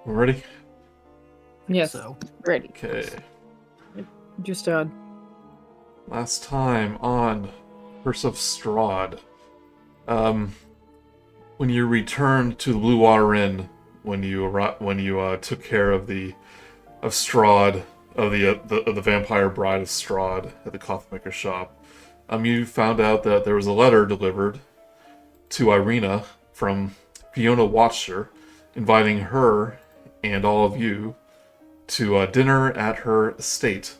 We're ready? Yes, So, ready. Okay. Just Last time on Curse of Strahd, when you returned to the Blue Water Inn, when you took care of Strahd, of the vampire bride of Strahd at the Coffeemaker shop, you found out that there was a letter delivered to Irina from Fiona Watcher, inviting her and all of you to dinner at her estate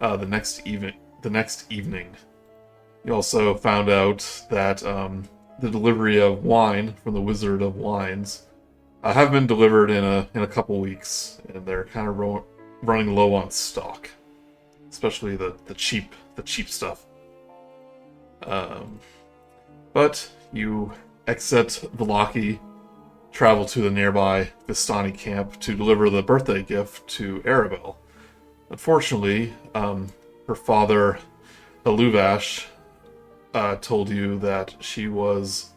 the next evening. You also found out that the delivery of wine from the Wizard of Wines have been delivered in a couple weeks, and they're kind of running low on stock, especially the cheap stuff. But you exit Vallaki, travel to the nearby Vistani camp to deliver the birthday gift to Arabelle. Unfortunately, her father, Aluvash, told you that she's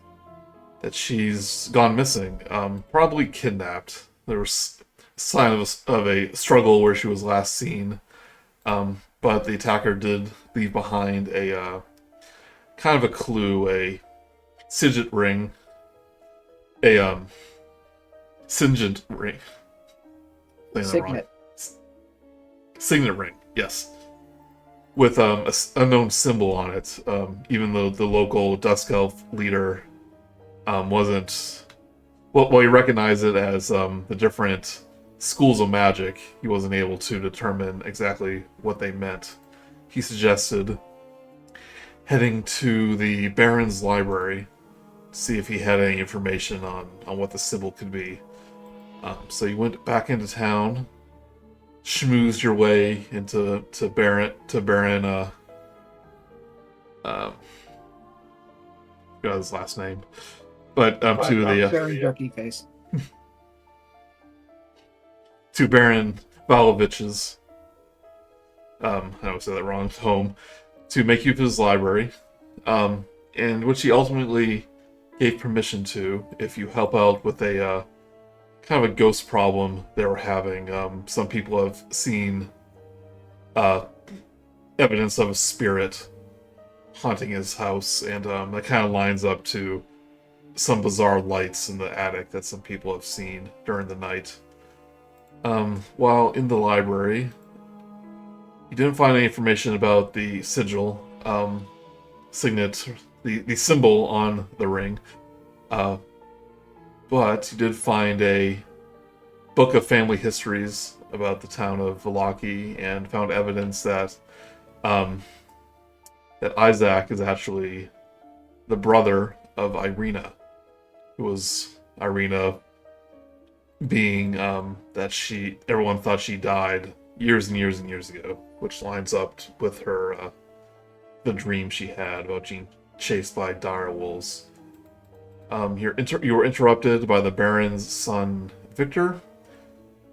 gone missing, probably kidnapped. There was sign of a struggle where she was last seen, but the attacker did leave behind a kind of a clue, a signet ring, signet ring. Signet ring, yes, with a unknown symbol on it. Even though the local Dusk Elf leader wasn't, well, he recognized it as the different schools of magic. He wasn't able to determine exactly what they meant. He suggested heading to the Baron's library to see if he had any information on what the symbol could be. So you went back into town, schmoozed your way into Baron forgot his last name, but to the very ducky face. to Baron Valovich's I always say that wrong, home, to make use of his library, and which he ultimately gave permission to if you help out with a kind of a ghost problem they were having. Some people have seen evidence of a spirit haunting his house, and that kind of lines up to some bizarre lights in the attic that some people have seen during the night. While in the library, you didn't find any information about the sigil, signet, the symbol on the ring, but you did find a book of family histories about the town of Vallaki, and found evidence that that Isaac is actually the brother of Irina, who was Irina being that everyone thought she died years and years and years ago, which lines up with her the dream she had about being chased by dire wolves. You were interrupted by the Baron's son, Victor,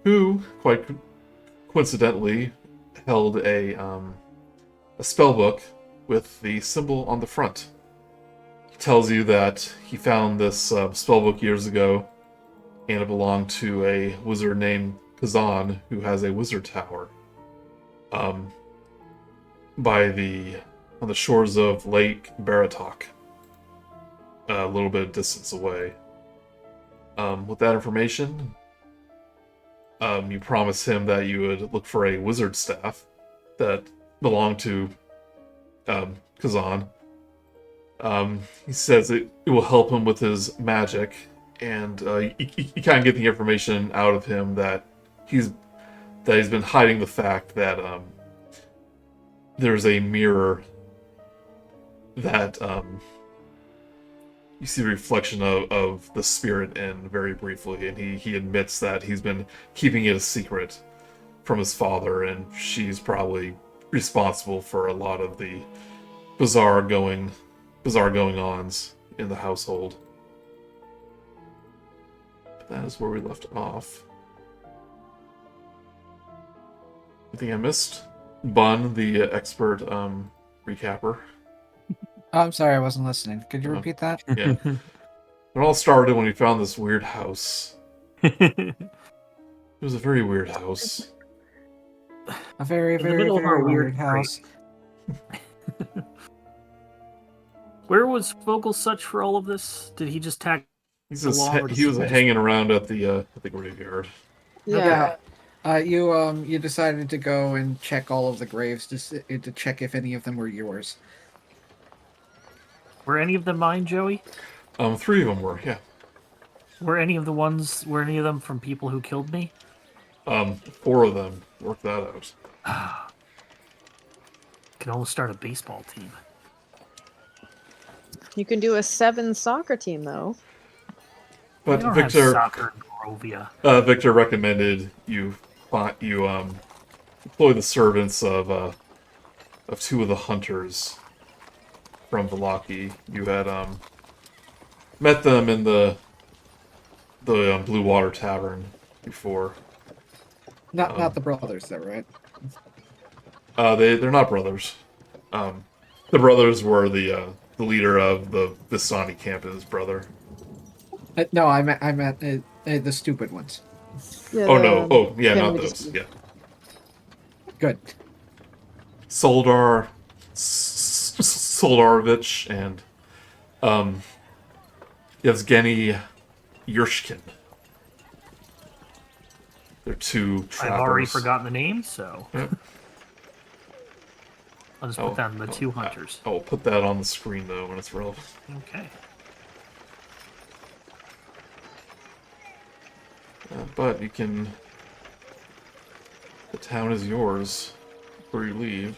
who, quite coincidentally, held a spellbook with the symbol on the front. He tells you that he found this spellbook years ago, and it belonged to a wizard named Khazan, who has a wizard tower on the shores of Lake Baratok, a little bit of distance away. With that information, you promised him that you would look for a wizard staff that belonged to Khazan. He says it will help him with his magic, and you kind of get the information out of him that he's been hiding the fact that there's a mirror that you see the reflection of the spirit in very briefly, and he admits that he's been keeping it a secret from his father, and she's probably responsible for a lot of the bizarre going-ons in the household. But that is where we left off. Anything I missed? Bun, the expert recapper. Oh, I'm sorry, I wasn't listening. Could you repeat that? Yeah. It all started when we found this weird house. It was a very weird house. A very, In the very, middle of our very weird weird house. Where was Vogelsuch for all of this? Did he just tack He's along, or does he was just- hanging around at the graveyard. Yeah. You decided to go and check all of the graves to check if any of them were yours. Were any of them mine, Joey? 3 of them were, yeah. Were any of them from people who killed me? 4 of them. Work that out. Can almost start a baseball team. You can do a 7 soccer team though. We But don't Victor, have soccer in Barovia. Victor recommended you employ the servants of 2 of the hunters from Vallaki. You had met them in the Blue Water Tavern before. Not the brothers, though, right? They're not brothers. The brothers were the leader of the Vistani camp and his brother. No, I meant the stupid ones. Yeah, Oh no! Oh yeah, not family those. dispute. Yeah, Good. Soldarovich and Yevgeny Yershkin. They're 2 trappers. I've already forgotten the name, so Yep. I'll just put down the 2 hunters. I'll put that on the screen though when it's relevant. Okay. But you can. The town is yours before you leave.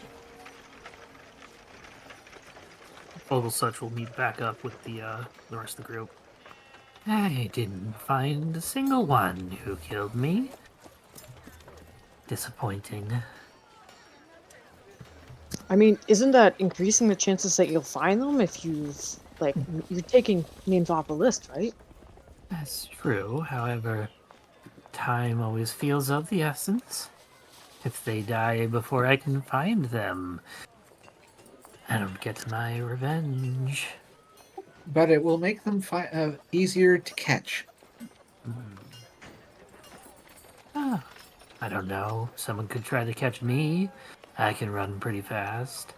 Vogelsuch will meet back up with the rest of the group. I didn't find a single one who killed me. Disappointing. I mean, isn't that increasing the chances that you'll find them if you're taking names off the list, right? That's true. However, time always feels of the essence. If they die before I can find them, I don't get my revenge. But it will make them easier to catch. I don't know. Someone could try to catch me. I can run pretty fast.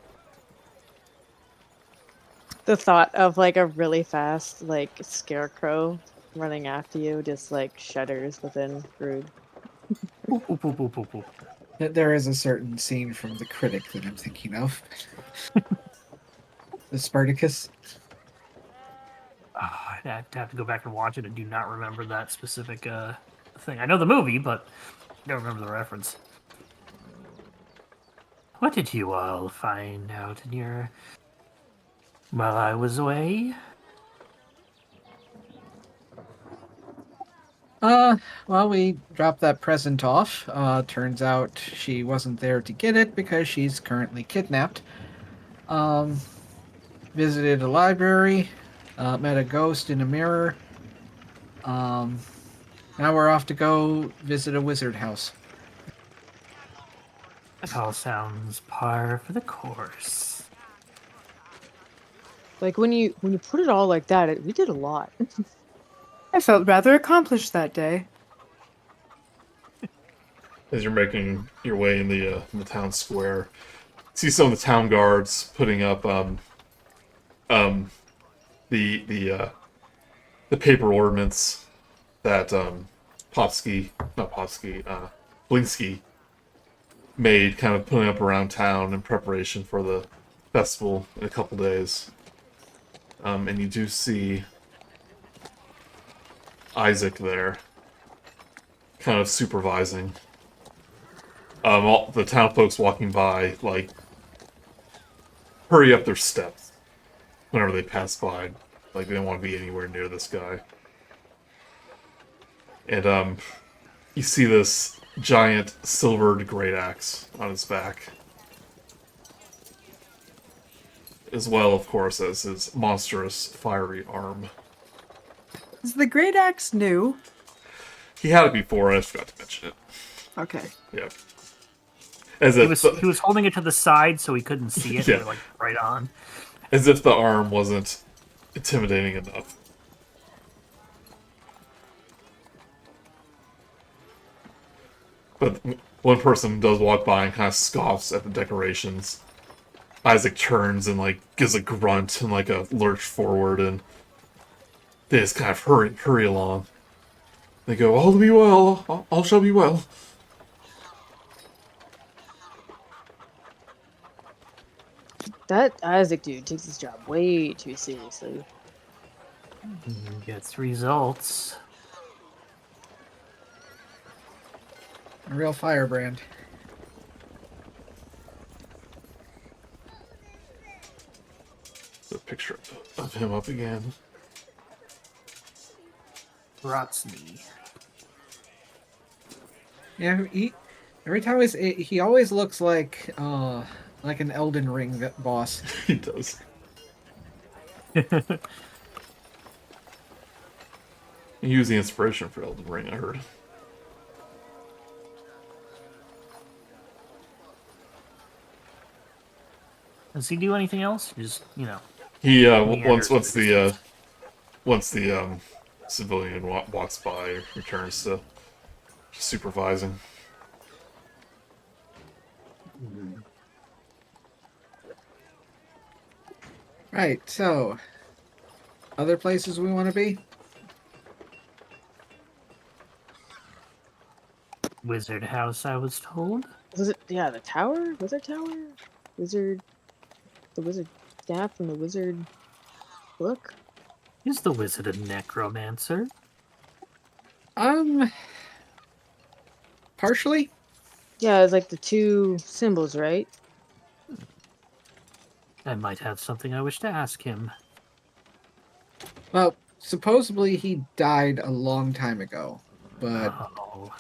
The thought of like a really fast scarecrow running after you just shudders within Grude. Boop, boop, boop, boop, boop, boop. There is a certain scene from The Critic that I'm thinking of. The Spartacus. I'd have to go back and watch it. I do not remember that specific thing. I know the movie, but I don't remember the reference. What did you all find out while I was away? Well, we dropped that present off. Turns out she wasn't there to get it because she's currently kidnapped. Visited a library, met a ghost in a mirror. Now we're off to go visit a wizard house. That all sounds par for the course. When you put it all like that, we did a lot. I felt rather accomplished that day. As you're making your way in the town square, see some of the town guards putting up the paper ordnance that Blinsky made, kind of putting up around town in preparation for the festival in a couple days. And you do see Isaac there, kind of supervising. All the town folks walking by, hurry up their steps whenever they pass by. They don't want to be anywhere near this guy. And, you see this giant silvered great axe on his back. As well, of course, as his monstrous fiery arm. Is the great axe new? He had it before, I forgot to mention it. Okay. Yeah. As He if was holding it to the side so he couldn't see it. Yeah. Right on. as if the arm wasn't intimidating enough. But one person does walk by and kind of scoffs at the decorations. Isaac turns and like gives a grunt and like a lurch forward, and they just kind of hurry along. They go, "All will be well. All shall be well." That Isaac dude takes his job way too seriously. Gets results. A real firebrand. The picture of him up again. Rotsney. Yeah, every time he always looks like an Elden Ring boss. He does. He used the inspiration for Elden Ring, I heard. Does he do anything else? Just, He Meanders once the civilian walks by, returns to supervising. Right, so other places we want to be? Wizard house, I was told. Was it, yeah, the tower? Wizard tower? Wizard. The wizard staff from the wizard book? Is the wizard a necromancer? Partially? Yeah, it's like the two symbols, right? I might have something I wish to ask him. Well, supposedly he died a long time ago, but Oh,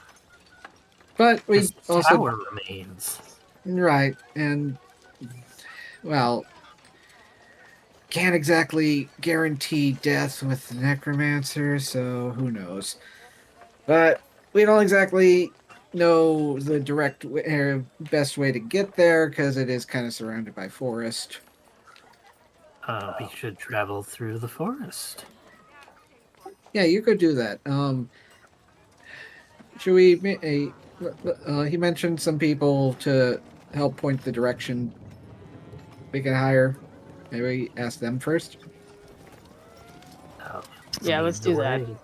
we his also tower remains. right, and well, can't exactly guarantee death with necromancer, so who knows? But we don't exactly know the best way to get there because it is kind of surrounded by forest. We should travel through the forest. Yeah, you could do that. Should we? He mentioned some people to help point the direction we can hire. Maybe ask them first. Uh, Yeah, lead let's the do that. way.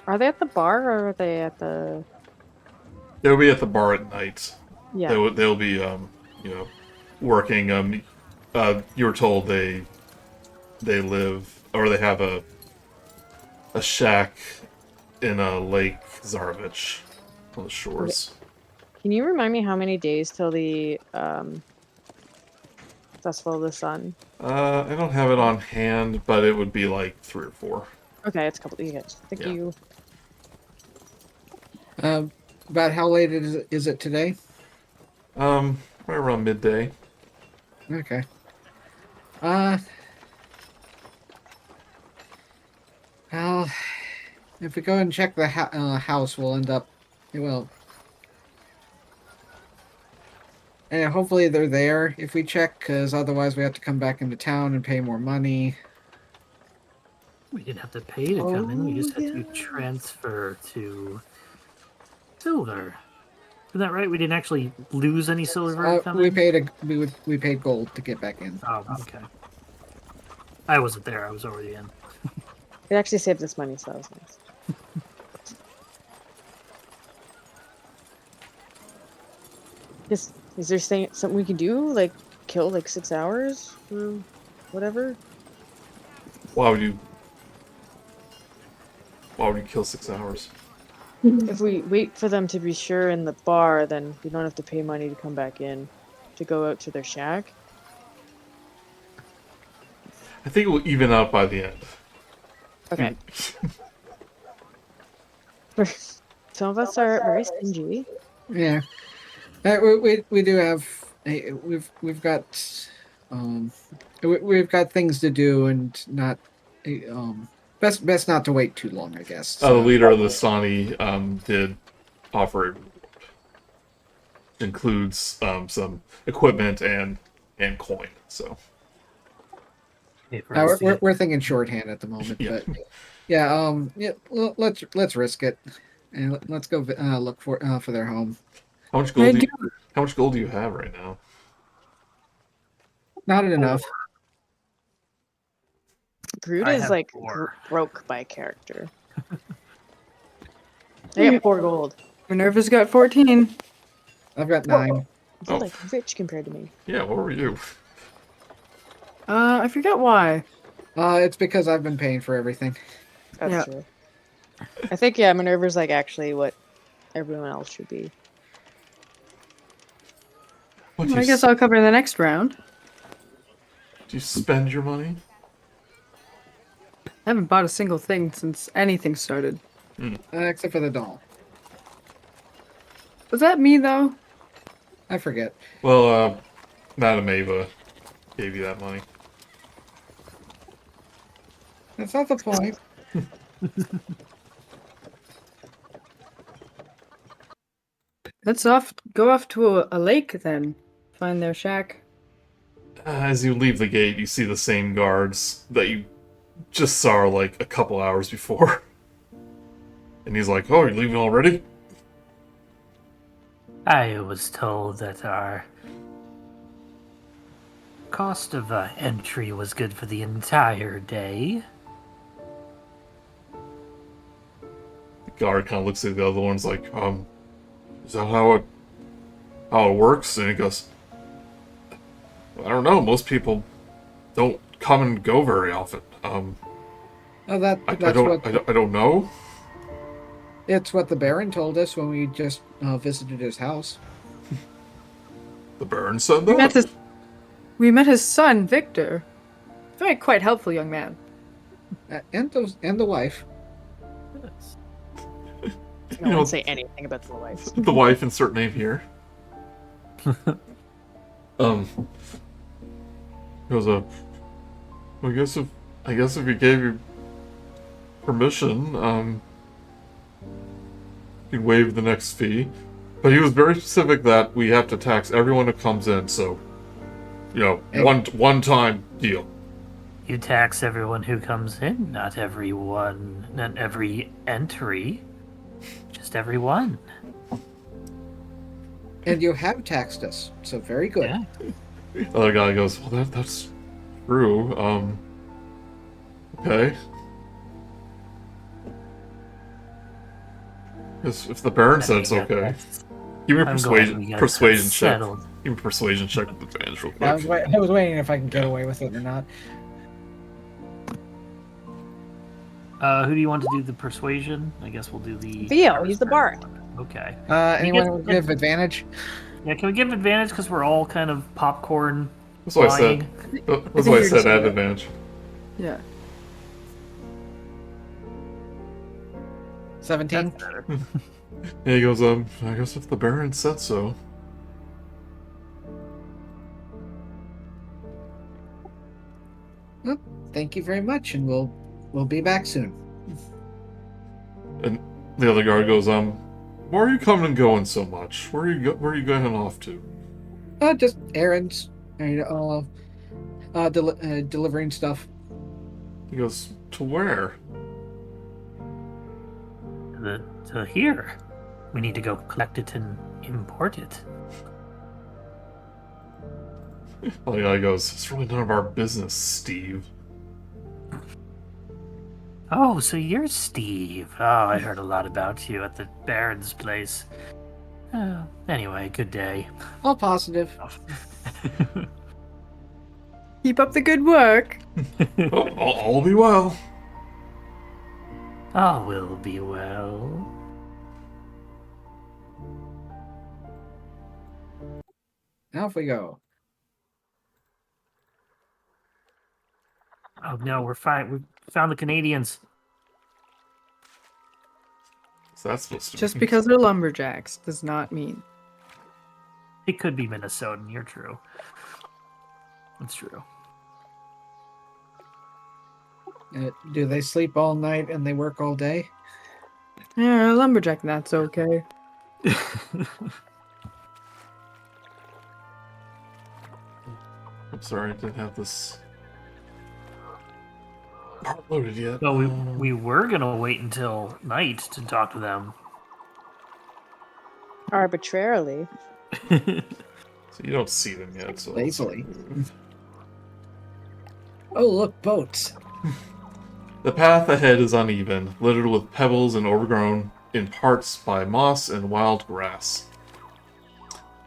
Are they at the bar or are they at the? They'll be at the bar at night. Yeah. They'll be working. You were told they live, or they have a shack in a Lake Zarovich on the shores. Can you remind me how many days till the Festival of the Sun? I don't have it on hand, but it would be like 3 or 4. Okay, it's a couple. You guys. Thank Yeah. you. About how late is it today? Right around midday. Okay. Well, if we go and check the house, we'll end up. Well, and hopefully they're there if we check, because otherwise we have to come back into town and pay more money. We didn't have to pay to come in. We just had to yeah. transfer to silver. Isn't that right? We didn't actually lose any silver to come We in? we paid gold to get back in. Oh, okay. I wasn't there. I was already in. It actually saved us money, so that was nice. Is there something we can do? Like kill like 6 hours or whatever? Why would you kill 6 hours? If we wait for them to be sure in the bar, then we don't have to pay money to come back in to go out to their shack. I think it will even out by the end. Okay. Some of us are very stingy. Yeah, we do have we've got we've got things to do and not best not to wait too long, I guess. The leader of the Stani did offer includes some equipment and coin. So Hey, Now, Rusty. we're thinking shorthand at the moment, Yeah. but Yeah. Let's risk it, and let's go look for their home. How much I gold? do. How much gold do you have right now? Not enough. Grude I is have like 4. broke by character. I got 4 gold. Minerva's got 14. I've got Whoa. 9. You're Oh. like rich compared to me. Yeah, what were you? I forget why. It's because I've been paying for everything. That's Yeah. true. I think yeah, Minerva's like actually what everyone else should be. What I guess I'll cover the next round. do you spend your money? I haven't bought a single thing since anything started. Except for the doll. Was that me though? I forget. Well, Madame Ava gave you that money. That's not the point. Let's go off to a lake then. Find their shack. As you leave the gate, you see the same guards that you just saw like a couple hours before. And he's like, "Oh, you're leaving already?" I was told that our cost of entry was good for the entire day. The guard kind of looks at the other ones like, is that how it works?" And he goes, "I don't know. Most people don't come and go very often. Oh, I that's don't know." It's what the Baron told us when we just visited his house. The Baron said We met that. we met his son, Victor. Very quite helpful young man. And the wife. No one say anything about the wife. The wife, insert name here. Goes up. I guess if we gave you permission, you'd waive the next fee. But he was very specific that we have to tax everyone who comes in. So, Hey. one time deal. You tax everyone who comes in, not every entry. Just everyone. And you have taxed us, so very good. Yeah. The other guy goes, "Well, that's true. Okay. If the Baron said it's okay, give me a I'm glad we got persuasion that check. settled. Give me a persuasion check with advantage real I quick. was waiting if I can get away with it or not. Who do you want to do the persuasion? I guess we'll do the... Theo, he's the bard. Okay. Anyone give advantage? Yeah, can we give advantage because we're all kind of popcorn That's what I flying? said. That's think what I you're said. just Add gonna- advantage. Yeah. 17? That's better. Yeah, he goes, I guess if the Baron said so. Well, thank you very much, and we'll be back soon. And the other guard goes, why are you coming and going so much? Where are you going off to? Just errands, delivering stuff. He goes, to where? To here. We need to go collect it and import it. Well, the guy goes, it's really none of our business, Steve. Oh, so you're Steve. Oh, I heard a lot about you at the Baron's place. Anyway, good day. All positive. Keep up the good work. Oh, all be well. All will be well. Now if we go. Oh no, we're fine. We found the Canadians. What's that supposed to Just mean? because they're lumberjacks does not mean. It could be Minnesotan. You're true. That's true. Do they sleep all night and they work all day? Yeah, lumberjack, that's okay. I'm sorry, I didn't have this. Not loaded yet. Well, we were gonna wait until night to talk to them. Arbitrarily. So you don't see them yet. So Lazily. Oh, look, boats. The path ahead is uneven, littered with pebbles and overgrown in parts by moss and wild grass.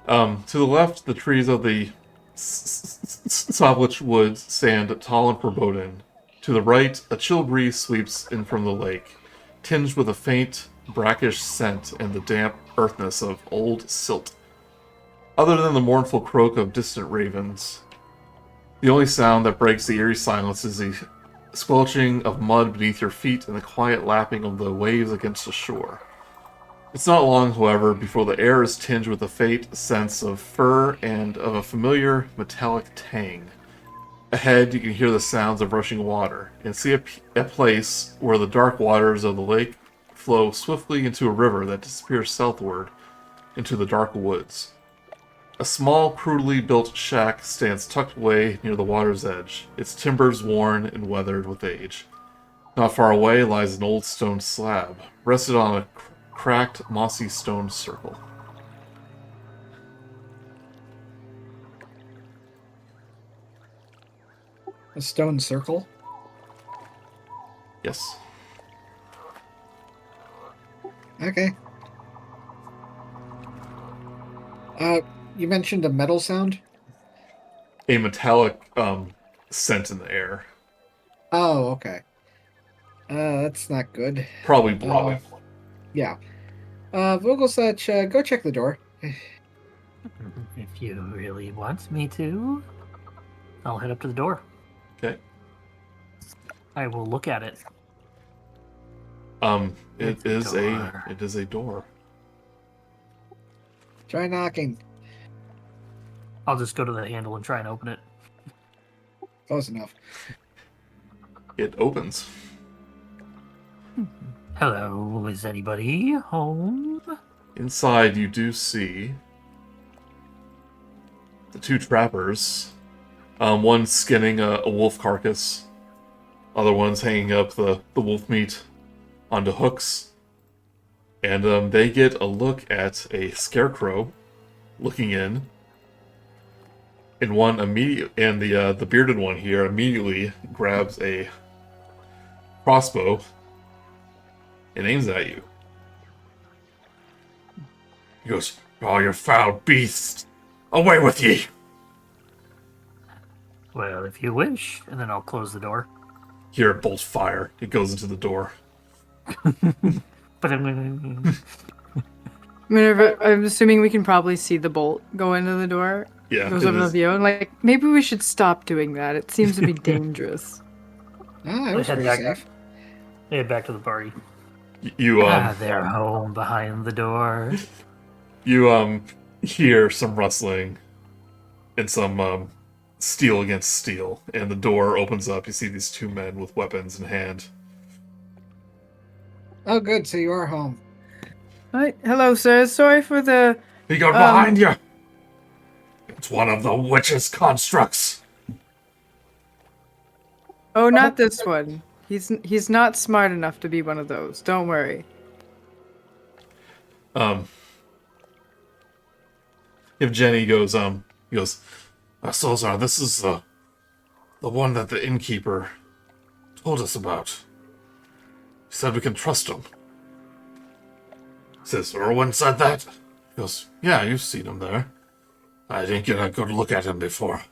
To the left, the trees of the Savlich woods stand tall and foreboding. To the right, a chill breeze sweeps in from the lake, tinged with a faint, brackish scent and the damp earthness of old silt. Other than the mournful croak of distant ravens, the only sound that breaks the eerie silence is the squelching of mud beneath your feet and the quiet lapping of the waves against the shore. It's not long, however, before the air is tinged with a faint sense of fur and of a familiar metallic tang. Ahead, you can hear the sounds of rushing water and see a place where the dark waters of the lake flow swiftly into a river that disappears southward into the dark woods. A small, crudely built shack stands tucked away near the water's edge, its timbers worn and weathered with age. Not far away lies an old stone slab, rested on a cracked, mossy stone circle. A stone circle? Yes. Okay. You mentioned a metal sound? A metallic scent in the air. Oh, okay. That's not good. Probably blood. Yeah. Vogelsuch, go check the door. If you really want me to, I'll head up to the door. Okay. I will look at it. It It's a is a door. Try knocking. I'll just go to the handle and try and open it. Close enough. It opens. Hello, is anybody home? Inside, you do see the two trappers. One skinning a wolf carcass. Other one's hanging up the wolf meat onto hooks. And they get a look at a scarecrow looking in. And the bearded one here immediately grabs a crossbow and aims at you. He goes, "Oh, you foul beast! Away with ye!" Well, if you wish, and then I'll close the door. Hear a bolt fire. It goes into the door. But I'm Minerva, I'm assuming we can probably see the bolt go into the door. Yeah, Goes it over the is. view. And like, maybe we should stop doing that. It seems to be dangerous. Ah, it was head pretty back, safe. head back to the party. You They're home behind the door. you hear some rustling and some steel against steel, and the door opens up. You see these two men with weapons in hand. Oh, good. So you are home. Hi. Hello, sir. Sorry for the... He got behind you! It's one of the witch's constructs! Oh, not this one. He's not smart enough to be one of those. Don't worry. If Jenny goes, he goes, Solzar, this is the one that the innkeeper told us about. He said we can trust him. He says, Erwin said that? He goes, yeah, you've seen him there. I didn't get a good look at him before.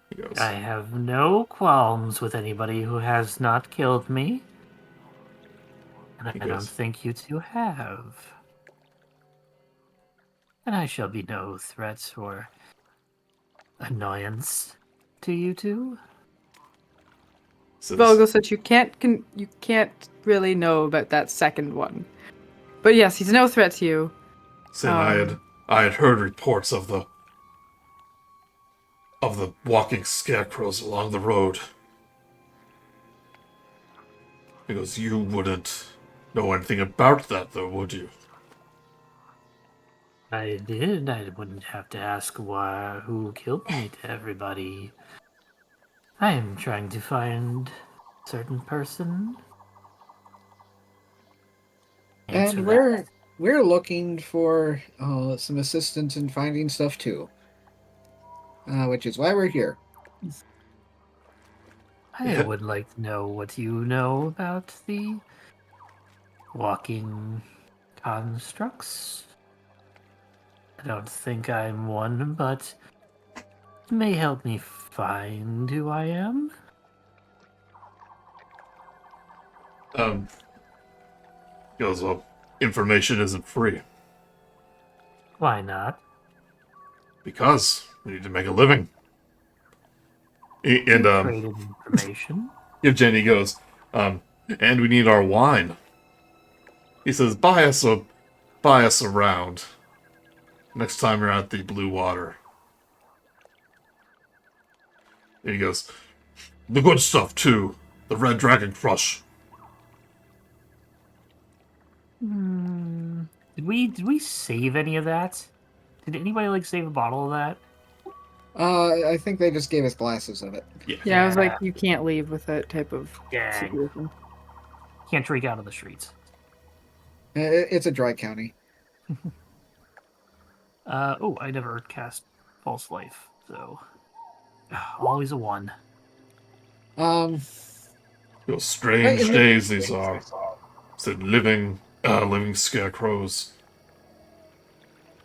He goes, I have no qualms with anybody who has not killed me. And I don't think you two have. And I shall be no threat or annoyance to you two. says, Vogelsuch, you can't really know about that second one. But yes, he's no threat to you. said I had heard reports of the walking scarecrows along the road. He goes, you wouldn't know anything about that, though, would you? I did. I wouldn't have to ask who killed me to everybody. I am trying to find a certain person. Answer And that. we're looking for some assistance in finding stuff too, which is why we're here. I Yeah. would like to know what you know about the walking constructs. I don't think I'm one, but it may help me find who I am. Um, he goes, well, information isn't free Why not? because we need to make a living. And Traded information. if Jenny goes, and we need our wine. He says, buy us a round next time you're at the Blue Water. And he goes, the good stuff too, the Red Dragon Crush. Hmm. Did we save any of that? Did anybody like save a bottle of that? I think they just gave us glasses of it. Yeah, I was like, you can't leave with that type of Dang. situation. Can't drink out of the streets. It's a dry county. Oh, I never cast False Life, so always a 1. Those strange in the- days these are. Said living scarecrows.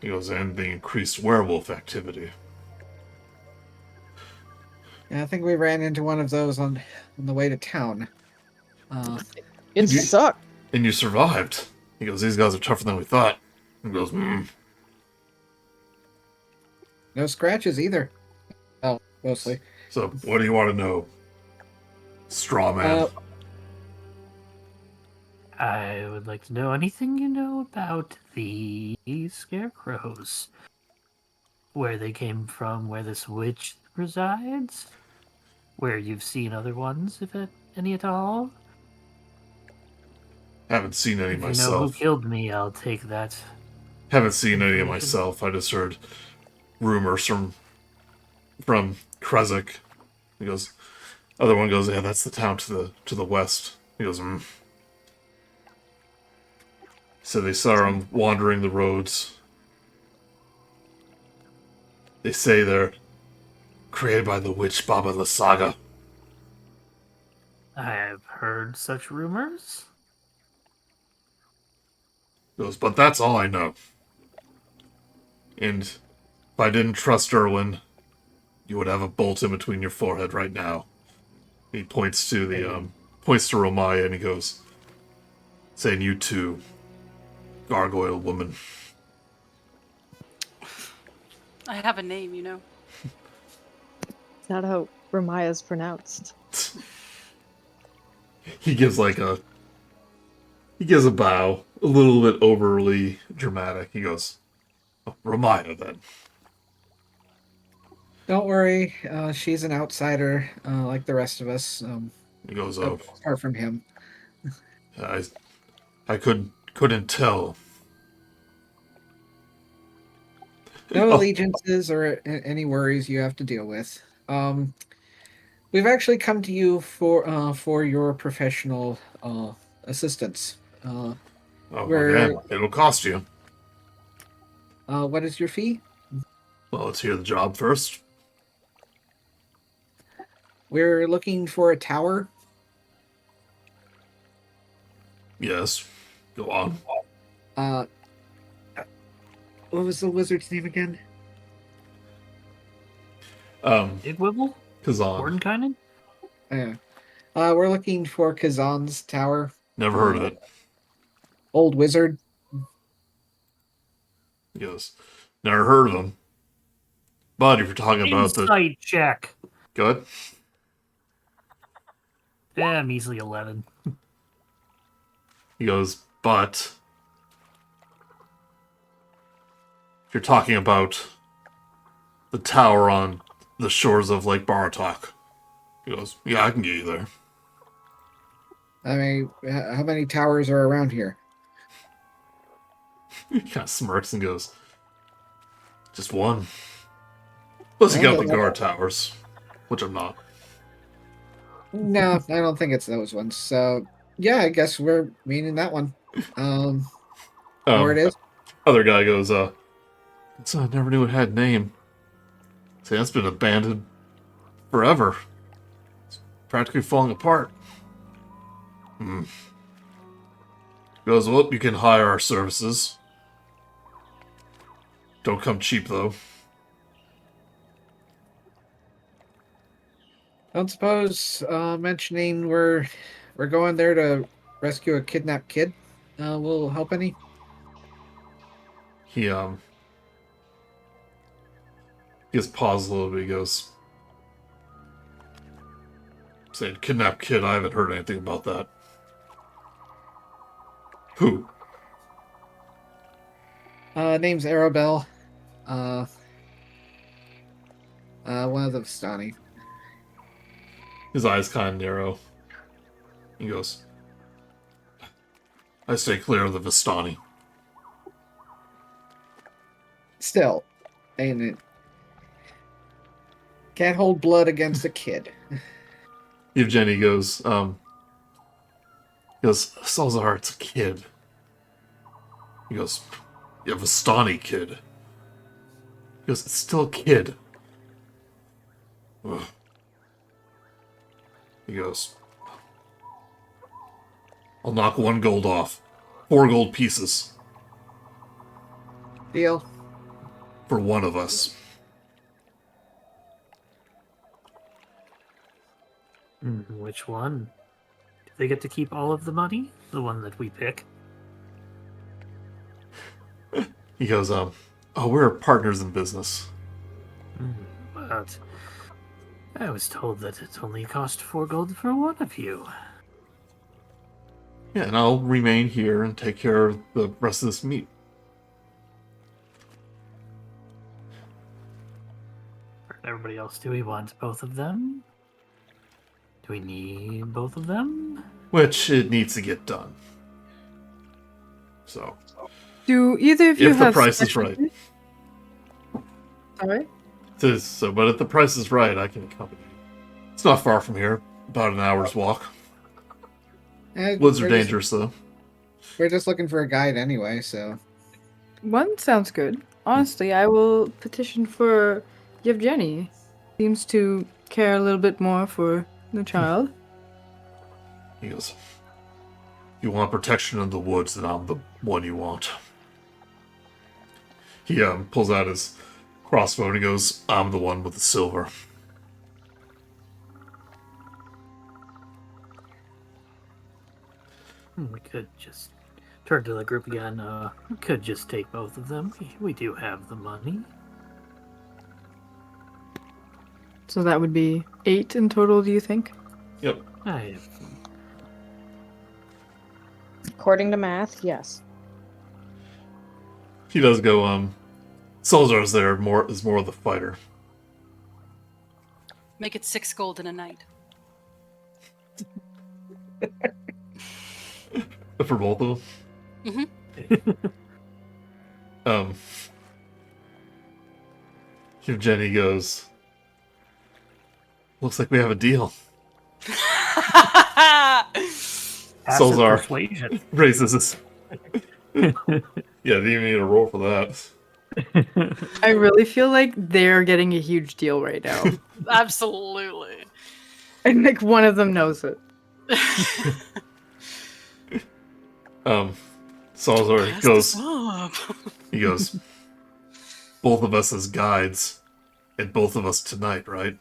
He goes, and the increased werewolf activity. Yeah, I think we ran into one of those on the way to town. It You- sucked. And you survived. He goes, these guys are tougher than we thought. He goes, No scratches either. Oh, mostly. So, what do you want to know? Straw man. I would like to know anything you know about the scarecrows. Where they came from, where this witch resides, where you've seen other ones, if any at all. Haven't seen any If you know who myself. killed me, I'll take that. Haven't seen any of information. myself. I just heard rumors from Krezik. He goes, other one goes, yeah, that's the town to the west. He goes, So they saw him wandering the roads. They say they're created by the witch Baba Lysaga. I have heard such rumors. He goes, but that's all I know. And if I didn't trust Erwin, you would have a bolt in between your forehead right now. He points to points to Romaia and he goes, saying, you too, gargoyle woman. I have a name, you know. It's not how Romaya's pronounced. He gives a bow, a little bit overly dramatic. He goes, oh, Romaia then. Don't worry, she's an outsider like the rest of us. He goes, oh, Apart from him. I couldn't tell. No Oh. allegiances or any worries you have to deal with. We've actually come to you for your professional assistance. Oh, We're- again, it'll cost you. What is your fee? Well, let's hear the job first. We're looking for a tower. Yes. Go on. What was the wizard's name again? Igwibble? Khazan. Bordenkainen? Yeah. We're looking for Khazan's tower. Never heard of it. Old wizard. He goes, never heard of him. But if you're talking about the... Insight check. Good. Yeah, measly 11. He goes, but... If you're talking about the tower on the shores of Lake Baratok. He goes, yeah, I can get you there. I mean, how many towers are around here? He kind of smirks and goes, just one. Plus you got the guard towers, which I'm not. No, I don't think it's those ones. So yeah, I guess we're meaning that one. Or it is. Other guy goes, "So I never knew it had a name. See, that's been abandoned forever. It's practically falling apart." Goes, "Well, you can hire our services. Don't come cheap, though." Don't suppose mentioning we're going there to rescue a kidnapped kid will help any? He just pauses a little bit. He goes, "Saying kidnapped kid, I haven't heard anything about that." "Who?" Name's Arabelle. One of the Vistani. His eyes kind of narrow. He goes, "I stay clear of the Vistani." Still, ain't it? Can't hold blood against a kid. Evgeny goes, "Salzar, it's a kid." He goes, "You have a Vistani kid." He goes, "It's still a kid." Ugh. He goes, "I'll knock 1 gold off. 4 gold pieces Deal. for one of us." Which one? Do they get to keep all of the money? The one that we pick? He goes, we're partners in business." But I was told that it only cost 4 gold for one of you. "Yeah, and I'll remain here and take care of the rest of this meat." For everybody else, do we want both of them? Do we need both of them? Which it needs to get done. So, Do either of you if the have price is right. specialties? Sorry? But if the price is right, I can accompany you. It's not far from here. About an hour's walk. Woods are dangerous, though. We're just looking for a guide anyway, so. One sounds good. Honestly, I will petition for Yevgeny. Seems to care a little bit more for the child. He goes, "You want protection in the woods, then I'm the one you want." He pulls out his crossbow and he goes, "I'm the one with the silver." We could just turn to the group again. We could just take both of them. We do have the money. So that would be 8 in total, do you think? Yep. I have According to math, yes. He does go, Salzar's there is more of the fighter. Make it 6 gold in a night. For both of them? Jenny goes, "Looks like we have a deal." passive Salzar persuasion. raises his... Yeah, didn't even need a roll for that. I really feel like they're getting a huge deal right now. Absolutely. And like one of them knows it. Salzar Pass goes, this up. he goes, "Both of us as guides, and both of us tonight, right?"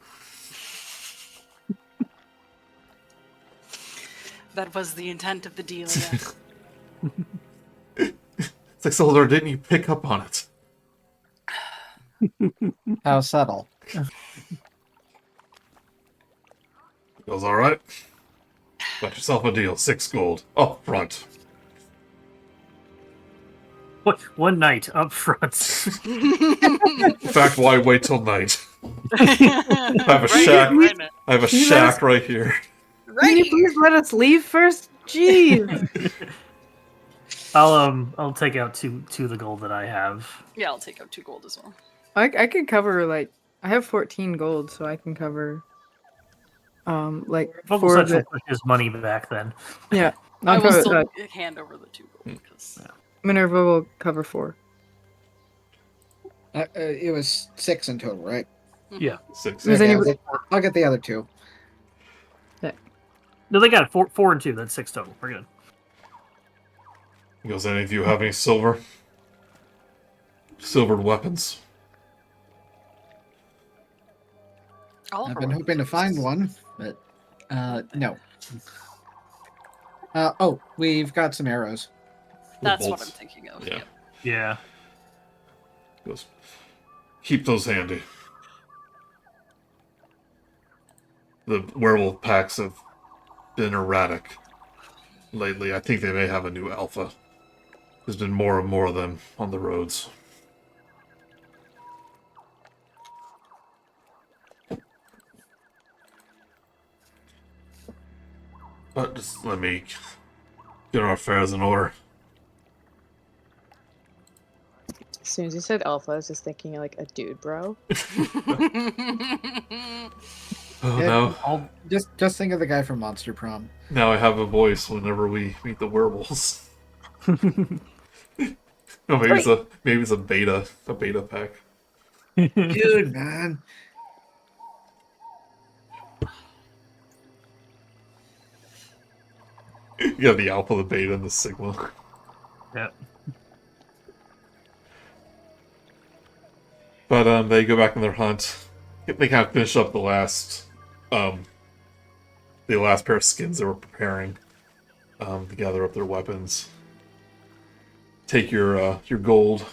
That was the intent of the deal, yes. It's like, Salzar, didn't you pick up on it? How subtle. He goes, "All right. Got yourself a deal. 6 gold. Up front." One night up front. In fact, why wait till night? I have a Right shack. here, right now. I have a shack right here. Can you please let us leave first? Jeez. I'll take out two of the gold that I have. Yeah, I'll take out 2 gold as well. I could cover, like, I have 14 gold, so I can cover Like for Vogelsuch the will put his money back then. yeah. I I'll will cover, still hand over the 2 gold because Minerva will cover 4. It was 6 in total, right? Yeah. 6. Does Okay, anybody- I'll get the other 2. No, they got it. 4 and 2. That's 6 total. We're good. He goes, any of you have any silver? Silvered weapons? I've been hoping to find one, but no. Oh, we've got some arrows. That's what bolts. I'm thinking of. Yeah. Yep. Yeah. He goes, keep those handy. The werewolf packs have been erratic lately. I think they may have a new alpha. There's been more and more of them on the roads. But just let me get our affairs in order. As soon as you said alpha, I was just thinking like a dude, bro. Oh, Yeah. now, Just think of the guy from Monster Prom. now I have a voice whenever we meet the werewolves. No, maybe it's a beta pack. Dude, man. You got the alpha, the beta, and the sigma. Yeah. But they go back on their hunt. They kind of finish up the last pair of skins they were preparing to gather up their weapons. Take your gold,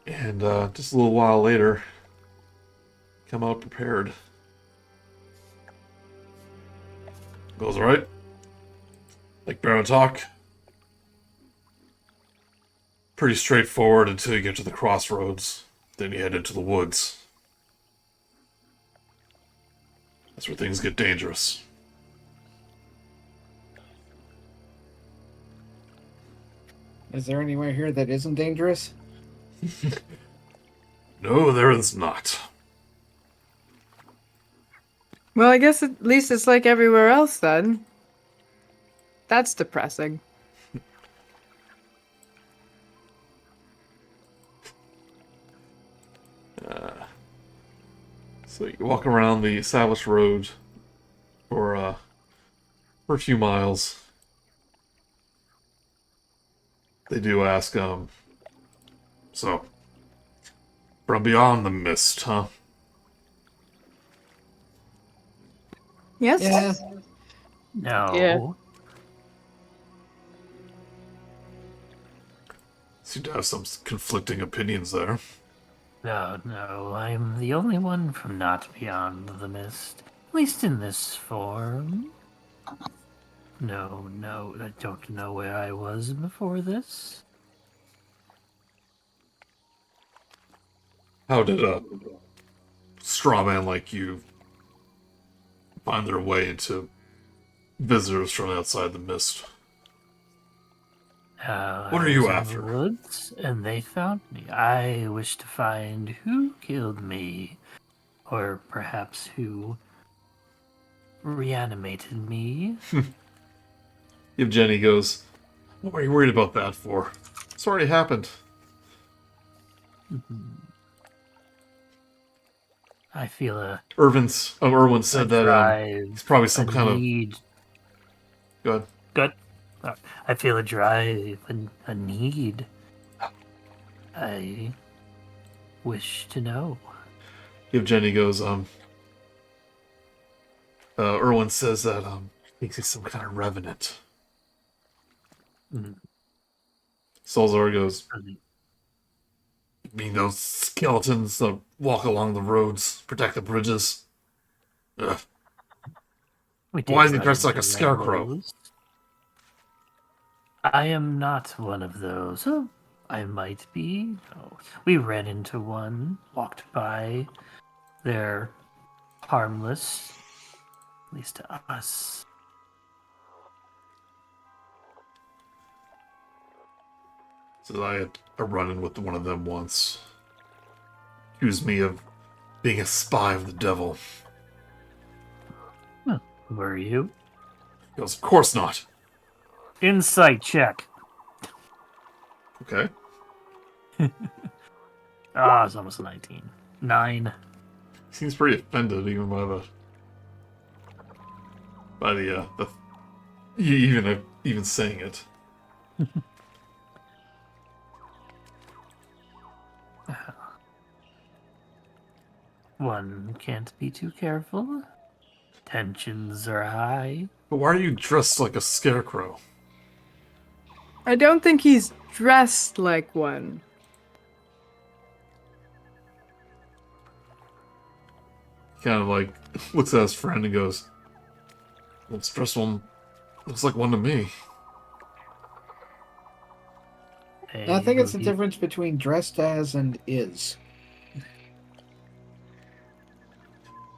and just a little while later, come out prepared. Goes all right. Like Baron talk. Pretty straightforward until you get to the crossroads. Then you head into the woods. That's where things get dangerous. Is there anywhere here that isn't dangerous? No, there is not. Well, I guess at least it's like everywhere else then. That's depressing. So you walk around the established road for a few miles. They do ask, so, from beyond the mist, huh? Yes. Yeah. No. Yeah. Seem to have some conflicting opinions there. No, I'm the only one from not beyond the mist. At least in this form. No, I don't know where I was before this. How did a straw man like you find their way into visitors from outside the mist? What are you I was after? in the woods, and they found me. I wish to find who killed me, or perhaps who reanimated me. Jenny goes, what are you worried about that for? It's already happened. I feel a Erwin said that drive, it's probably some a kind of... need. Go ahead. Good. I feel a drive, a need. I wish to know. Jenny goes, Erwin says that, thinks he's some kind of revenant. Mm. Salzar goes, you mean those skeletons that walk along the roads, protect the bridges? Ugh. Why is he dressed like a scarecrow? I am not one of those. Oh, I might be. Oh, we ran into one, walked by. They're harmless, at least to us. So I had a run-in with one of them once. Accused me of being a spy of the devil. Were you? He goes, of course not. Insight check. Okay. It's almost a 19. 9. Seems pretty offended even by the even saying it. One can't be too careful. Tensions are high. But why are you dressed like a scarecrow? I don't think he's dressed like one. He kind of like looks at his friend and goes, well, this dress one looks like one to me. I think it's the difference between dressed as and is.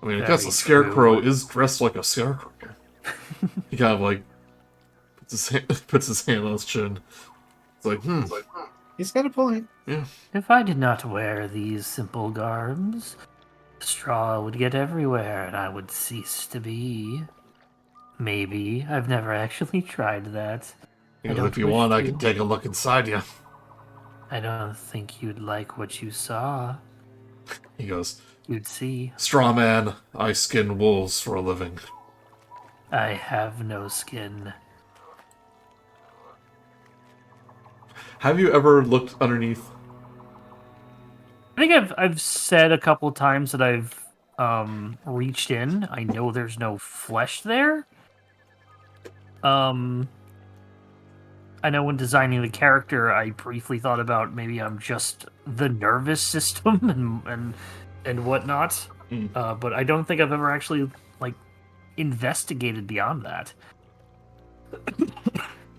I mean, I Very guess a scarecrow true. is dressed like a scarecrow. He kind of like puts his hand on his chin. It's like, He's got a point. yeah. If I did not wear these simple garbs, straw would get everywhere and I would cease to be. Maybe. I've never actually tried that. He I goes, don't if you wish want, I to. can take a look inside you. I don't think you'd like what you saw. He goes, You'd see. straw man, I skin wolves for a living. I have no skin. Have you ever looked underneath? I think I've said a couple times that I've reached in. I know there's no flesh there. I know when designing the character, I briefly thought about maybe I'm just the nervous system and whatnot. But I don't think I've ever actually investigated beyond that.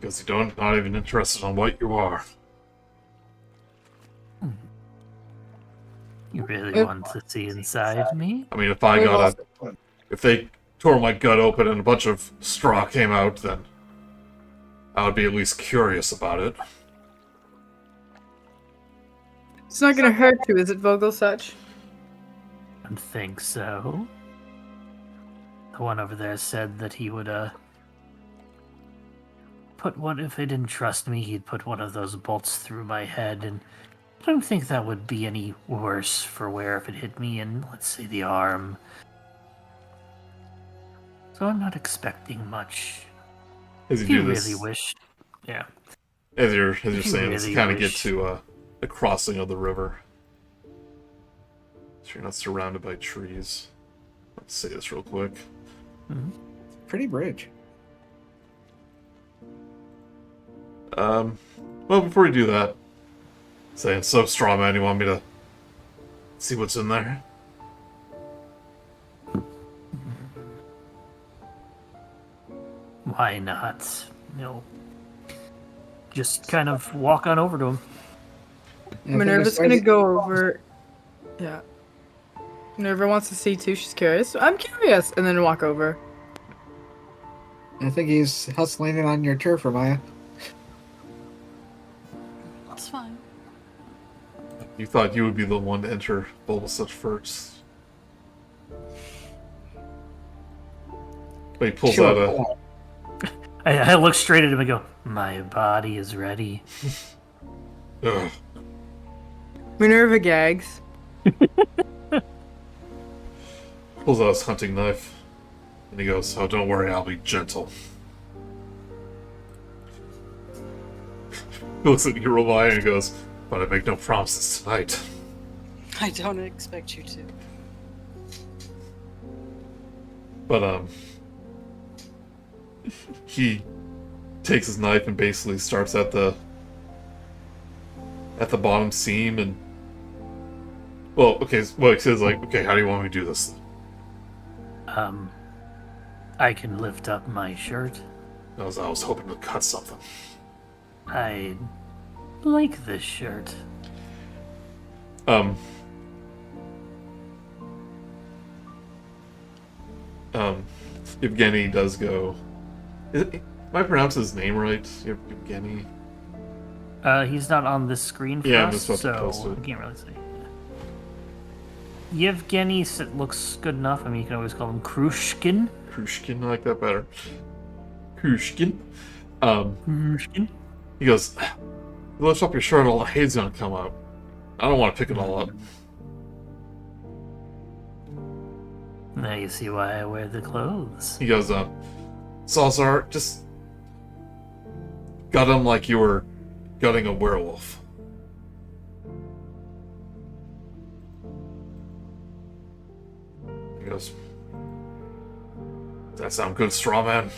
Because you not even interested on what you are. You really want to see inside me? I mean, if they tore my gut open and a bunch of straw came out, then I would be at least curious about it. It's not gonna hurt you, is it, Vogelsuch? I don't think so. The one over there said that he would, put one, if they didn't trust me, he'd put one of those bolts through my head, and I don't think that would be any worse for wear if it hit me in, let's say, the arm. So I'm not expecting much. As If you you do really this, wish. Yeah. as you're you saying this, you really kind of get wish. to the crossing of the river. So you're not surrounded by trees. Let's say this real quick. Pretty bridge. Well, before we do that, saying, so straw man, you want me to see what's in there? Why not? Just kind of walk on over to him. Minerva's gonna go over. Yeah. Minerva wants to see too. She's curious. I'm curious, and then walk over. I think he's hustling it on your turf, Romaia. That's fine. You thought you would be the one to enter Vogelsuch first. But he pulls out a... I look straight at him and go, my body is ready. Ugh. Minerva gags. Pulls out his hunting knife. And he goes, oh, don't worry, I'll be gentle. He looks at you, Romaia, and he goes, but I make no promises tonight. I don't expect you to. But, he takes his knife and basically starts at the bottom seam and... Well, okay, well, he says, like, okay, how do you want me to do this? I can lift up my shirt. I was hoping to cut something. I like this shirt. Yevgeny does go... Am I pronouncing his name right? Yevgeny? He's not on the screen for Yeah, I'm us, just about to post so it. I can't really say. Yevgeny looks good enough. I mean, you can always call him Krushkin. Krushkin, I like that better. Krushkin. He goes, you lift up your shirt, all the hade's gonna come out. I don't want to pick it all up. Now you see why I wear the clothes. He goes, Sorcerer, just gut him like you were gutting a werewolf. He goes, does that sound good, Strawman?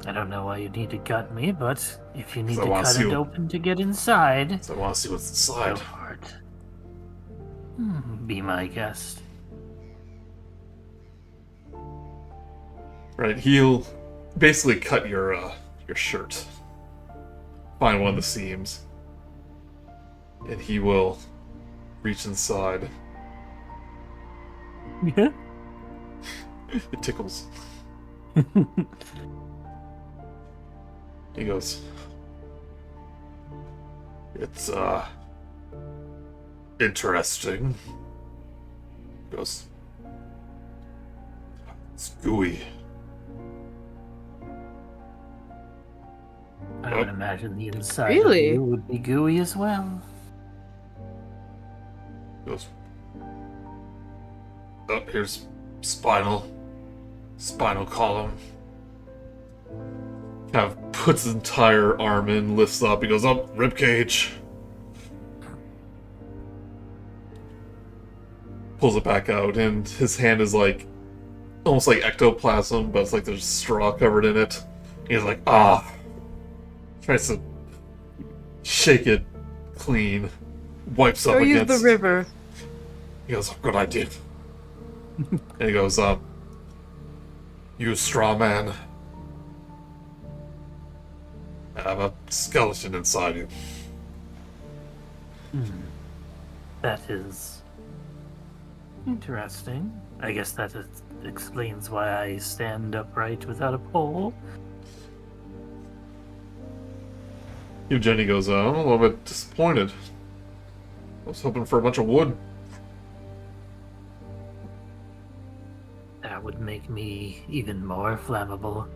I don't know why you need to gut me, but if you need So I to wanna cut see it what- open to get inside, So I want to see what's go inside. for it. Be my guest. Right, he'll basically cut your shirt. Find one of the seams. And he will reach inside. Yeah. It tickles. He goes, it's, interesting. He goes, it's gooey. I would imagine the inside Really? of you would be gooey as well. He goes, oh, here's spinal column. Kind of puts his entire arm in, lifts up, he goes, up, ribcage. Pulls it back out, and his hand is like, almost like ectoplasm, but it's like there's straw covered in it. He's like, ah. Tries to shake it clean, wipes up Go use against... the river. He goes, good idea. And he goes, you straw man. I have a skeleton inside you. That is interesting. I guess that explains why I stand upright without a pole. Jenny goes, I'm a little bit disappointed. I was hoping for a bunch of wood. That would make me even more flammable.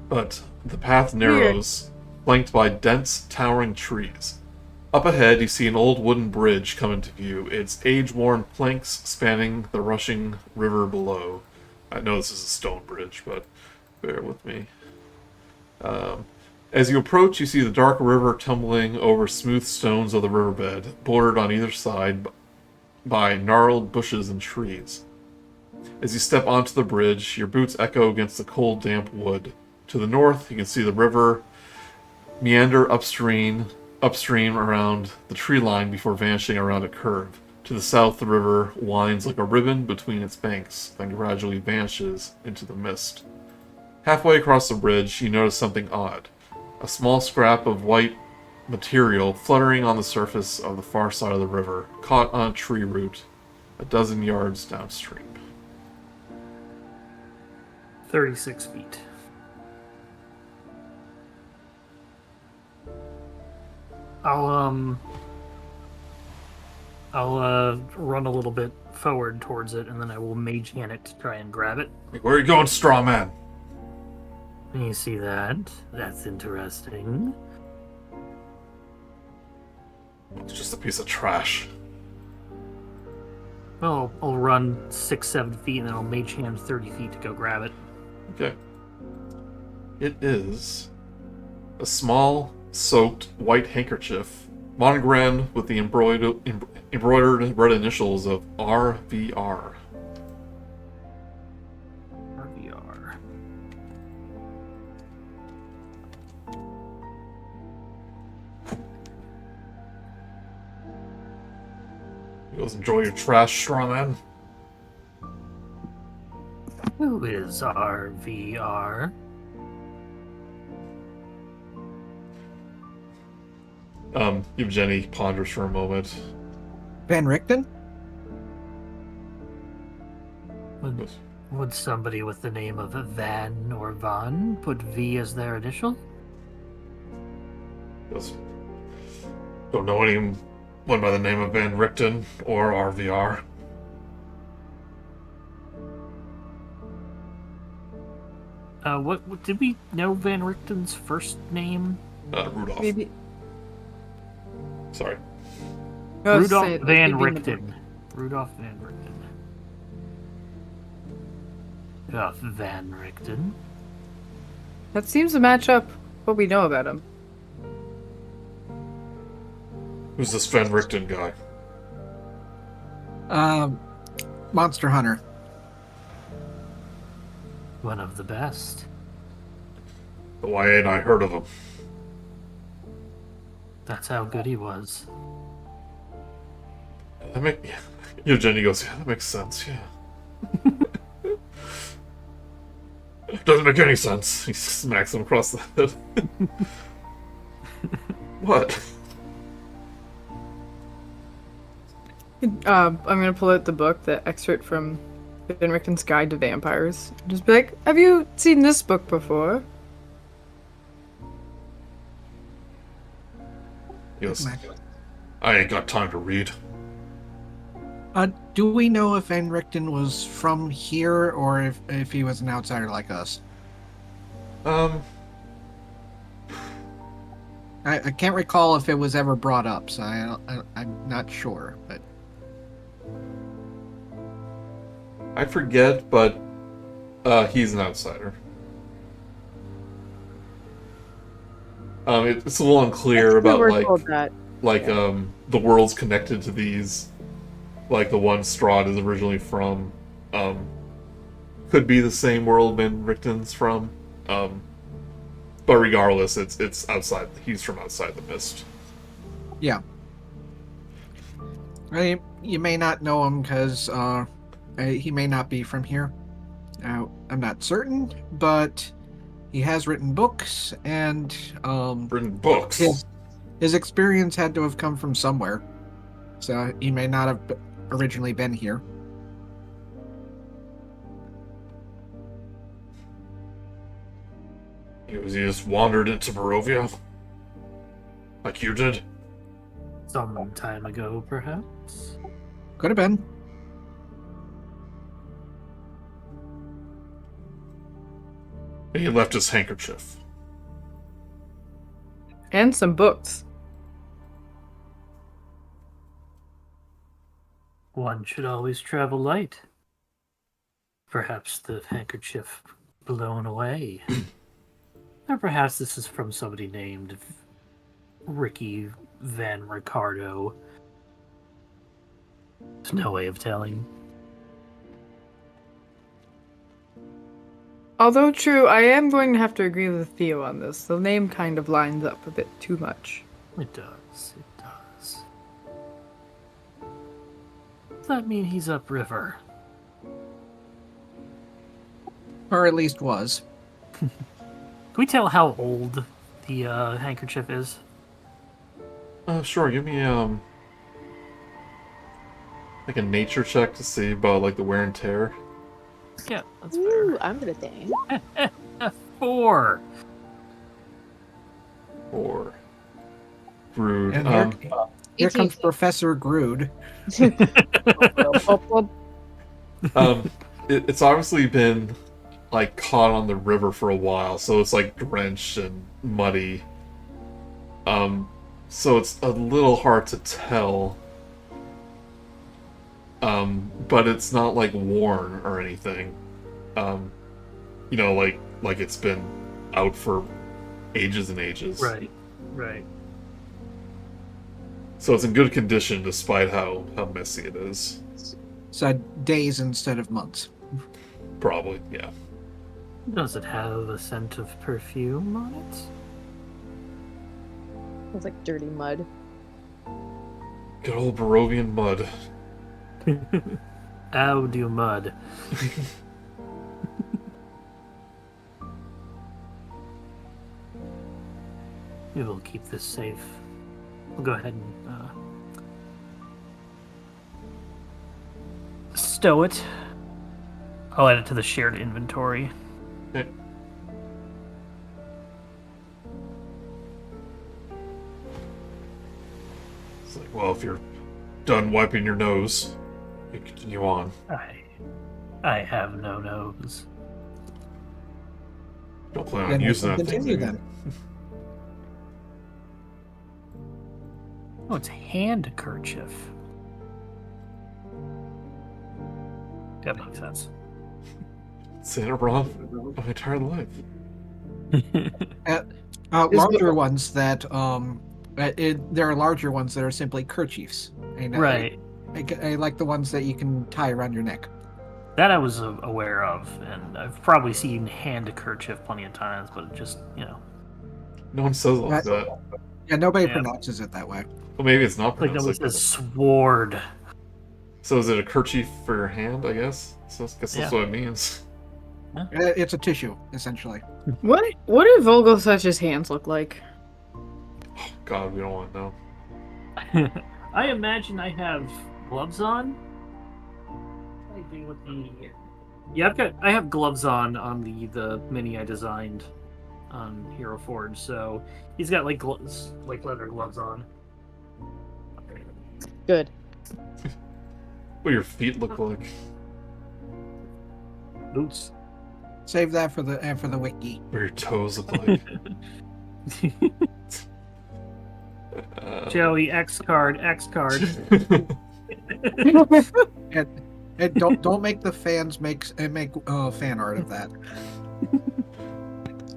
But the path narrows, flanked by dense, towering trees. Up ahead, you see an old wooden bridge come into view, its age-worn planks spanning the rushing river below. I know this is a stone bridge, but bear with me. As you approach, you see the dark river tumbling over smooth stones of the riverbed, bordered on either side by gnarled bushes and trees. As you step onto the bridge, your boots echo against the cold, damp wood. To the north, you can see the river meander upstream around the tree line before vanishing around a curve. To the south, the river winds like a ribbon between its banks, then gradually vanishes into the mist. Halfway across the bridge, you notice something odd. A small scrap of white material fluttering on the surface of the far side of the river, caught on a tree root a dozen yards downstream. 36 feet. I'll run a little bit forward towards it, and then I will mage hand it to try and grab it. Where are you going, straw man? You see that? That's interesting. It's just a piece of trash. Well, I'll run 6-7 feet, and then I'll mage hand 30 feet to go grab it. Okay. It is a small, soaked white handkerchief, monogrammed with the embroidered red initials of RVR. RVR. You guys enjoy your trash, straw man? Who is RVR? Jenny ponders for a moment. Van Richten? Would somebody with the name of Van or Von put V as their initial? Goes, don't know One by the name of Van Richten, or RVR. What did we know Van Richten's first name? Rudolph. Maybe. Sorry. I was Rudolph saying, like, Van maybe in the book. Richten. Rudolph Van Richten. Van Richten. That seems to match up what we know about him. Who's this Van Richten guy? Monster Hunter. One of the best. Why ain't I heard of him? That's how good he was. Jenny goes, yeah, that makes sense, yeah. Doesn't make any sense. He smacks him across the head. What? I'm gonna pull out the book, the excerpt from Van Richten's Guide to Vampires. Just be like, have you seen this book before? He goes, I ain't got time to read. Do we know if Van Richten was from here or if he was an outsider like us? I can't recall if it was ever brought up, so I'm not sure. But I forget, but he's an outsider. It's a little unclear about We're told that. the world's connected to these, like the one Strahd is originally from. Could be the same world Van Richten's from. But regardless, it's outside. He's from outside the mist. yeah, you may not know him because he may not be from here. Now, I'm not certain, but he has written books, and Written books. his experience had to have come from somewhere. So he may not have originally been here. He just wandered into Barovia? Like you did? Some time ago, perhaps? Could have been. He left his handkerchief. And some books. One should always travel light. Perhaps the handkerchief blown away. Or perhaps this is from somebody named Ricky Van Ricardo. There's no way of telling. Although true, I am going to have to agree with Theo on this. The name kind of lines up a bit too much. It does. It does. Does that mean he's upriver? Or at least was. Can we tell how old the handkerchief is? Sure, give me like a nature check to see about like the wear and tear. Yeah, that's fair. Ooh, I'm gonna dang. 4. Or Grude. And here comes Professor Grude. It's obviously been like caught on the river for a while, so it's like drenched and muddy. So it's a little hard to tell. But it's not like worn or anything. Like it's been out for ages and ages. Right, right. So it's in good condition despite how messy it is. So days instead of months. Probably, yeah. Does it have a scent of perfume on it? It's like dirty mud. Good old Barovian mud. Ow, do mud. We will keep this safe. We'll go ahead and stow it. I'll add it to the shared inventory. Okay. It's like, Well, if you're done wiping your nose, you can continue on. I have no nose. Don't plan on Then we using can that thing. continue do you? then. Oh, it's a handkerchief. That makes sense. Santa brought my entire life. Larger ones that there are larger ones that are simply kerchiefs. And Right. I like the ones that you can tie around your neck. That I was aware of, and I've probably seen handkerchief plenty of times, but just, No one says it like Right. that. Yeah, nobody Yeah. pronounces it that way. Well, maybe it's not like pronounced nobody like says that. sword. So is it a kerchief for your hand, I guess? So I guess that's Yeah. what it means. It's a tissue, essentially. What do Vogelsuch's hands look like? God, we don't want to know. I imagine I have gloves on. What do I do with the? Yeah, I have gloves on the mini I designed on Hero Forge. So he's got like leather gloves on. Good. What your feet look like. Boots. Save that for the wiki. What your toes look like. Joey, X card. And don't make the fans make fan art of that.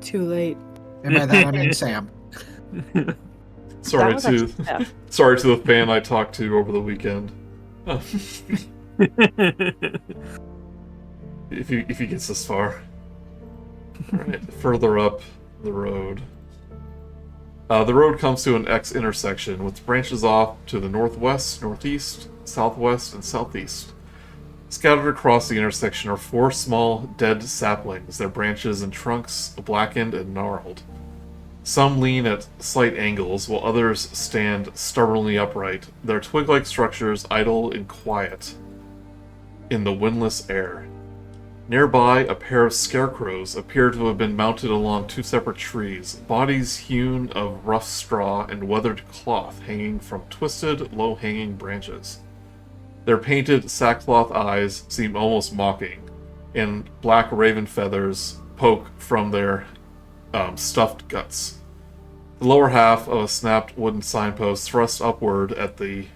Too late. And by that I mean Sam. Sorry That was to actually Steph. sorry to the fan I talked to over the weekend. If he gets this far. Alright, further up the road. The road comes to an X intersection, which branches off to the northwest, northeast, southwest, and southeast. Scattered across the intersection are 4 small, dead saplings, their branches and trunks blackened and gnarled. Some lean at slight angles, while others stand stubbornly upright, their twig-like structures idle and quiet in the windless air. Nearby, a pair of scarecrows appear to have been mounted along 2 separate trees, bodies hewn of rough straw and weathered cloth hanging from twisted, low-hanging branches. Their painted sackcloth eyes seem almost mocking, and black raven feathers poke from their stuffed guts. The lower half of a snapped wooden signpost thrust upward at the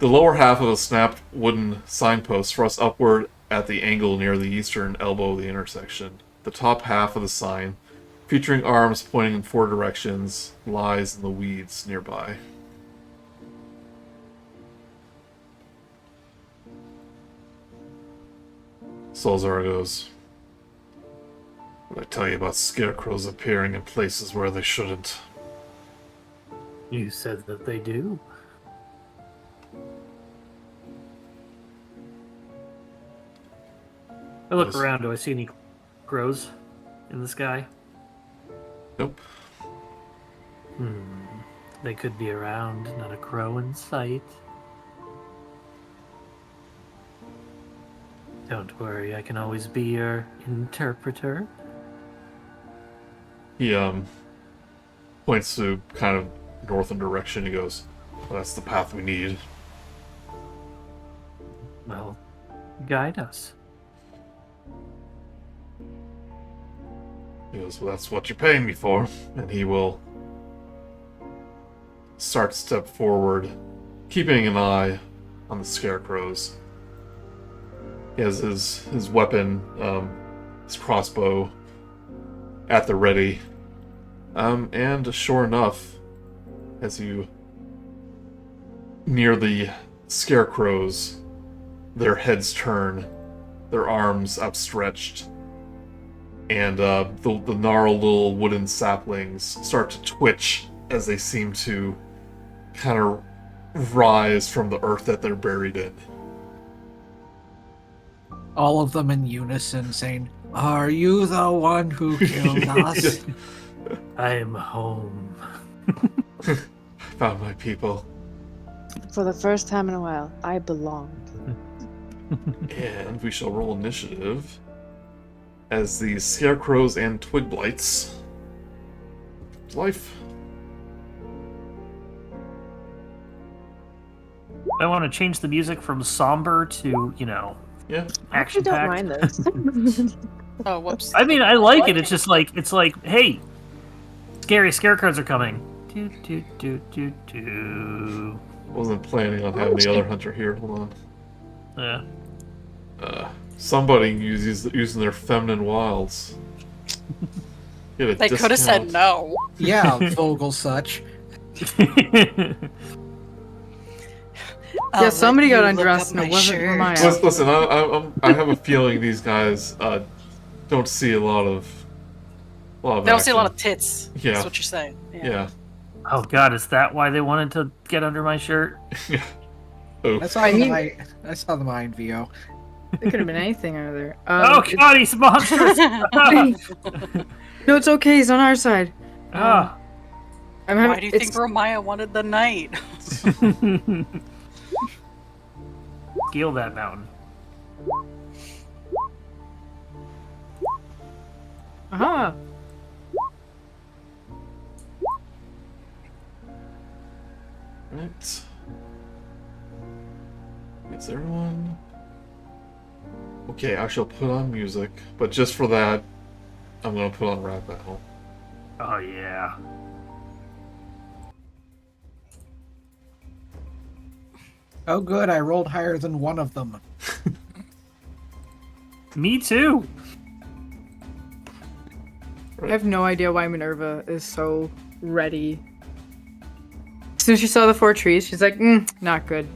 lower half of a snapped wooden signpost thrust upward at the angle near the eastern elbow of the intersection. The top half of the sign, featuring arms pointing in 4 directions, lies in the weeds nearby. Solzara goes, "What did I tell you about scarecrows appearing in places where they shouldn't?" You said that they do. I look Yes. around. Do I see any crows in the sky? Nope. They could be around. Not a crow in sight. Don't worry. I can always be your interpreter. He points to kind of northern direction. He goes, "Well, that's the path we need." Well, guide us. He goes, "Well, that's what you're paying me for." And he will start to step forward, keeping an eye on the scarecrows. He has his weapon, his crossbow, at the ready. And sure enough, as you near the scarecrows, their heads turn, their arms upstretched, and the gnarled little wooden saplings start to twitch as they seem to kind of rise from the earth that they're buried in. All of them in unison saying, "Are you the one who killed us?" I am home. Found my people. For the first time in a while, I belonged. And we shall roll initiative as the scarecrows and twig blights. Life. I want to change the music from somber to, Yeah. I actually don't action-packed. mind this. Oh, whoops. I mean, I like it. It's just like, hey, scary scare cards are coming. Do, do, do, do, do. Wasn't planning on having the other hunter here. Hold on. Yeah. Somebody using their feminine wiles. Get a They could have said discount. no. Yeah, Vogelsuch. Yeah, somebody got undressed and and it wasn't Romaia. Listen, I have a feeling these guys don't see a lot of. They don't see a lot of action. tits. Yeah. That's what you're saying. Yeah. Oh God, is that why they wanted to get under my shirt? Oh. I saw the mind VO. It could have been anything either. Oh God, he's monstrous. No, it's okay. He's on our side. Ah. I'm having, Why do you think Romaia wanted the knight? Scale that mountain. Aha! Right. Is everyone? Okay, I shall put on music, but just for that, I'm gonna put on rap battle. Oh yeah. Oh, good. I rolled higher than one of them. Me too. I have no idea why Minerva is so ready. As soon as she saw the 4 trees, she's like, not good.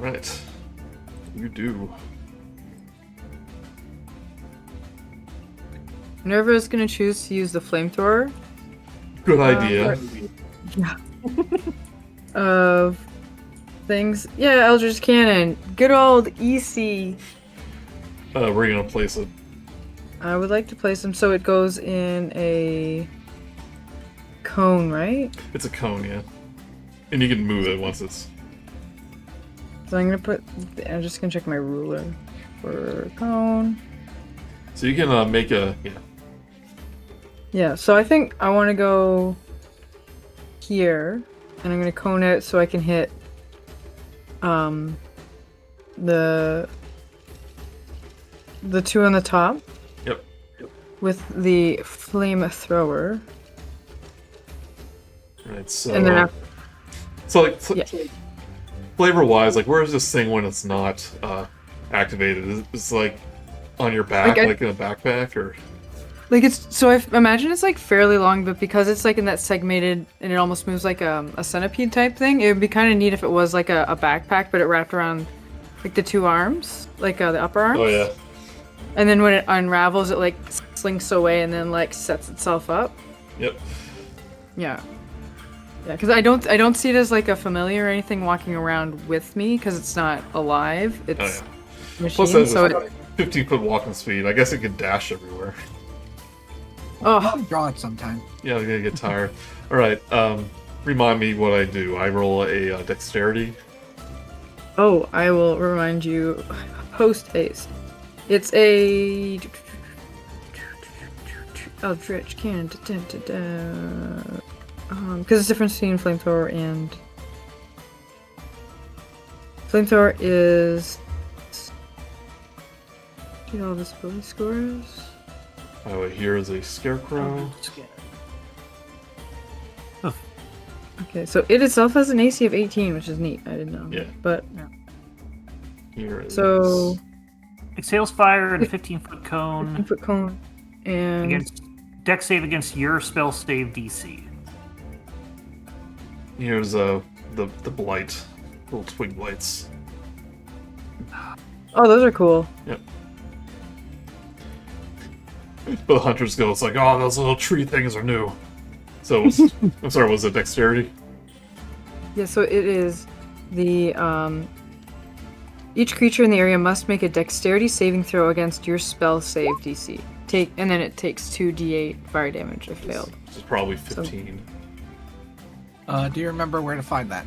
Right. You do. Minerva is going to choose to use the flamethrower Good idea. of things. Yeah, Eldritch Cannon. Good old EC. We're gonna place it. I would like to place them so it goes in a cone, right? It's a cone, yeah. And you can move it once it's. So I'm just gonna check my ruler for cone. So you can make a Yeah, so I think I want to go here, and I'm gonna cone it so I can hit the 2 on the top. Yep. With the flamethrower. Right. So. And then yeah. Flavor wise, like where is this thing when it's not activated? Is it like on your back, like in a backpack, or? Like I imagine it's like fairly long, but because it's like in that segmented and it almost moves like a centipede type thing, it would be kind of neat if it was like a backpack, but it wrapped around like the 2 arms, like the upper arms. Oh yeah. And then when it unravels, it like slinks away and then like sets itself up. Yep. Yeah. Yeah, because I don't see it as like a familiar or anything walking around with me because it's not alive. It's machine. Plus, So it's 15-foot walking speed. I guess it could dash everywhere. I'll draw it sometime. Yeah, I'm gonna get tired. All right. Remind me what I do. I roll a dexterity. Oh, I will remind you. Post haste. It's a Eldritch Cannon. Because it's different between flamethrower and flamethrower is. Get all this ability scores. Oh, here is a scarecrow. Okay, so it itself has an AC of 18, which is neat. I didn't know. Yeah. But Here is. so Exhales fire in a 15-foot cone. 15-foot cone and Against deck save against your spell save DC. Here's the blight, little twig blights. oh, those are cool. Yep. But the hunters go, it's like, oh, those little tree things are new. So, I'm sorry, was it dexterity? Yeah, so it is the each creature in the area must make a dexterity saving throw against your spell save DC. And then it takes 2d8 fire damage if failed. Which is probably 15. Do you remember where to find that?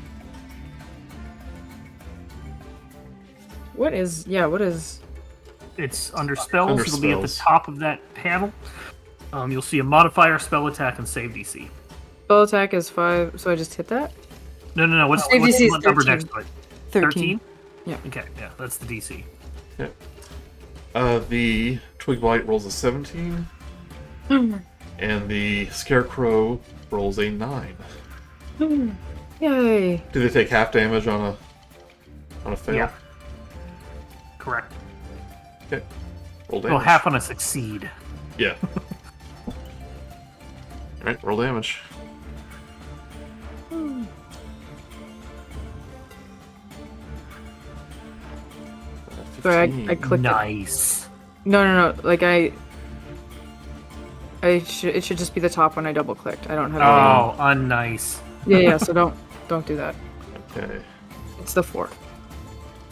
What is It's under spells. Under It'll be at the spells. top of that panel. You'll see a modifier, spell attack, and save DC. spell attack is 5, so I just hit that? No. What's Save DC is the number 13. next to it? 13. Yeah. Okay, yeah, that's the DC. The Twig Blight rolls a 17, and the Scarecrow rolls a 9. Yay. Do they take half damage on a fail? Yeah. Correct. Okay. Roll damage. Well, half on a succeed. Yeah. Alright, roll damage. Sorry, I clicked it. Nice. No. Like it should just be the top one I double clicked. I don't have. Oh, unnice. Yeah. So don't do that. Okay. It's the 4.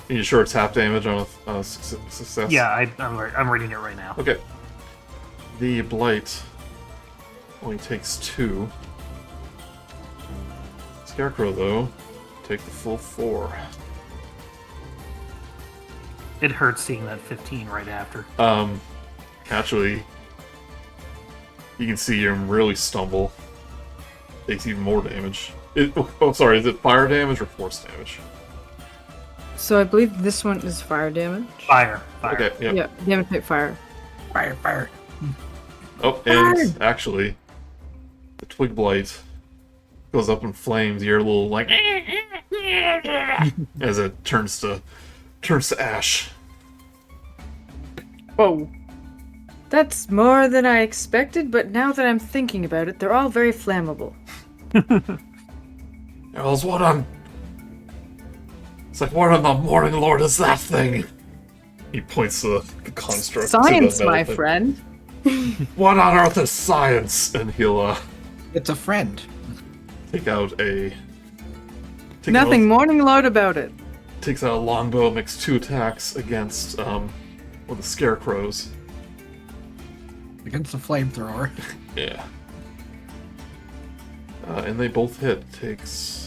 Are you sure it's half damage on a success? Yeah, I'm reading it right now. Okay. The Blight only takes 2. Scarecrow, though, take the full 4. It hurts seeing that 15 right after. Actually, you can see him really stumble. Takes even more damage. Sorry, is it fire damage or force damage? So I believe this one is fire damage. Fire. Okay, yep. Yeah, damage type fire. Fire. Oh, and actually, the Twig Blight goes up in flames. You hear a little like as it turns to ash. Whoa. That's more than I expected, but now that I'm thinking about it, they're all very flammable. There's one on. It's like, what on the Morning Lord is that thing? He points to the construct. Science, to the my metal thing. friend. What on earth is science? And he'll It's a friend. take out a. Nothing Morning Lord about it. Takes out a longbow, makes 2 attacks against one of the scarecrows. Against the flamethrower. Yeah. And they both hit. Takes.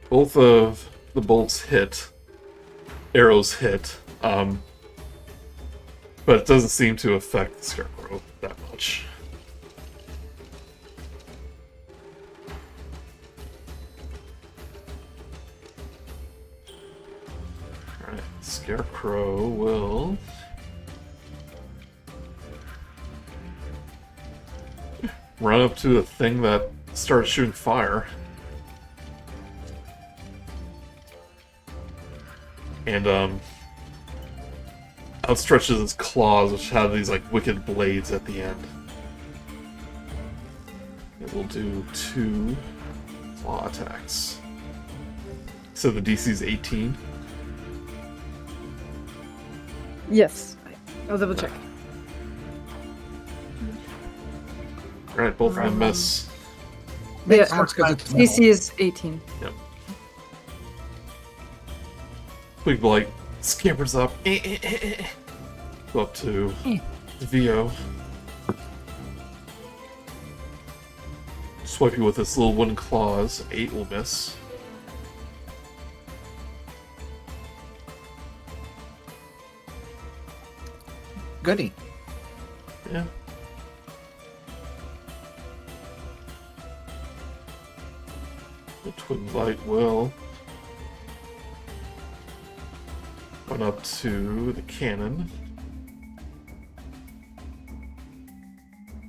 Both of the bolts hit. Arrows hit. But it doesn't seem to affect the Scarecrow that much. Alright, Scarecrow will... run up to the thing that started shooting fire. And, outstretches its claws, which have these, like, wicked blades at the end. It will do 2 claw attacks. So the DC's 18. Yes. I'll double check. Alright, both of them miss. Makes Yeah, sense 'cause it's metal. DC is 18. Yep. Twig Blight scampers up. Go up to VO. Swipe you with its little wooden claws. 8 will miss. Goody. Yeah. The Twig Blight will run up to the cannon.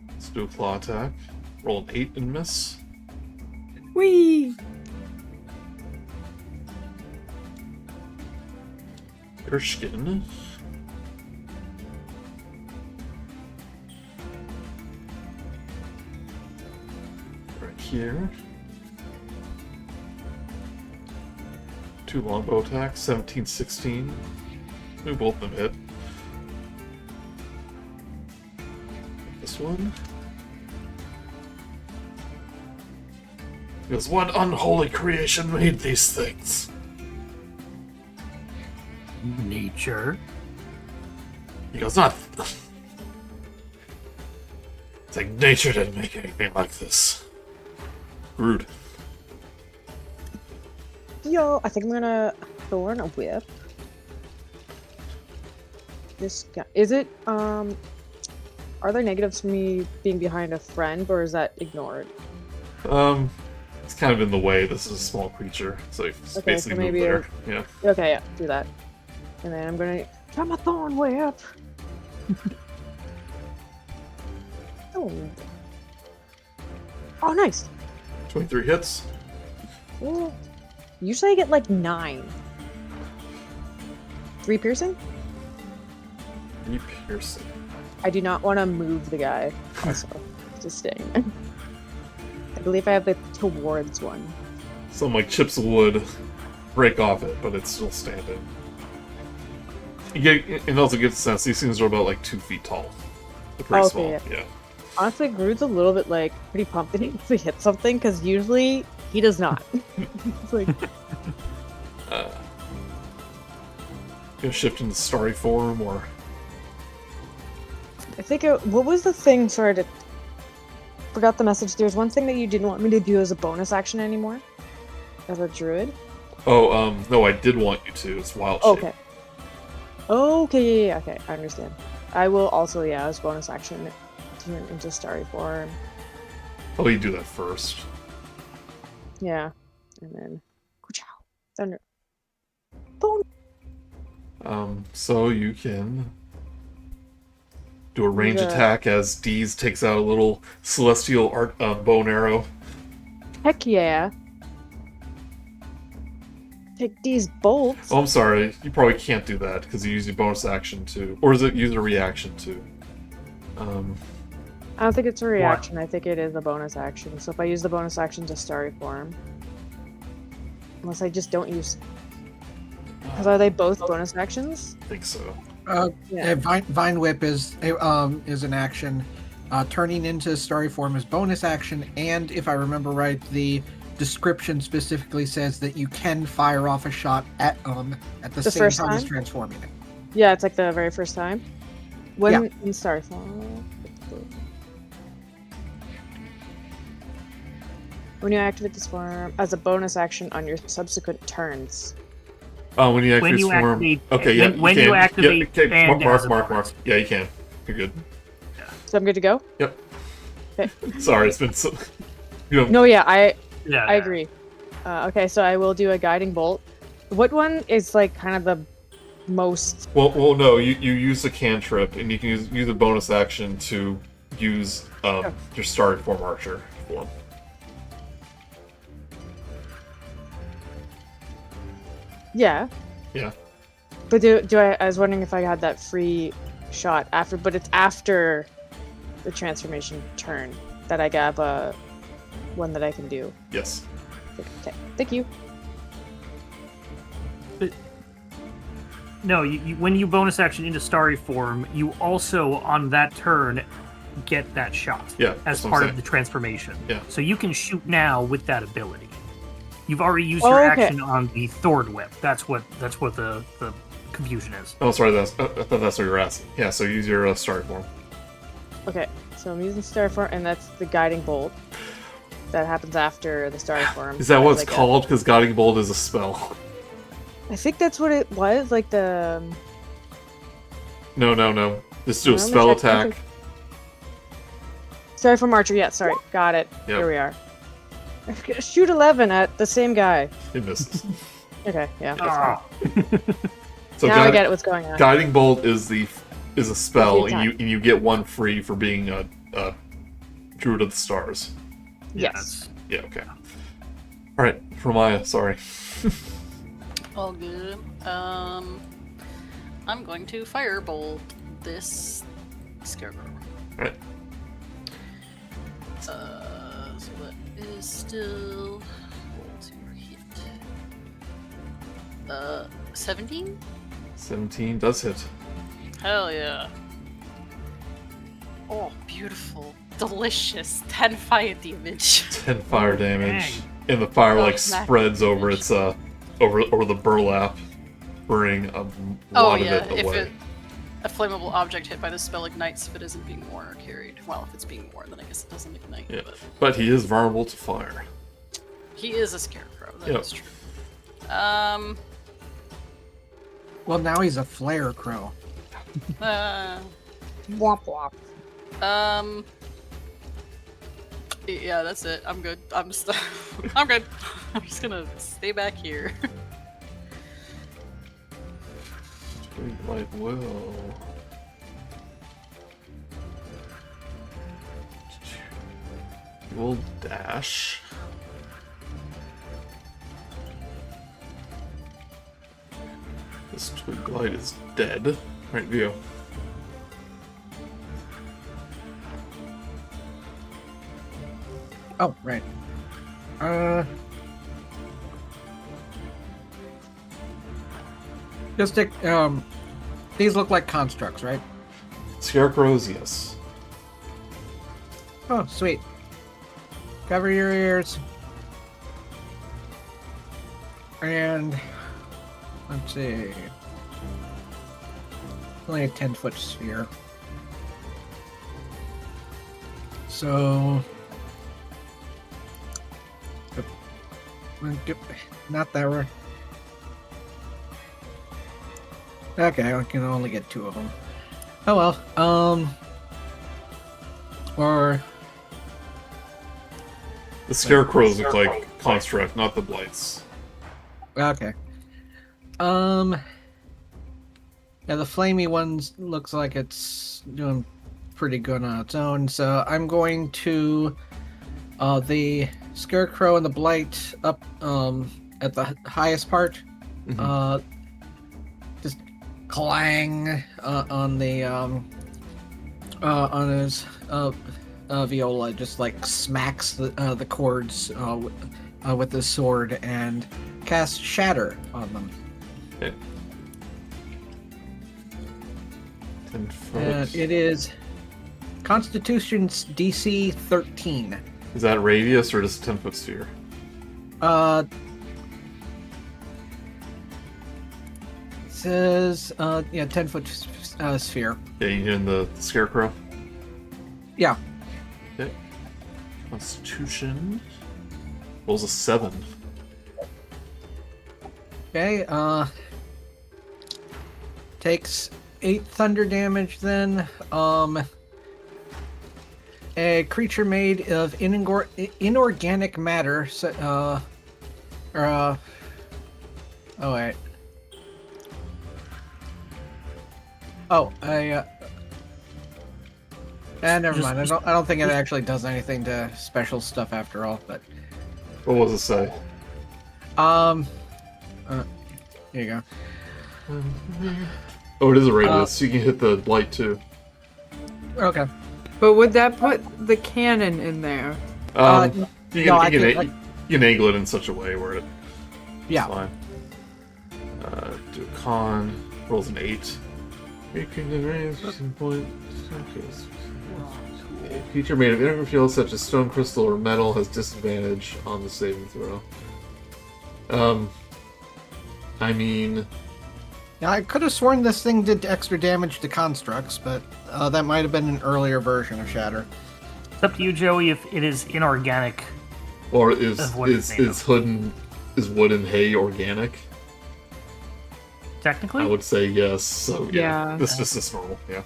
Let's do a claw attack. Roll an 8 and miss. Whee! Erskine. Right here. 2 longbow attacks, 17, 16. Maybe both of them hit. This one. Because what unholy creation made these things? Nature. He goes, not. It's like nature didn't make anything like this. Rude. Yo, I think I'm gonna Thorn a Whip. this guy. Is it are there negatives for me being behind a friend, or is that ignored? It's kind of in the way. This is a small creature, so you just Okay, basically so move maybe there. Yeah. Okay, yeah, do that. And then I'm gonna try my thorn whip. Oh. Oh, nice. 23 hits. Ooh. Usually I get like 9. 3 piercing? 3 piercing. I do not want to move the guy. Also, just staying. I believe I have the towards one. Some like chips of wood break off it, but it's still standing. You get, it also gives a sense these things are about like 2 feet tall. They're pretty small. Yeah. Honestly, Grude's a little bit like pretty pumped that he needs to hit something because usually he does not. It's like Gonna shift into starry form or I think what was the thing? Sorry, to forgot the message. There's one thing that you didn't want me to do as a bonus action anymore, as a druid. Oh, no, I did want you to. It's wild shape. Okay. Okay, yeah, okay, I understand. I will also, yeah, as bonus action, turn into starry form. Oh, you do that first. Yeah, and then thunder. Boom. So you can do a range attack as Deez takes out a little celestial bone arrow. Heck yeah. Take these bolts. Oh, I'm sorry. You probably can't do that because you use your bonus action to, or is it use a reaction to? I don't think it's a reaction. I think it is a bonus action. So if I use the bonus action to starry form, unless I just don't use, because are they both bonus actions? I think so. Yeah. Vine Whip is an action. Turning into starry form is bonus action, and if I remember right, the description specifically says that you can fire off a shot at the same time as transforming it. Yeah, it's like the very first time. When in starry form. When you activate this form as a bonus action on your subsequent turns. Oh, when you activate this form. Activate, okay, yeah. When you activate, yeah, mark. Yeah, you can. You're good. So I'm good to go? Yep. Okay. Sorry, it's been so. You know. No, yeah, I agree. Okay, so I will do a guiding bolt. What one is like kind of the most? Well, no. You use a cantrip, and you can use a bonus action to use your starry form archer form. Yeah. Yeah. But I was wondering if I had that free shot after, but it's after the transformation turn that I got one that I can do. Yes. Okay. Thank you. But no, when you bonus action into starry form, you also on that turn get that shot. Yeah. As part of the transformation. Yeah. So you can shoot now with that ability. You've already used your action on the Thorn Whip. That's what the confusion is. Oh, sorry. I thought that's what you were asking. Yeah. So use your starry form. Okay. So I'm using starry form, and that's the guiding bolt. That happens after the starry form. Is that what it's called? Because guiding bolt is a spell. I think that's what it was. Like the. No. Just do a spell attack. Starry form archer. Yeah. Sorry. Got it. Yep. Here we are. Shoot 11 at the same guy. It misses. Okay, yeah. So now I get what's going on. Guiding bolt is a spell, and you get one free for being a Druid of the Stars. Yes. Yeah. Okay. All right, Romaia. Sorry. All good. I'm going to firebolt this scarecrow. All right. So that is still roll to hit. 17? 17 does hit. Hell yeah. Oh, beautiful. Delicious. 10 fire damage. 10 fire damage. And the fire spreads over its over the burlap, burning a lot of it away. A flammable object hit by the spell ignites if it isn't being worn or carried. Well, if it's being worn, then I guess it doesn't ignite. Yeah. But he is vulnerable to fire. He is a scarecrow, that is true. Well, now he's a flare crow. Womp womp. Yeah, that's it. I'm good. I'm good. I'm just gonna stay back here. Twig Blight will. We'll dash. This Twig Blight is dead. Right view. Oh, right. Just take, these look like constructs, right? Scarecrows, yes. Oh, sweet. Cover your ears. And let's see. Only a 10-foot sphere. So not that right. Okay, I can only get 2 of them. Oh well. Or The Scarecrows look like construct, not the Blights. okay. Yeah, the flamey ones looks like it's doing pretty good on its own. So I'm going to the Scarecrow and the Blight up at the highest part. Mhm. Just clang on the on his viola. Just like smacks the chords with his sword and casts Shatter on them. Okay. 10 foot. And it is Constitution's DC 13. Is that radius or just a 10-foot sphere? Says 10-foot sphere. Yeah, you in the Scarecrow? Yeah. Okay. Constitution. Rolls a 7. Okay. Takes 8 thunder damage then. A creature made of inorganic matter. Oh wait. Oh, never mind. I don't think it actually does anything to special stuff after all. But What was it say? here you go. Oh, it is a radius. So you can hit the Blight too. Okay. But would that put the cannon in there? You no, can angle it in such a way where it's Yeah. fine. Do a con. Rolls an 8. Making the range point. Creature made of integral fuel such as stone, crystal, or metal has disadvantage on the saving throw. I mean, Now, I could have sworn this thing did extra damage to constructs, but that might have been an earlier version of Shatter. It's up to you, Joey, if it is inorganic. or is Of what it's made of. wood and hay organic? Technically? I would say yes. So yeah, Yeah. this just is normal. Yeah,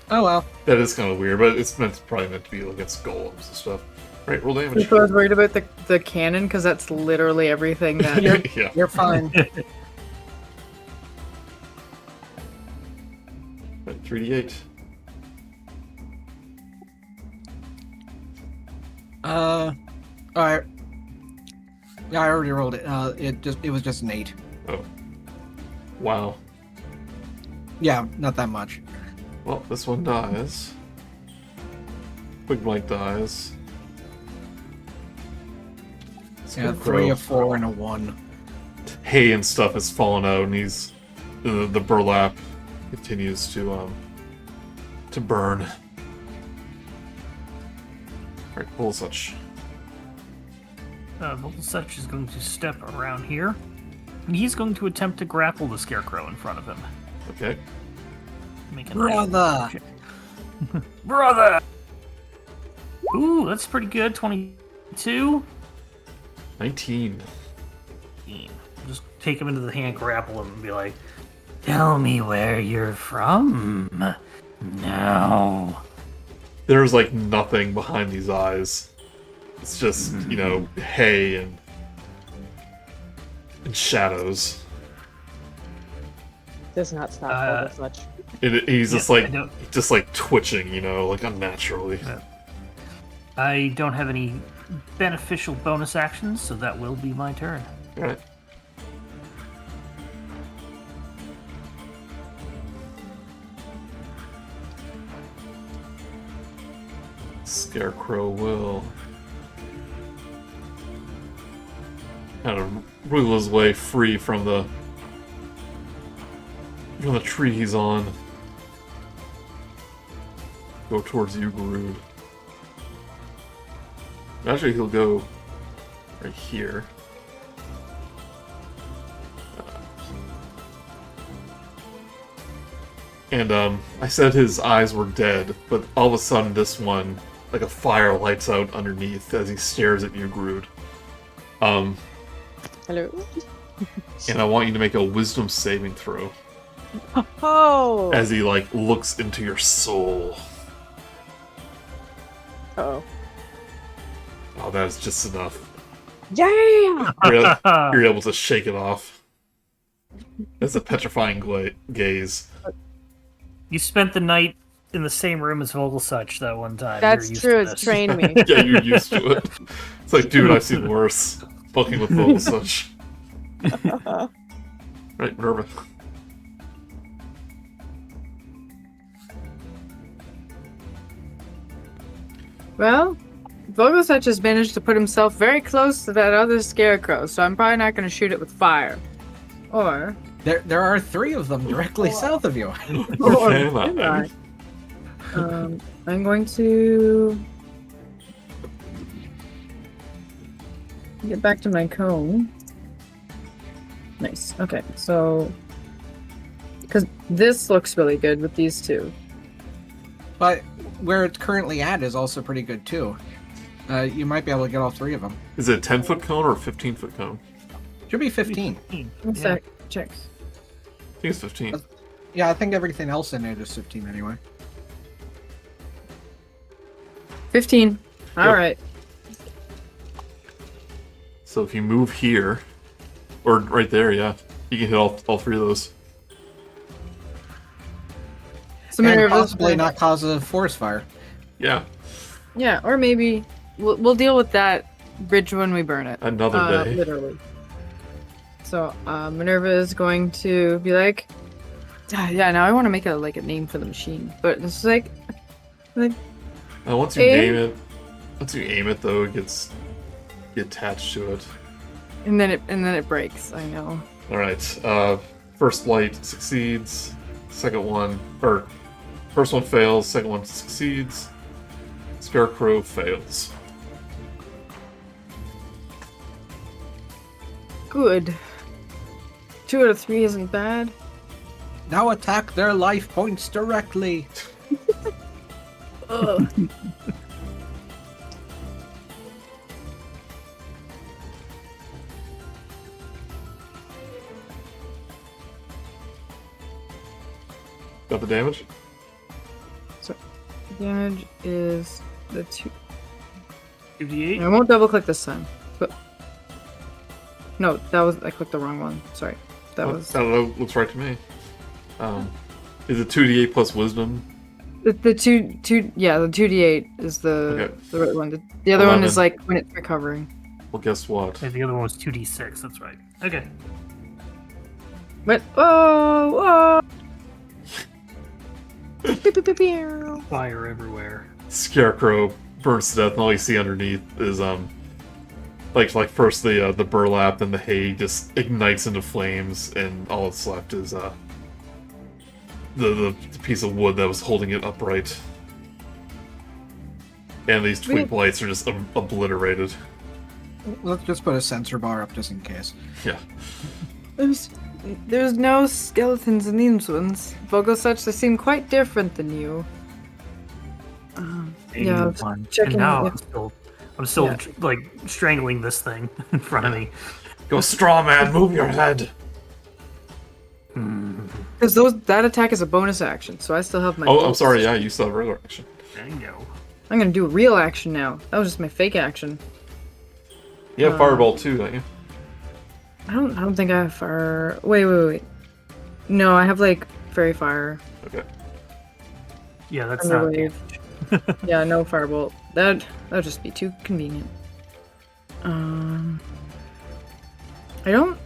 Oh well. that is kind of weird, but it's probably meant to be against golems and stuff. Right, roll damage. If I was worried about the cannon, because that's literally everything that. Yeah. You're fine. Right, 3d8. Alright. Yeah, I already rolled it. It was just an 8. Oh, wow. Yeah, not that much. Well, this one dies. Quick Blight dies. Yeah, Scarecrow. 3, a 4, and a 1. Hay and stuff has fallen out, and he's the burlap continues to burn. Alright, Vogelsuch. Vogelsuch is going to step around here, and he's going to attempt to grapple the Scarecrow in front of him. Okay. Make a Brother! Brother! Ooh, that's pretty good. 22. 19. Just take him into the hand, grapple him, and be like, Tell me where you're from. Now. There's like nothing behind these eyes. It's just, hay and shadows. Does not stop Vogelsuch. He's just like twitching, like unnaturally. I don't have any beneficial bonus actions, so that will be my turn. All right. Scarecrow will kind of wriggle his way free from the tree he's on. Go towards you, Grude. Actually, he'll go right here. And I said his eyes were dead, but all of a sudden this one, like a fire lights out underneath as he stares at you, Grude. Hello. And I want you to make a wisdom saving throw. Oh. As he like looks into your soul. Uh-oh. Oh, that is just enough. Yeah. You're able to shake it off. It's a petrifying gaze. You spent the night in the same room as Vogelsuch that one time. That's You're true. used to It's this. trained me. Yeah, you're used to it. It's like, dude, I've seen worse. Fucking with Vogelsuch. Right, Minerva. Well, Vogelsuch has managed to put himself very close to that other scarecrow, so I'm probably not going to shoot it with fire. Or... There are 3 of them directly south of you. Okay, Alright. I'm going to get back to my cone. Nice. Okay, so because this looks really good with these 2. But where it's currently at is also pretty good too. You might be able to get all 3 of them. Is it a 10-foot cone or a 15-foot cone? Should be 15. One sec. Check. I think it's 15. Yeah, I think everything else in it is 15 anyway. 15. All right. So if you move here, or right there, yeah, you can hit all 3 of those. So And Minerva's possibly not cause a forest fire. Yeah, Yeah, or maybe we'll deal with that bridge when we burn it. another day. Literally. So Minerva is going to be like, yeah. Now I want to make a name for the machine, but it's like Once you aim it though, it gets attached to it. and then it breaks. I know. All right. First flight succeeds. First one fails. Second one succeeds. Scarecrow fails. Good. 2 out of 3 isn't bad. Now attack their life points directly. Ugh. Got the damage? Damage is the 2. 2d8? I won't double click this time. But no, I clicked the wrong one. Sorry. That was That looks right to me. Is it 2d8 plus wisdom? the two. Yeah, the 2d8 is the right one. The other one is 11. when it's recovering. Well, guess what? Okay, the other one was 2d6, that's right. Okay. But oh. Fire everywhere. Scarecrow burns to death, and all you see underneath is like first the burlap, then the hay just ignites into flames, and all that's left is the piece of wood that was holding it upright. And these twig blights are just obliterated. Let's just put a sensor bar up just in case. Yeah. There's no skeletons in these ones. Vogelsuch, they seem quite different than you. Yeah, I was checking. And now if- I'm still like strangling this thing in front of me. Go straw man, move your head. Because that attack is a bonus action, so I still have my. Oh, I'm bolts. sorry. Yeah, you still have regular action. There you go. I'm gonna do a real action now. That was just my fake action. You have Fireball too, don't you? I don't think I have fire. Wait. No, I have like fairy fire. Okay. Yeah, that's Thunder not wave. damage. Yeah, no firebolt. That'd just be too convenient. I don't.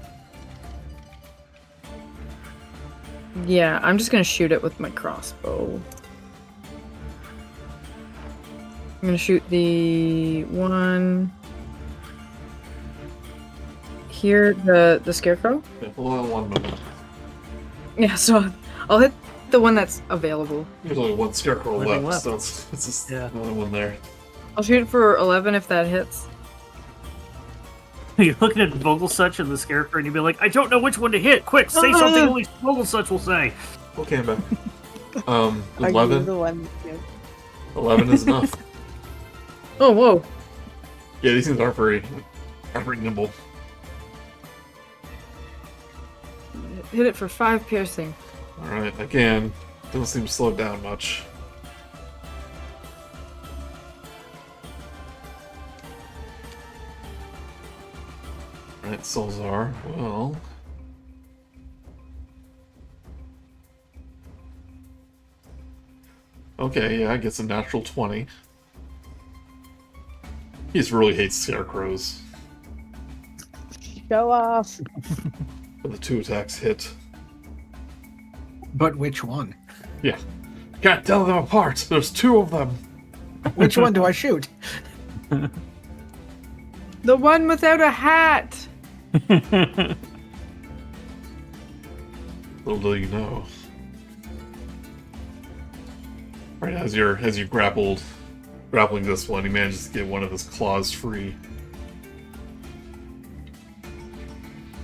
Yeah, I'm just gonna shoot it with my crossbow. I'm gonna shoot the one here, the scarecrow. Yeah, hold on one moment. Yeah, so I'll hit the one that's available. There's only one scarecrow Living left, left. so it's just Yeah. another one there. I'll shoot it for 11 if that hits. You're looking at Vogelsuch and the Scarecrow, and you'd be like, I don't know which one to hit. Quick, say something only Vogelsuch will say. Okay, I'm back. Are you 11. the one? Yeah. 11 is enough. Oh, whoa. Yeah, these things aren't very nimble. Hit it for 5 piercing. Alright, again, doesn't seem to slow down much. Alright, Solzar, well... Okay, yeah, gets a natural 20. He just really hates scarecrows. Show off. But the 2 attacks hit. But which one? Yeah. Can't tell them apart! There's 2 of them! Which one do I shoot? The one without a hat! Little do you know. Right, as you grappling this one, he manages to get one of his claws free.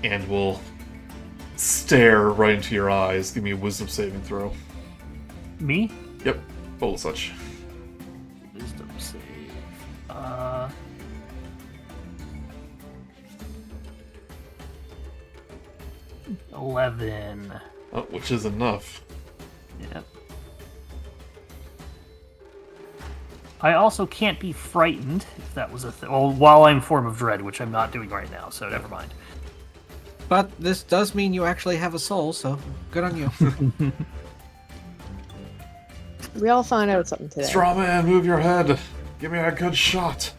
And will stare right into your eyes. Give me a wisdom saving throw. Me? Yep, Vogelsuch. Wisdom save. 11. Oh, which is enough. Yep. I also can't be frightened, if that was a thing. Well, while I'm Form of Dread, which I'm not doing right now, so never mind. But this does mean you actually have a soul, so good on you. We all found out something today. Straw man, move your head. Give me a good shot.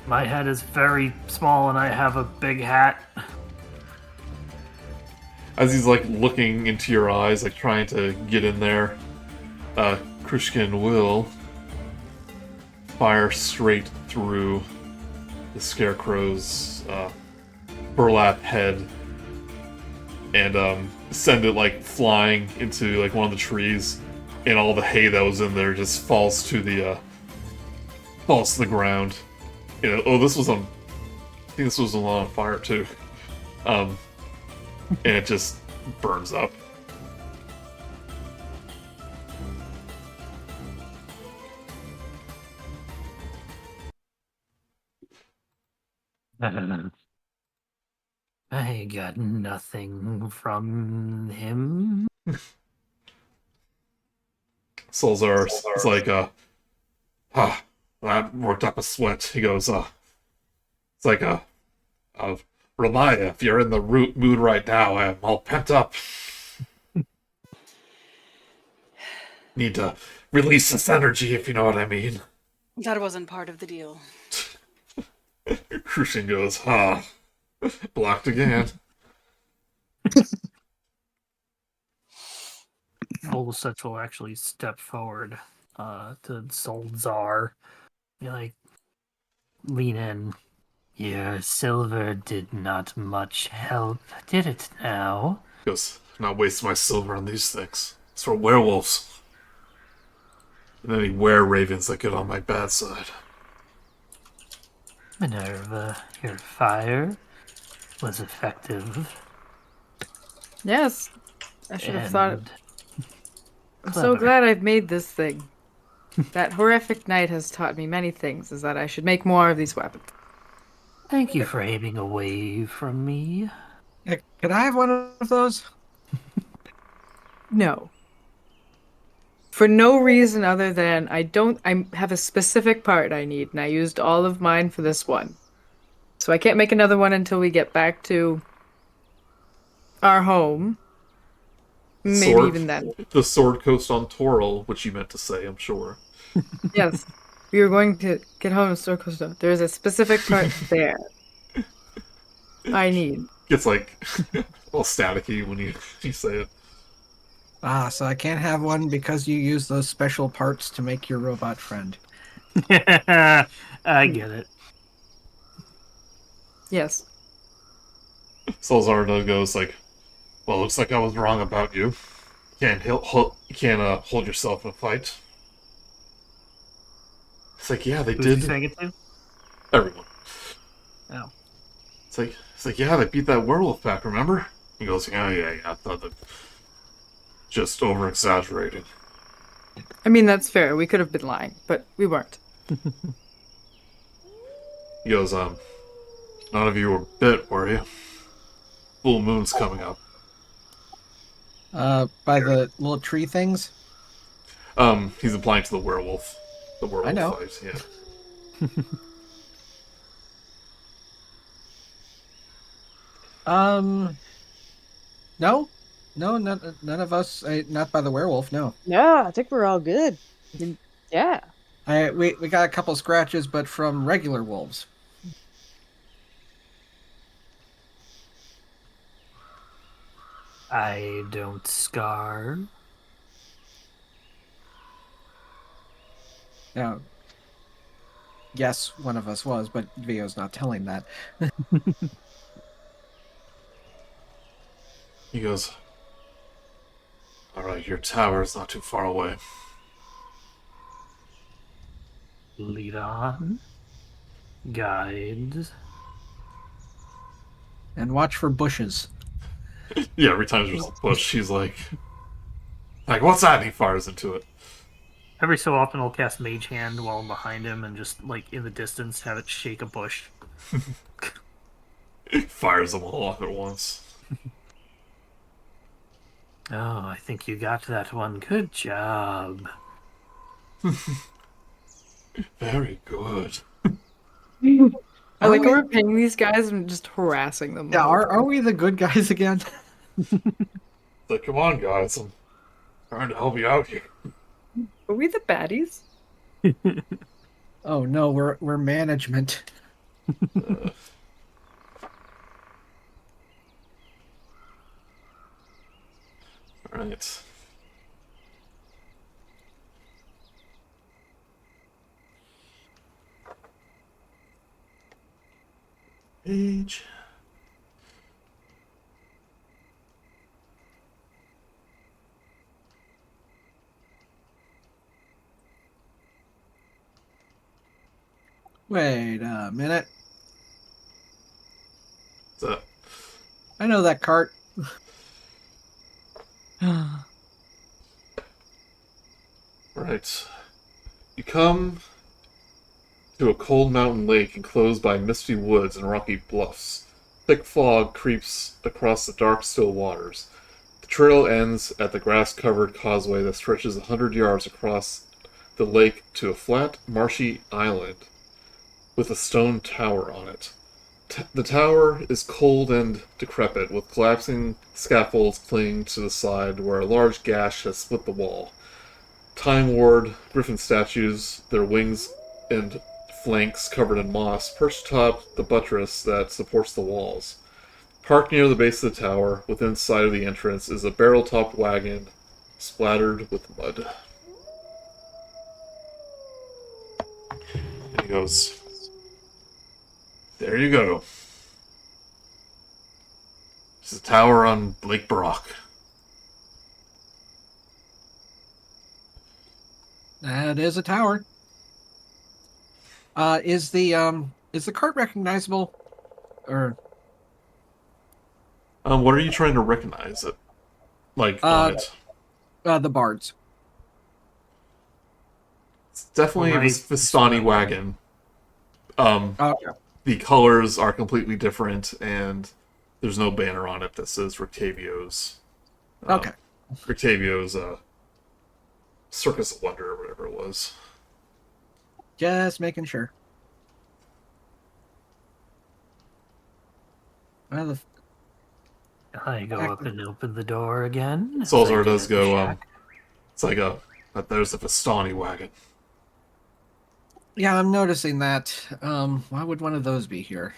My head is very small and I have a big hat. As he's like looking into your eyes, like trying to get in there, Krushkin will fire straight through the scarecrow's burlap head and send it like flying into like one of the trees, and all the hay that was in there just falls to the ground. You know, oh, this was on. I think this was on fire too, and it just burns up. I got nothing from him. Solzar is like, that worked up a sweat. He goes, it's like, Romaia, if you're in the mood right now, I'm all pent up. Need to release this energy, if you know what I mean. That wasn't part of the deal. Crucian goes, blocked again. Vogelsuch will actually step forward to Solzar. Be like, lean in. Your silver did not much help, did it now? He goes, not waste my silver on these things. It's for werewolves. And any were-ravens that get on my bad side. Minerva, your fire was effective. Yes. I should have thought it. and I'm so clever. glad I've made this thing. That horrific night has taught me many things, is that I should make more of these weapons. Thank you for aiming away from me. Could I have one of those? No. For no reason other than I have a specific part I need, and I used all of mine for this one. So I can't make another one until we get back to our home. Maybe Sword, even then. the sword coast on Toril, which you meant to say, I'm sure. Yes. We were going to get home to Circle Stone. There's a specific part there I need. It's like all staticky when you say it. Ah, so I can't have one because you use those special parts to make your robot friend. I get it. Yes. Salzardo goes like, "Well, looks like I was wrong about you. You can't hold yourself in a fight." It's like, yeah, they Who's did. he saying it to? Everyone. Oh. It's like, yeah, they beat that werewolf pack. Remember? He goes, oh yeah. I thought that just over exaggerating. I mean, that's fair. We could have been lying, but we weren't. He goes, none of you were bit, were you? Full moon's coming up. By the little tree things? He's implying to the werewolf. The werewolf I know. fight, yeah. No, none of us. Not by the werewolf. No. Yeah, I think we're all good. Yeah. We got a couple scratches, but from regular wolves. I don't scar. Now, yes, one of us was, but Vio's not telling that. He goes, alright, your tower is not too far away. Lead on. Guide. And watch for bushes. Yeah, every time there's a bush, she's like, what's that? And he fires into it. Every so often I'll cast Mage Hand while I'm behind him and just, like, in the distance have it shake a bush. Fires them all off at once. Oh, I think you got that one. Good job. Very good. I like how we're paying these guys and just harassing them. Yeah, are we the good guys again? Like, come on, guys, I'm trying to help you out here. Are we the baddies? Oh no, we're management. Alright. Page. Wait a minute. What's that? I know that cart. Right. You come to a cold mountain lake enclosed by misty woods and rocky bluffs. Thick fog creeps across the dark, still waters. The trail ends at the grass-covered causeway that stretches 100 yards across the lake to a flat, marshy island with a stone tower on it. The tower is cold and decrepit, with collapsing scaffolds clinging to the side where a large gash has split the wall. Time-worn griffin statues, their wings and flanks covered in moss, perched atop the buttress that supports the walls. Parked near the base of the tower, within sight of the entrance, is a barrel-topped wagon splattered with mud. And he goes, there you go. It's a tower on Lake Brock. That is a tower. Is the cart recognizable? Or What are you trying to recognize it? Like, on it? the bards. It's definitely a Right. Vistani wagon. Okay. The colors are completely different, and there's no banner on it that says Rictavio's. Okay. Rictavio's Circus of Wonder or whatever it was. Just making sure. Well, I go up and open the door again. Salzar as I does get at the go, shack. it's like there's a Vistani wagon. yeah, I'm noticing that. Why would one of those be here?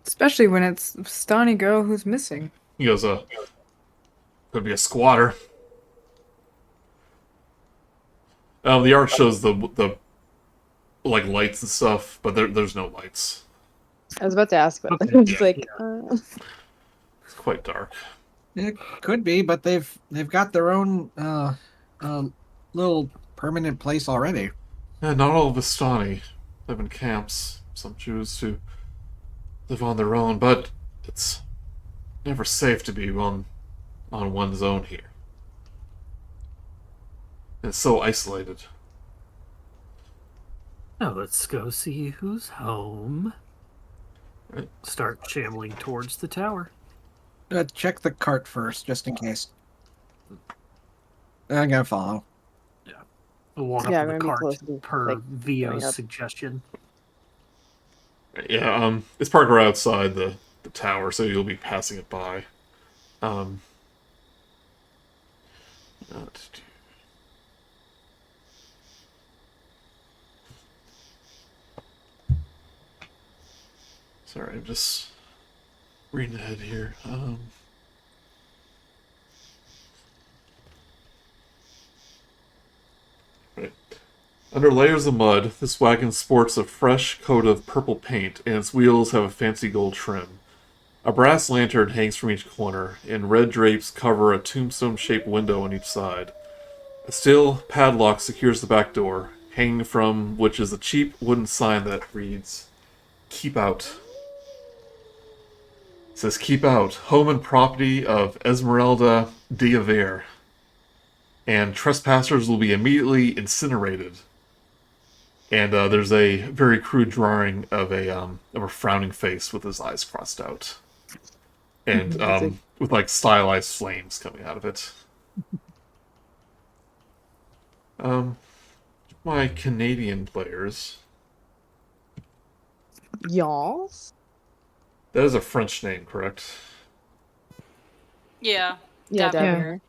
Especially when it's Stani girl who's missing. He goes, could be a squatter. The art shows the like lights and stuff, but there's no lights. I was about to ask, but Okay. I was like, It's quite dark. It could be, but they've got their own little permanent place already. Yeah, not all Vistani live in camps. Some choose to live on their own, but it's never safe to be on one's own here. It's so isolated. Now let's go see who's home. Right. Start shambling towards the tower. Check the cart first, just in case. I'm gonna follow. We'll walk Yeah, up to I'm the gonna be cart close to, per like, Vio's going up. suggestion. Yeah, it's parked right outside the tower, so you'll be passing it by. Sorry, I'm just reading ahead here. Right. Under layers of mud, this wagon sports a fresh coat of purple paint, and its wheels have a fancy gold trim. A brass lantern hangs from each corner, and red drapes cover a tombstone-shaped window on each side. A steel padlock secures the back door, hanging from which is a cheap wooden sign that reads, "Keep Out." It says, "Keep Out, home and property of Esmeralda Diavere, and trespassers will be immediately incinerated." And there's a very crude drawing of a frowning face with his eyes crossed out, and with like stylized flames coming out of it. My Canadian players. y'all? That is a French name, correct? Yeah. Yeah, Definitely. Davir.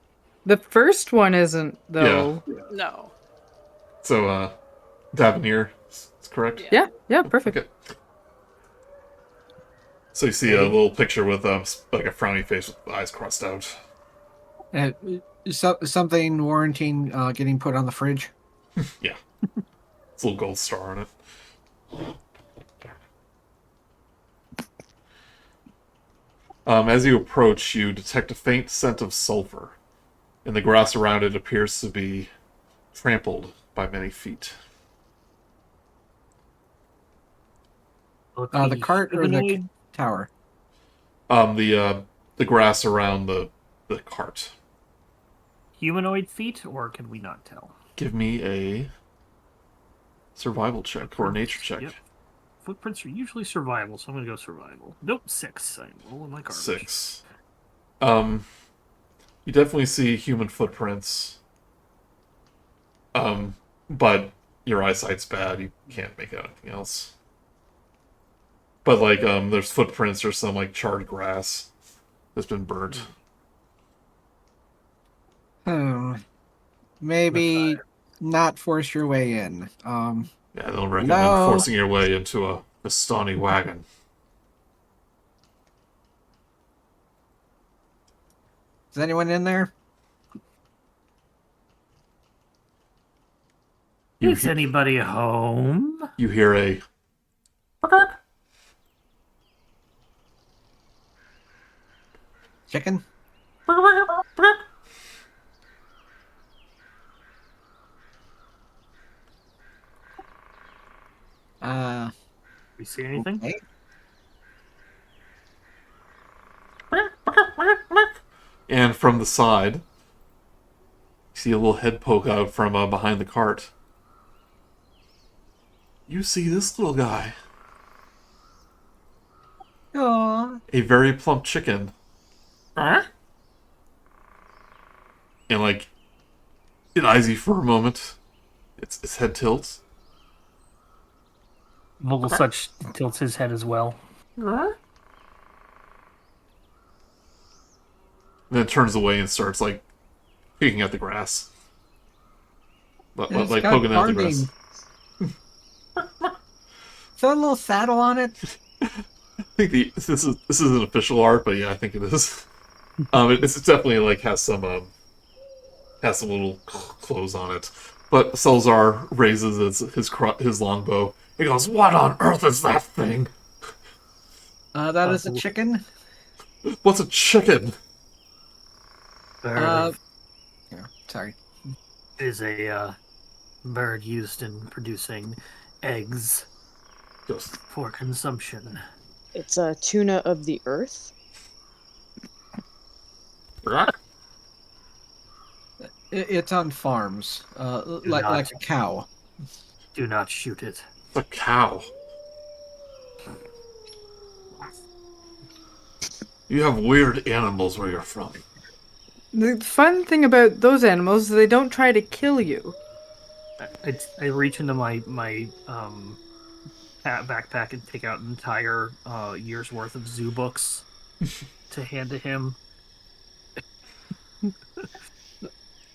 The first one isn't, though. No. So, Davenier is correct? Yeah. Yeah, perfect. Okay. So you see a little picture with like a frowny face with eyes crossed out. Something warranting getting put on the fridge. Yeah. It's a little gold star on it. As you approach, you detect a faint scent of sulfur, and the grass around it appears to be trampled by many feet. The cart or the tower? The grass around the cart. Humanoid feet, or can we not tell? Give me a survival check or nature check. Yep. Footprints are usually survival, so I'm going to go survival. Nope, 6. I'm rolling my garbage. 6. You definitely see human footprints. But your eyesight's bad. You can't make out anything else. But like, there's footprints or some like charred grass that's been burnt. Maybe not force your way in. Yeah, I don't recommend No. forcing your way into a Vistani wagon. Is anyone in there? Is anybody home? You hear a Chicken? We see anything? Okay. and from the side, you see a little head poke out from behind the cart. You see this little guy. Aw. a very plump chicken. Huh? And, like, it eyes you for a moment. Its head tilts. Vogelsuch tilts his head as well. And then turns away and starts, like, picking at the grass. It's Like got poking at the barbing. grass. Is there a little saddle on it? I think this is an official art, but yeah, I think it is. It's definitely like has some little clothes on it. But Salzar raises his longbow. He goes, "What on earth is that thing? That is a chicken. What's a chicken?" Yeah, sorry. Is a bird used in producing eggs Goes, for consumption. It's a tuna of the earth. It's on farms, like a cow. Do not shoot it. It's a cow. You have weird animals where you're from. The fun thing about those animals is they don't try to kill you. I reach into my backpack and take out an entire year's worth of zoo books to hand to him.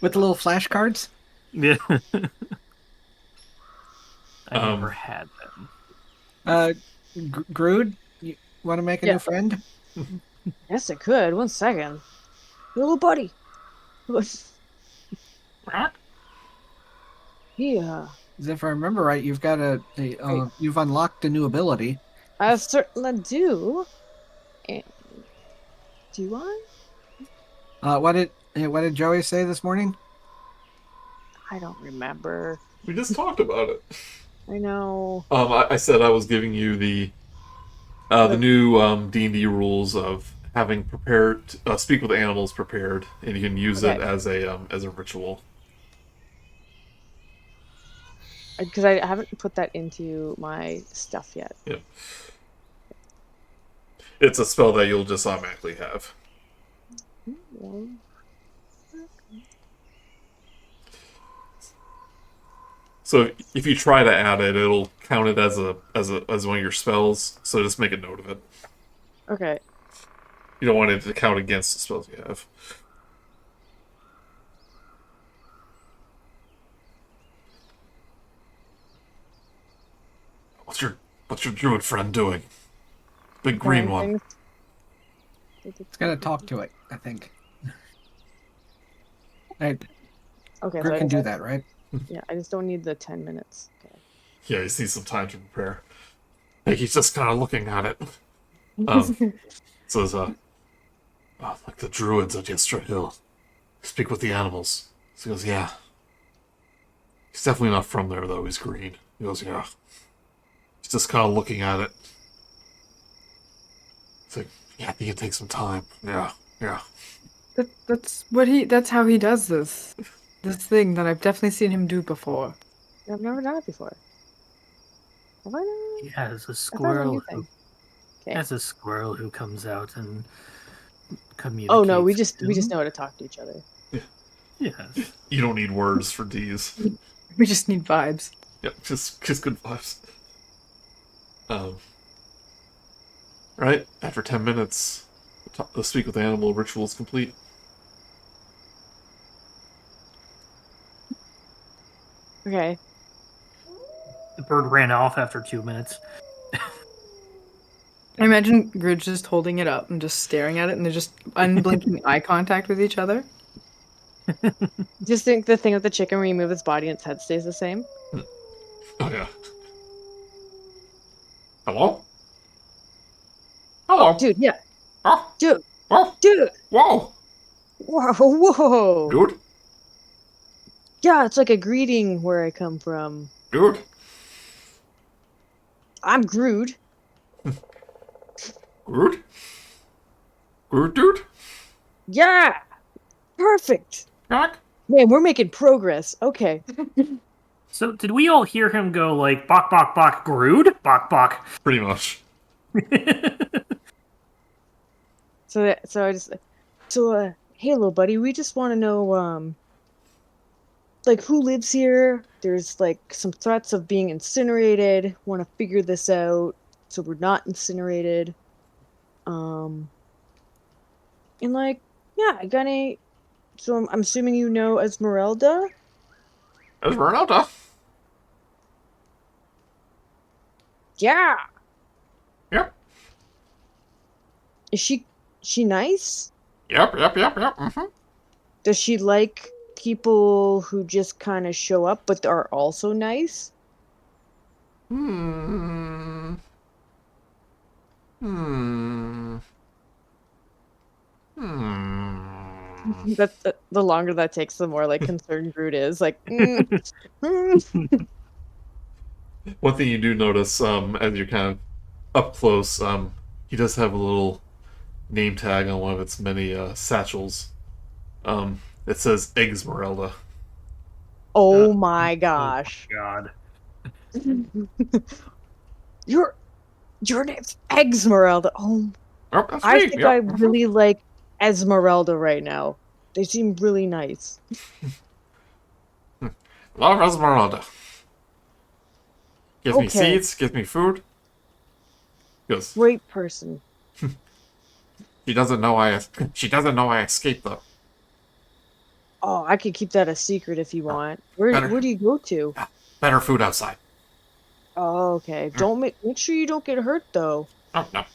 With the little flashcards? Yeah. I never had them. Grude, you want to make a new friend? Yes, it could. 1 second. Little buddy. Yeah. As if I remember right, you've got you've unlocked a new ability. I certainly do. And do I? What did Joey say this morning? I don't remember. We just talked about it. I know. I said I was giving you the new D&D rules of having prepared speak with animals prepared, and you can use it as a ritual. Because I haven't put that into my stuff yet. Yeah. It's a spell that you'll just automatically have. Well, So if you try to add it, it'll count it as one of your spells. So just make a note of it. okay. You don't want it to count against the spells you have. What's your druid friend doing? Big green one. It's gonna talk to it, I think. Hey, Okay. Grude can do that, right? Yeah, I just don't need the 10 minutes. Okay. Yeah, he needs some time to prepare. Like he's just kind of looking at it. Says, like the druids at Yestra Hill. Speak with the animals. So he goes, yeah. He's definitely not from there, though. He's green. He goes, yeah. He's just kind of looking at it. It's like, yeah, I think it takes some time. Yeah. That's how he does this. This thing that I've definitely seen him do before. I've never done it before. Have I done He has a I thought it was a squirrel. new thing. Okay. Has a squirrel who comes out and communicates. Oh no, we just with him. know how to talk to each other. Yes. You don't need words for D's. We just need vibes. Yep, just good vibes. Right, after 10 minutes, the speak with animal ritual is complete. Okay. The bird ran off after 2 minutes. I imagine Grude just holding it up and just staring at it, and they're just unblinking eye contact with each other. Just think the thing with the chicken where you move its body and its head stays the same. Oh, yeah. Hello? Hello? Dude, yeah. Oh, Dude. oh, Dude. whoa! Whoa. Dude? Yeah, it's like a greeting where I come from. Dude? I'm Grude. Grude? Grude, dude? Yeah. Perfect. Jack? Man, we're making progress. Okay. So did we all hear him go like bok bok bok Grude? Bok bok. Pretty much. Hey, little buddy, we just want to know, like, who lives here? There's, like, some threats of being incinerated. Want to figure this out so we're not incinerated. And, like, yeah, I got any... So I'm assuming you know Esmeralda? Esmeralda? Yeah! Yep. Is she nice? Yep. Mm-hmm. Does she like people who just kind of show up but are also nice? Hmm. Hmm. Hmm. The longer that takes, the more like concerned Grude is. Like, mm. One thing you do notice, as you're kind of up close, he does have a little name tag on one of its many satchels. It says Esmeralda. Oh my gosh. God. Your name's Esmeralda. Oh, Oh, that's I me. think Yep. I really like Esmeralda right now. They seem really nice. Love Esmeralda. Gives me Okay. seeds, gives me food. Goes. Great person. She doesn't know I escaped though. Oh, I could keep that a secret if you want. Better. Where do you go to? Better food outside. Oh, okay. Don't make sure you don't get hurt though. Oh no.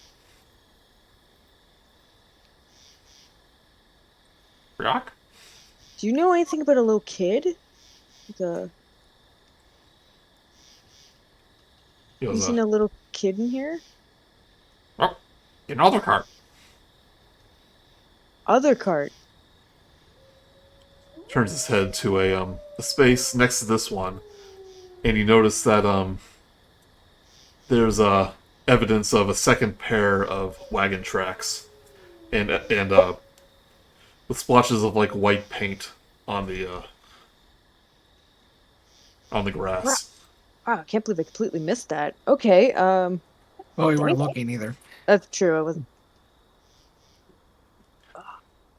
Rock? Do you know anything about a little kid? You Goes, seen a little kid in here? oh, another card. Other cart. Turns his head to a space next to this one, and you notice that there's evidence of a second pair of wagon tracks, and with splotches of like white paint on the grass. Wow, I can't believe I completely missed that. Okay, Well, we weren't Thank looking either. that's true. I wasn't.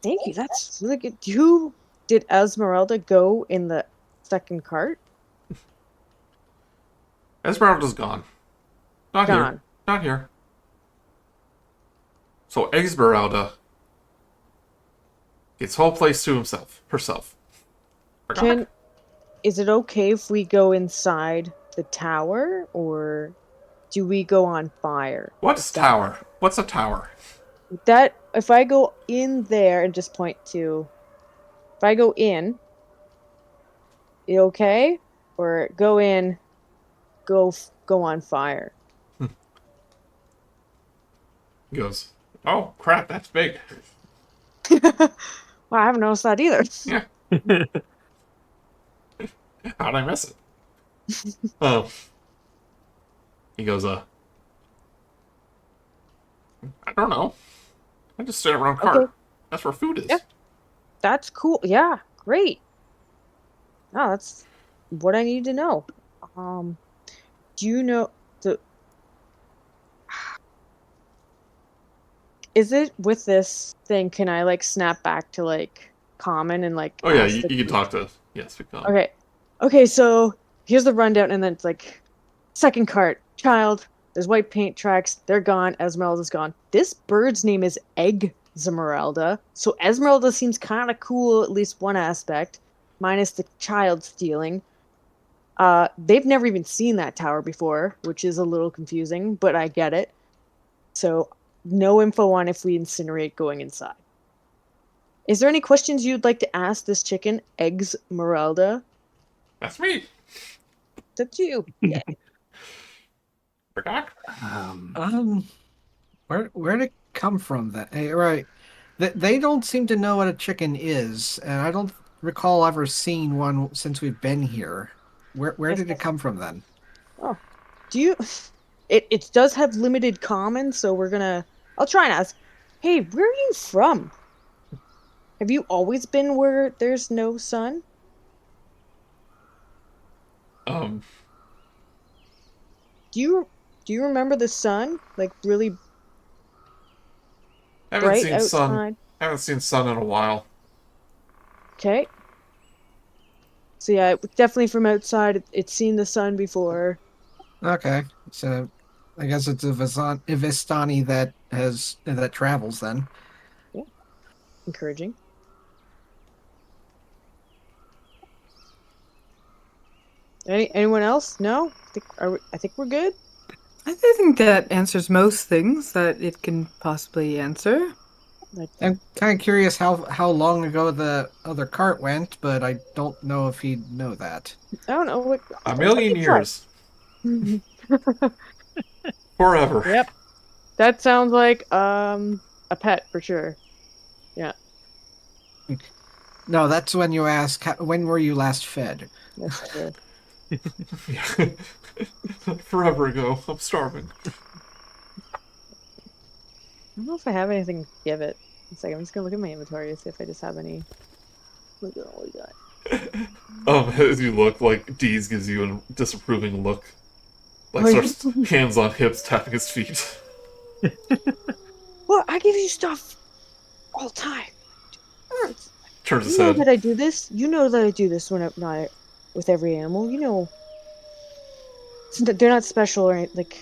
Thank you. That's really good. Who did Esmeralda go in the second cart? Esmeralda's gone. Not here. Gone. Not here. So Esmeralda gets whole place to herself. Is it okay if we go inside the tower, or do we go on fire? What's tower? What's a tower? That if I go in there and just point to, if I go in, it okay? Or go in, go on fire. He goes, oh crap, that's big. Well, I haven't noticed that either. Yeah. How'd I miss it? Oh. He goes, I don't know. I just stay around cart. Okay. That's where food is. Yeah. That's cool. Yeah, great. No, that's what I need to know. Do you know the? Is it with this thing? Can I like snap back to like common and like? Oh yeah, ask you the can talk to we can. Okay. So here's the rundown, and then it's like, second cart, child. There's white paint tracks. They're gone. Esmeralda's gone. This bird's name is Esmeralda. So Esmeralda seems kind of cool, at least one aspect, minus the child stealing. They've never even seen that tower before, which is a little confusing, but I get it. So no info on if we incinerate going inside. Is there any questions you'd like to ask this chicken, Esmeralda? That's me. That's you. Yeah. Forgot. Where did it come from? That right? They don't seem to know what a chicken is, and I don't recall ever seeing one since we've been here. Where did it come from then? Oh, do you? It does have limited common, so I'll try and ask. Hey, where are you from? Have you always been where there's no sun? Do you remember the sun? Like really? bright outside. I haven't seen sun in a while. Okay. So yeah, definitely from outside. It's seen the sun before. Okay, so I guess it's a Vistani that travels then. Yeah. Encouraging. Anyone else? No. I think we're good. I think that answers most things that it can possibly answer. I'm kind of curious how long ago the other cart went, but I don't know if he'd know that. I don't know what. A million years. Forever. Yep. That sounds like a pet for sure. Yeah. No, that's when you ask, when were you last fed? That's true. Forever ago. I'm starving. I don't know if I have anything to give it. It's like I'm just gonna look at my inventory to see if I just have any. Look at all we got. As you look, like, Deez gives you a disapproving look. Like, Like- starts hands on hips, tapping his feet. Well, I give you stuff all the time. Turns his You know head. that I do this. You know that I do this when I'm not with every animal. You know, they're not special or anything. Like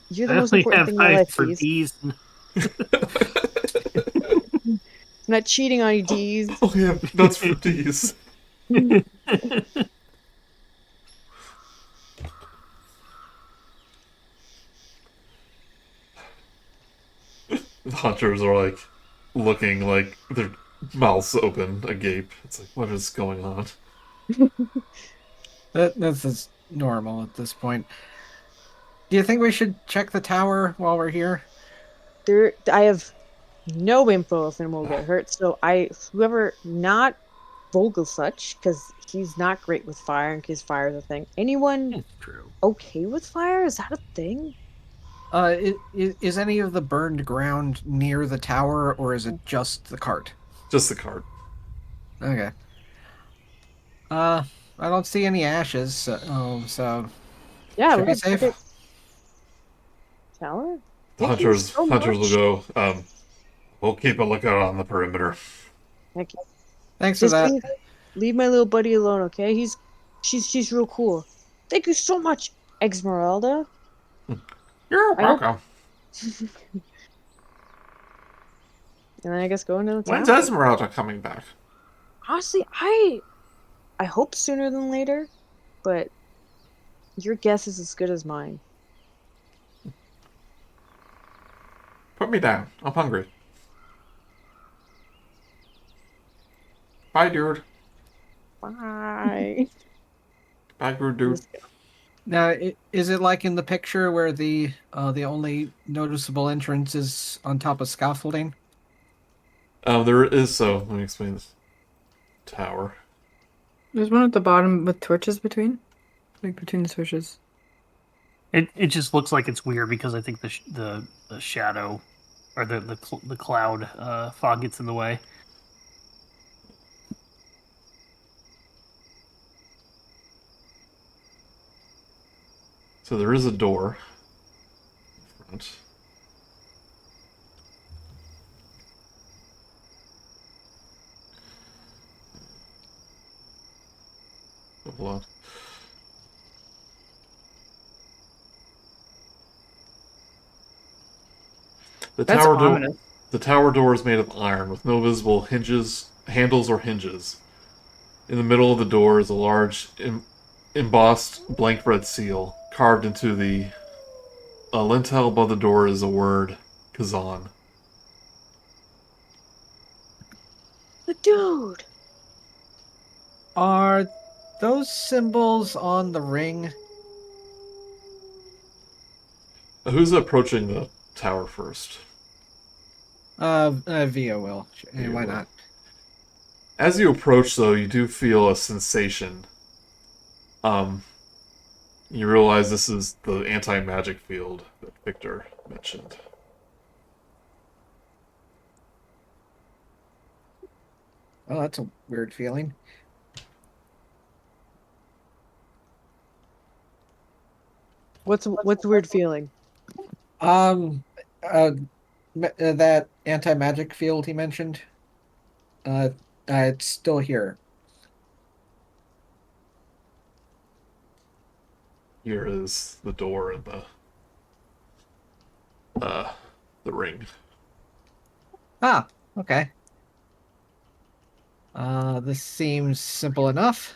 you're the I most only important have thing in my eyes life, for Deez. these. I'm not cheating on you, Deez. Oh yeah, nuts for Deez. The hunters are like looking like their mouths open, agape. It's like, what is going on? That's just normal at this point. Do you think we should check the tower while we're here? I have no info if anyone will get hurt. So whoever not Vogelsuch, because he's not great with fire in case fire is a thing. Anyone It's true. okay with fire? Is that a thing? Is any of the burned ground near the tower, or is it just the cart? Just the cart. Okay. I don't see any ashes, so Yeah, should we be could check safe. it. Tower? The Thank you hunters so will much. go, we'll keep a lookout on the perimeter. Thank you. Thanks for Just that. leave my little buddy alone, okay? She's real cool. Thank you so much, Esmeralda. You're I hope- welcome. And then I guess go into the When's tower. Esmeralda coming back? Honestly, I hope sooner than later, but your guess is as good as mine. Put me down. I'm hungry. Bye, dude. Bye. Bye, Grude, dude. Now, is it like in the picture where the only noticeable entrance is on top of scaffolding? There is, so let me explain this. Tower. There's one at the bottom with torches between, like between the switches. It just looks like it's weird because I think the shadow or the cloud fog gets in the way. So there is a door. In front. Hold on. The That's tower door. ominous. The tower door is made of iron with no visible handles or hinges. In the middle of the door is a large embossed blank red seal. Carved into the lintel above the door is a word, Khazan. The dude. Are those symbols on the ring? Who's approaching the tower first? Via will. Via Why will. not? As you approach, though, you do feel a sensation. You realize this is the anti-magic field that Victor mentioned. Oh, that's a weird feeling. What's a weird feeling? Um, uh, that anti-magic field he mentioned. It's still here. Here is the door and the ring. Ah, okay. This seems simple enough.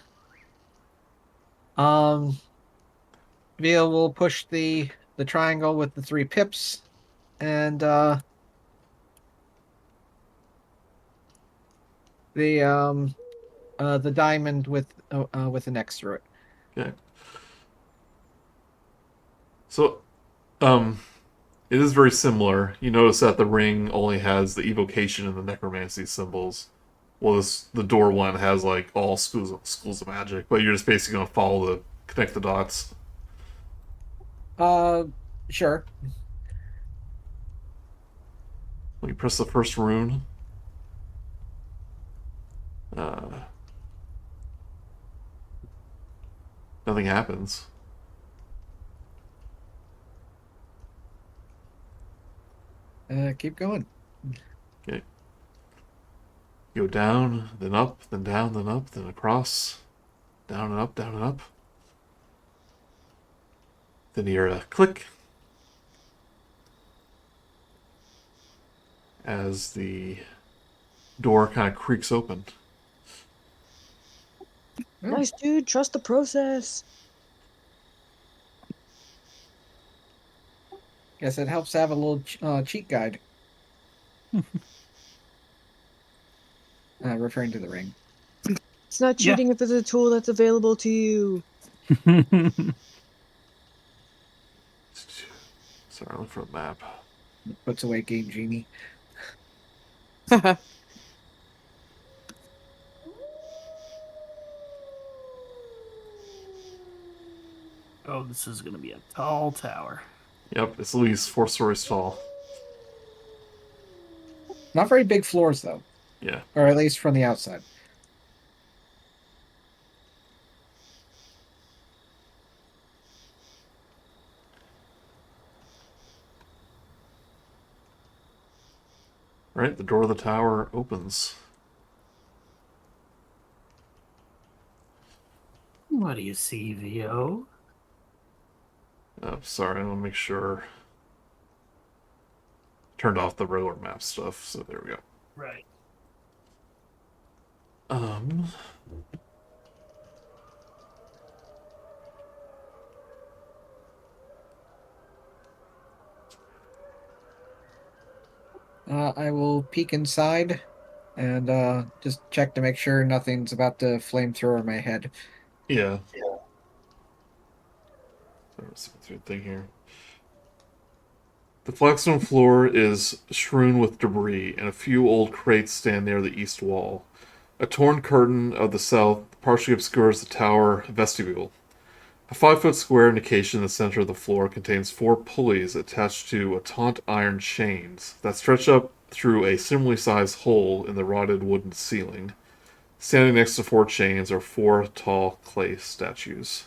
Um, Via will push the triangle with the 3 pips, and the diamond with an X through it. Okay. So, um, it is very similar. You notice that the ring only has the evocation and the necromancy symbols. Well, the door one has like all schools of magic, but you're just basically gonna connect the dots. Uh, sure. When you press the first rune, uh, nothing happens. Keep going. Okay. Go down, then up, then down, then up, then across, down and up, down and up. Then you hear a click as the door kind of creaks open. Oh. Nice, dude. Trust the process. Guess it helps to have a little cheat guide. Referring to the ring. It's not Yeah. cheating if it's a tool that's available to you. Sorry, I look for a map. Puts away Game Genie. Oh, this is going to be a tall tower. Yep, it's at least 4 stories tall. Not very big floors, though. Yeah. Or at least from the outside. Right, the door of the tower opens. What do you see, VO? Oh, sorry, I want to make sure. Turned off the regular map stuff, so there we go. Right. I will peek inside and just check to make sure nothing's about to flame through my head. Yeah. There's a thing here. The flagstone floor is strewn with debris, and a few old crates stand near the east wall. A torn curtain of the south partially obscures the tower vestibule. A 5-foot square indication in the center of the floor contains 4 pulleys attached to taunt iron chains that stretch up through a similarly sized hole in the rotted wooden ceiling. Standing next to 4 chains are 4 tall clay statues.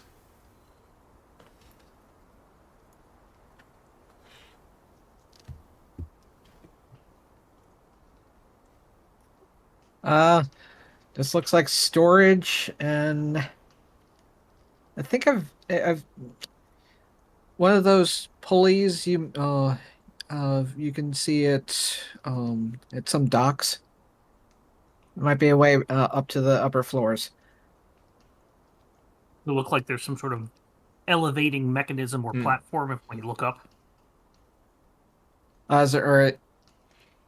This looks like storage, and I think I've one of those pulleys you can see it at some docks. It might be a way up to the upper floors. It look like there's some sort of elevating mechanism or Hmm. platform when you look up. Or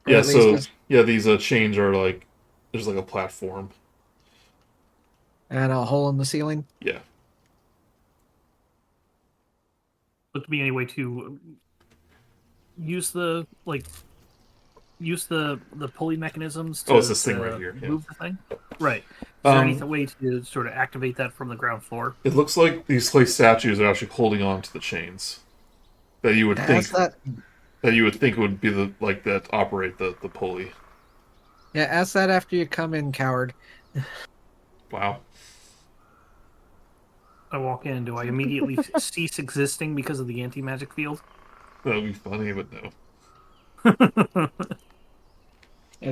Yeah, at least so yeah, these chains are like there's like a platform. and a hole in the ceiling. Yeah. Look to be any way to use the pulley mechanisms to, Oh, it's this thing right here, yeah. move the thing. Right. Is there any Um, way to sort of activate that from the ground floor? It looks like these clay statues are actually holding on to the chains that you would think Ask that. would be the like that operate the pulley. Yeah, ask that after you come in, coward. Wow. I walk in. Do I immediately cease existing because of the anti-magic field? That would be funny, but no. It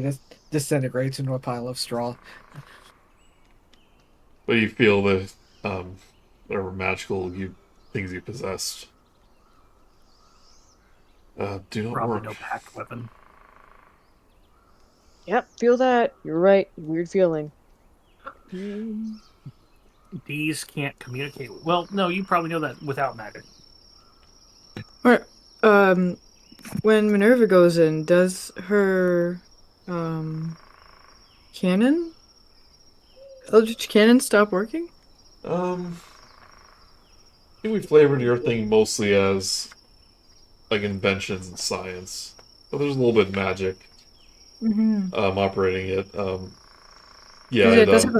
just disintegrates into a pile of straw. But you feel the whatever magical things you possessed do not Probably work. no packed weapon. Yep, feel that. You're right. Weird feeling. These can't communicate. Well, no, you probably know that without magic. Or, when Minerva goes in, does her cannon, Eldritch cannon, stop working? I think we flavored your thing mostly as like inventions and science, but there's a little bit of magic Mm-hmm. operating it. Yeah, Because it it, does have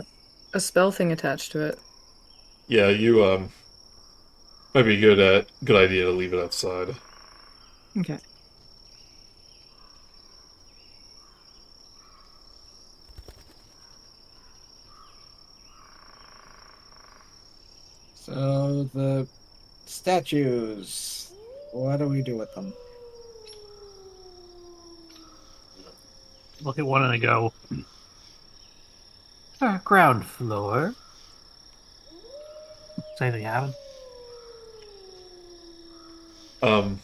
a spell thing attached to it. yeah, you might be good idea to leave it outside. Okay. So the statues, what do we do with them? Look at one and I go, ground floor. Does anything happen? Um,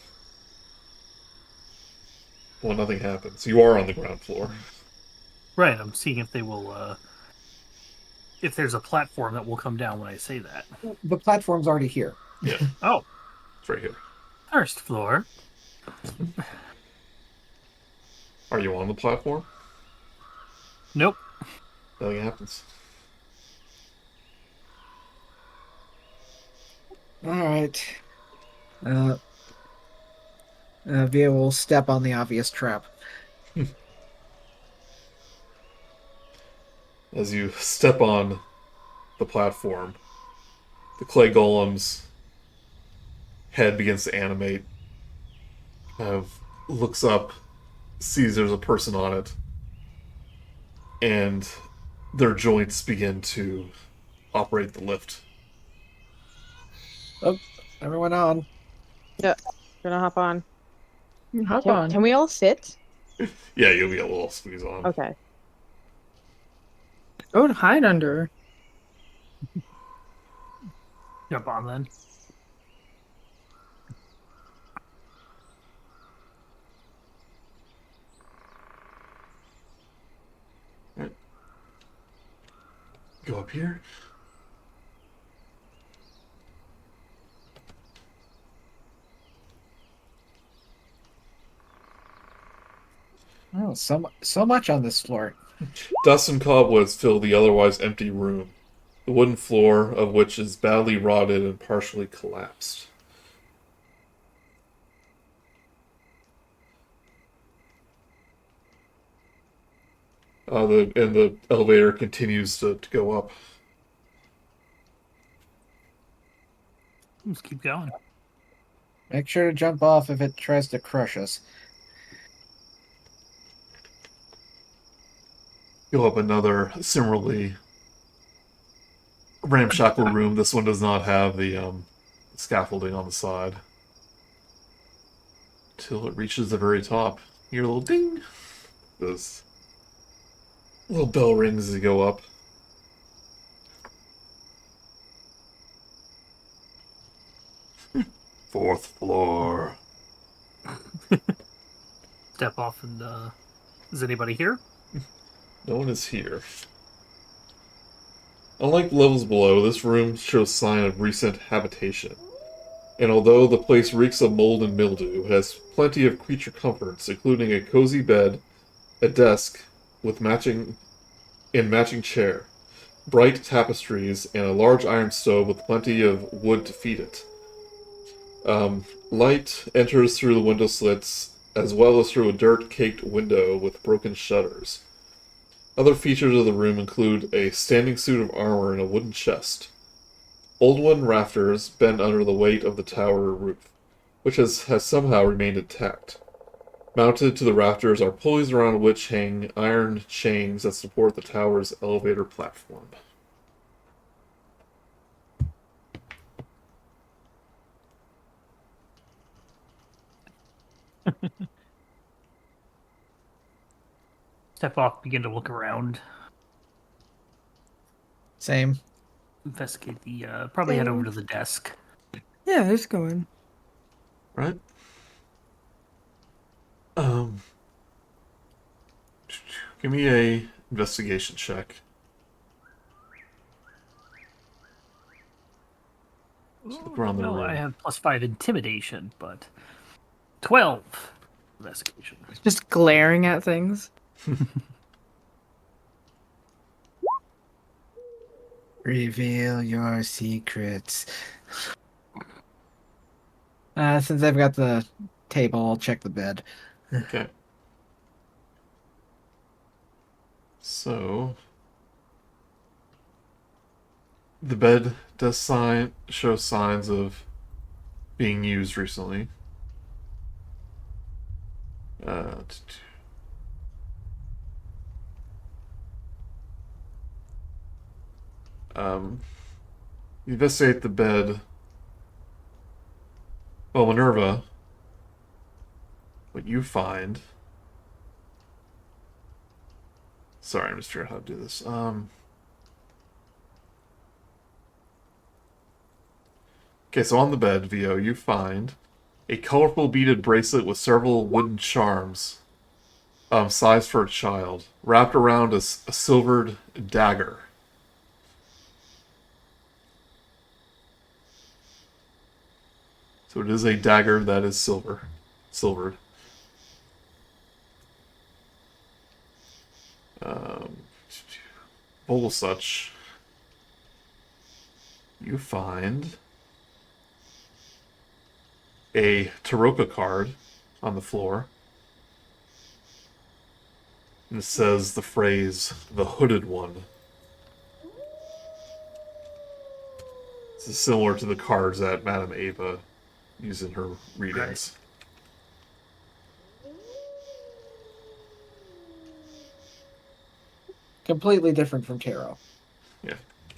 well, nothing happens. You are on the ground floor. Right, I'm seeing if they will, if there's a platform that will come down when I say that. The platform's already here. Yeah, Oh, it's right here. first floor. Are you on the platform? Nope. Nothing happens. All right. Via will step on the obvious trap. As you step on the platform, the clay golem's head begins to animate. Kind of looks up, sees there's a person on it, and their joints begin to operate the lift. Oh, everyone on. Yeah, gonna hop on. Hop Can, on. can we all fit? Yeah, you'll be able to squeeze on. Okay. Oh, and hide under her. Jump on then. Right. Go up here. Oh, so much on this floor. Dust and cobwebs fill the otherwise empty room, the wooden floor of which is badly rotted and partially collapsed. The elevator continues to go up. Let's keep going. Make sure to jump off if it tries to crush us. Go up another similarly ramshackle room. This one does not have the scaffolding on the side. Till it reaches the very top. You hear a little ding. This little bell rings as you go up. Fourth floor. Step off and, is anybody here? No one is here. Unlike the levels below, this room shows sign of recent habitation. And although the place reeks of mold and mildew, it has plenty of creature comforts, including a cozy bed, a desk with matching chair, bright tapestries, and a large iron stove with plenty of wood to feed it. Light enters through the window slits, as well as through a dirt-caked window with broken shutters. Other features of the room include a standing suit of armor and a wooden chest. Old wooden rafters bend under the weight of the tower roof, which has somehow remained intact. Mounted to the rafters are pulleys around which hang iron chains that support the tower's elevator platform. step off, begin to look around, Same. investigate the. Probably head over to the desk. Yeah, let's go in. Right. Give me a investigation check. Just look around the Well, room. I have +5 intimidation, but 12 investigation. Just glaring at things. Reveal your secrets. Since I've got the table, I'll check the bed. Okay. So the bed does show signs of being used recently. You investigate the bed. Well, Minerva, what you find. Sorry, I'm just figuring out how to do this. Okay, so on the bed, Vio, you find a colorful beaded bracelet with several wooden charms, sized for a child, wrapped around a silvered dagger. So it is a dagger that is silvered. Vogelsuch, you find a Taroka card on the floor. And it says the phrase, the hooded one. This is similar to the cards that Madame Ava used in her readings. Completely different from tarot. Yeah.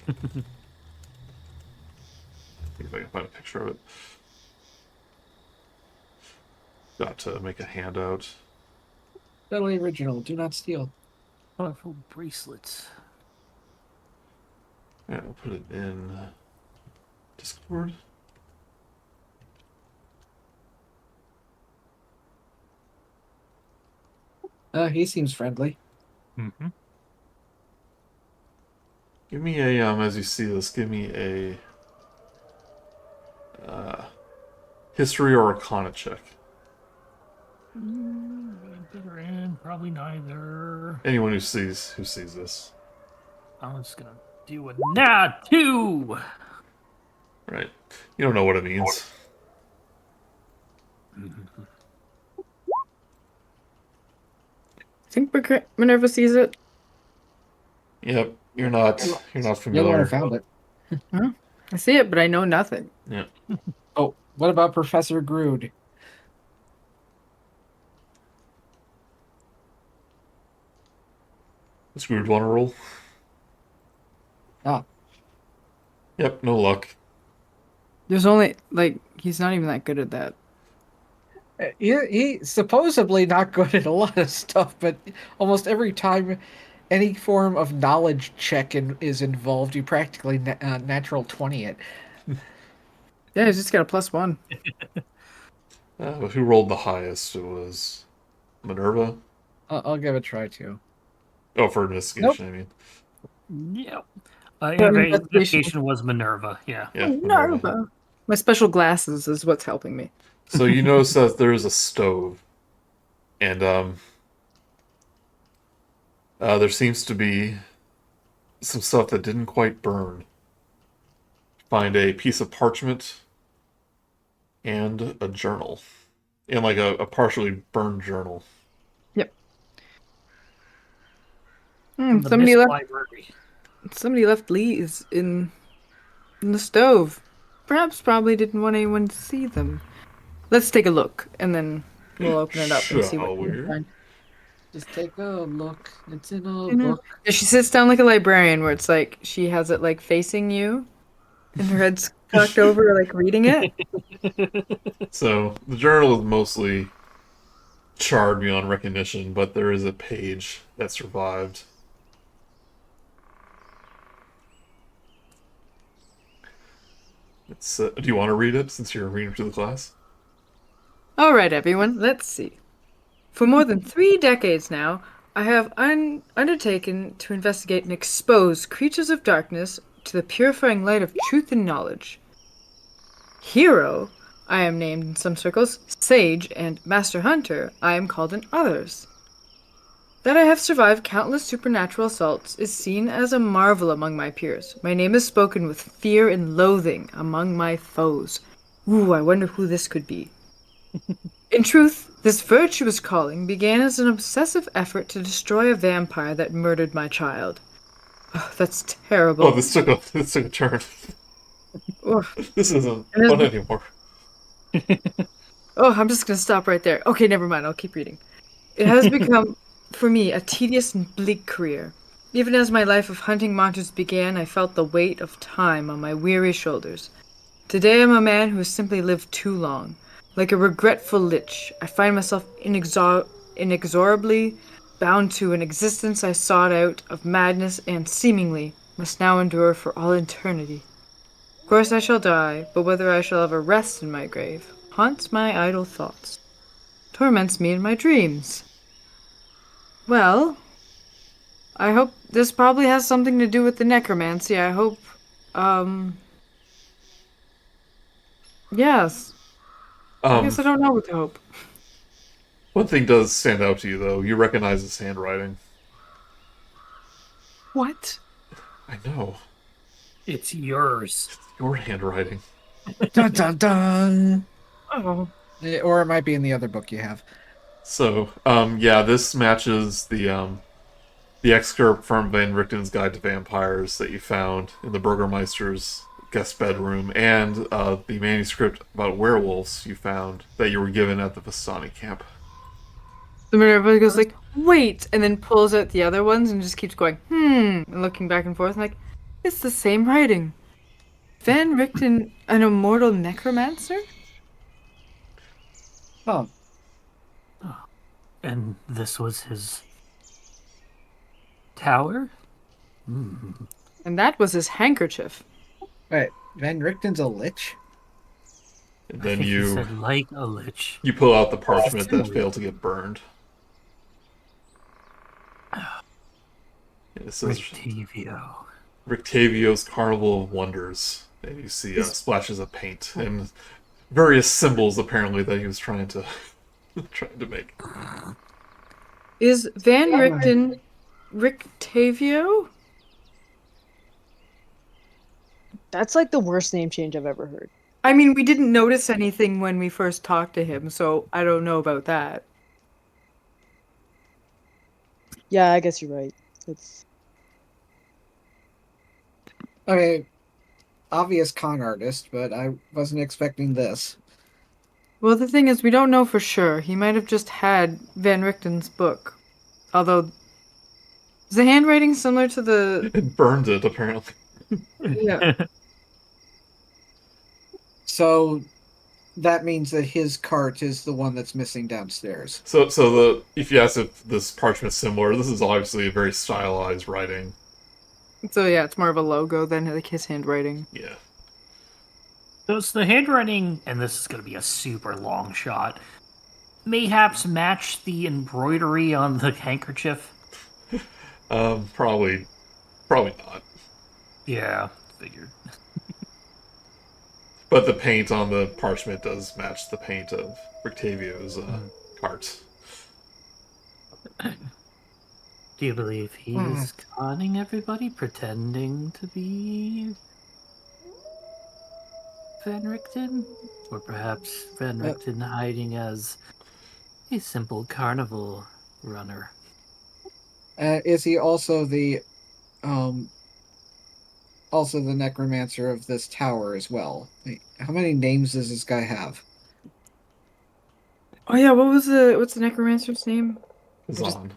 See if I can find a picture of it. Got to make a handout. Totally original. Do not steal. Colorful bracelets. Yeah, I'll put it in Discord. He seems friendly. Mm-hmm. Give me a, as you see this, give me a history or arcana check. Probably neither. Anyone who sees this. I'm just gonna do a nat 2. Right. You don't know what it means. I think Minerva sees it. Yep. You're not You're the one familiar. who found it. Huh? I see it, but I know nothing. Yeah. Oh, what about Professor Grude? Does Grude want to roll? Ah. Yep, no luck. There's only, he's not even that good at that. He's supposedly not good at a lot of stuff, but almost every time any form of knowledge check is involved, you practically natural 20 it. Yeah, he's just got a +1. But who rolled the highest? It was Minerva? I'll give it a try too. Oh, for investigation, I mean. Yep. Investigation. Investigation was Minerva, yeah. Yeah, Minerva. My special glasses is what's helping me. So you notice that there's a stove. And there seems to be some stuff that didn't quite burn. Find a piece of parchment and a journal. And like a partially burned journal. Yep. The Somebody left. library. Somebody left leaves in the stove. Probably didn't want anyone to see them. Let's take a look, and then we'll open it up and see what we Shall can we? find. Just take a look. It's in a book. Yeah, she sits down like a librarian, where it's like she has it like facing you, and her head's cocked over, like reading it. So the journal is mostly charred beyond recognition, but there is a page that survived. It's. Do you want to read it since you're a reader to the class? All right, everyone, let's see. For more than 3 decades now, I have undertaken to investigate and expose creatures of darkness to the purifying light of truth and knowledge. Hero, I am named in some circles, Sage, and Master Hunter, I am called in others. That I have survived countless supernatural assaults is seen as a marvel among my peers. My name is spoken with fear and loathing among my foes. Ooh, I wonder who this could be. In truth, this virtuous calling began as an obsessive effort to destroy a vampire that murdered my child. Oh, that's terrible. Oh, this took a turn. Oof. This isn't And fun anymore. Oh, I'm just gonna stop right there. Okay, never mind, I'll keep reading. It has become, for me, a tedious and bleak career. Even as my life of hunting monsters began, I felt the weight of time on my weary shoulders. Today I'm a man who has simply lived too long. Like a regretful lich, I find myself inexorably bound to an existence I sought out of madness and, seemingly, must now endure for all eternity. Of course I shall die, but whether I shall ever rest in my grave haunts my idle thoughts, torments me in my dreams. Well, I hope this probably has something to do with the necromancy. I hope, yes. I guess I don't know what to hope. One thing does stand out to you, though. You recognize his handwriting. What? I know. It's yours. Your handwriting. Dun dun dun. Oh. Or it might be in the other book you have. So, yeah, this matches the excerpt from Van Richten's Guide to Vampires that you found in the Burgermeister's guest bedroom, and the manuscript about werewolves you found that you were given at the Vistani camp. The Minerva goes like, wait, and then pulls out the other ones and just keeps going, and looking back and forth, and like, it's the same writing. Van Richten, an immortal necromancer? Oh, And this was his tower? Mm. And that was his handkerchief. wait. Van Richten's a lich? And I then think he you said like a lich. pull out the parchment that Two. failed to get burned. This is Rictavio. Rictavio's Carnival of Wonders. And you see splashes of paint and various symbols, apparently, that he was trying to make. Is Van Richten Rictavio? That's like the worst name change I've ever heard. I mean, we didn't notice anything when we first talked to him, so I don't know about that. Yeah, I guess you're right. It's Okay, obvious con artist, but I wasn't expecting this. Well, the thing is, we don't know for sure. He might have just had Van Richten's book. Although, is the handwriting similar to the... It burned it, apparently. Yeah. So that means that his cart is the one that's missing downstairs. So if you ask if this parchment's similar, this is obviously a very stylized writing. So yeah, it's more of a logo than like his handwriting. Yeah. Does the handwriting, and this is going to be a super long shot, mayhaps match the embroidery on the handkerchief? Probably not. Yeah, figured. But the paint on the parchment does match the paint of Rictavio's cart. Do you believe he's conning everybody, pretending to be Van Richten? Or perhaps Van Richten hiding as a simple carnival runner? Is he also the necromancer of this tower as well? How many names does this guy have? Oh yeah, what's the necromancer's name? Khazan.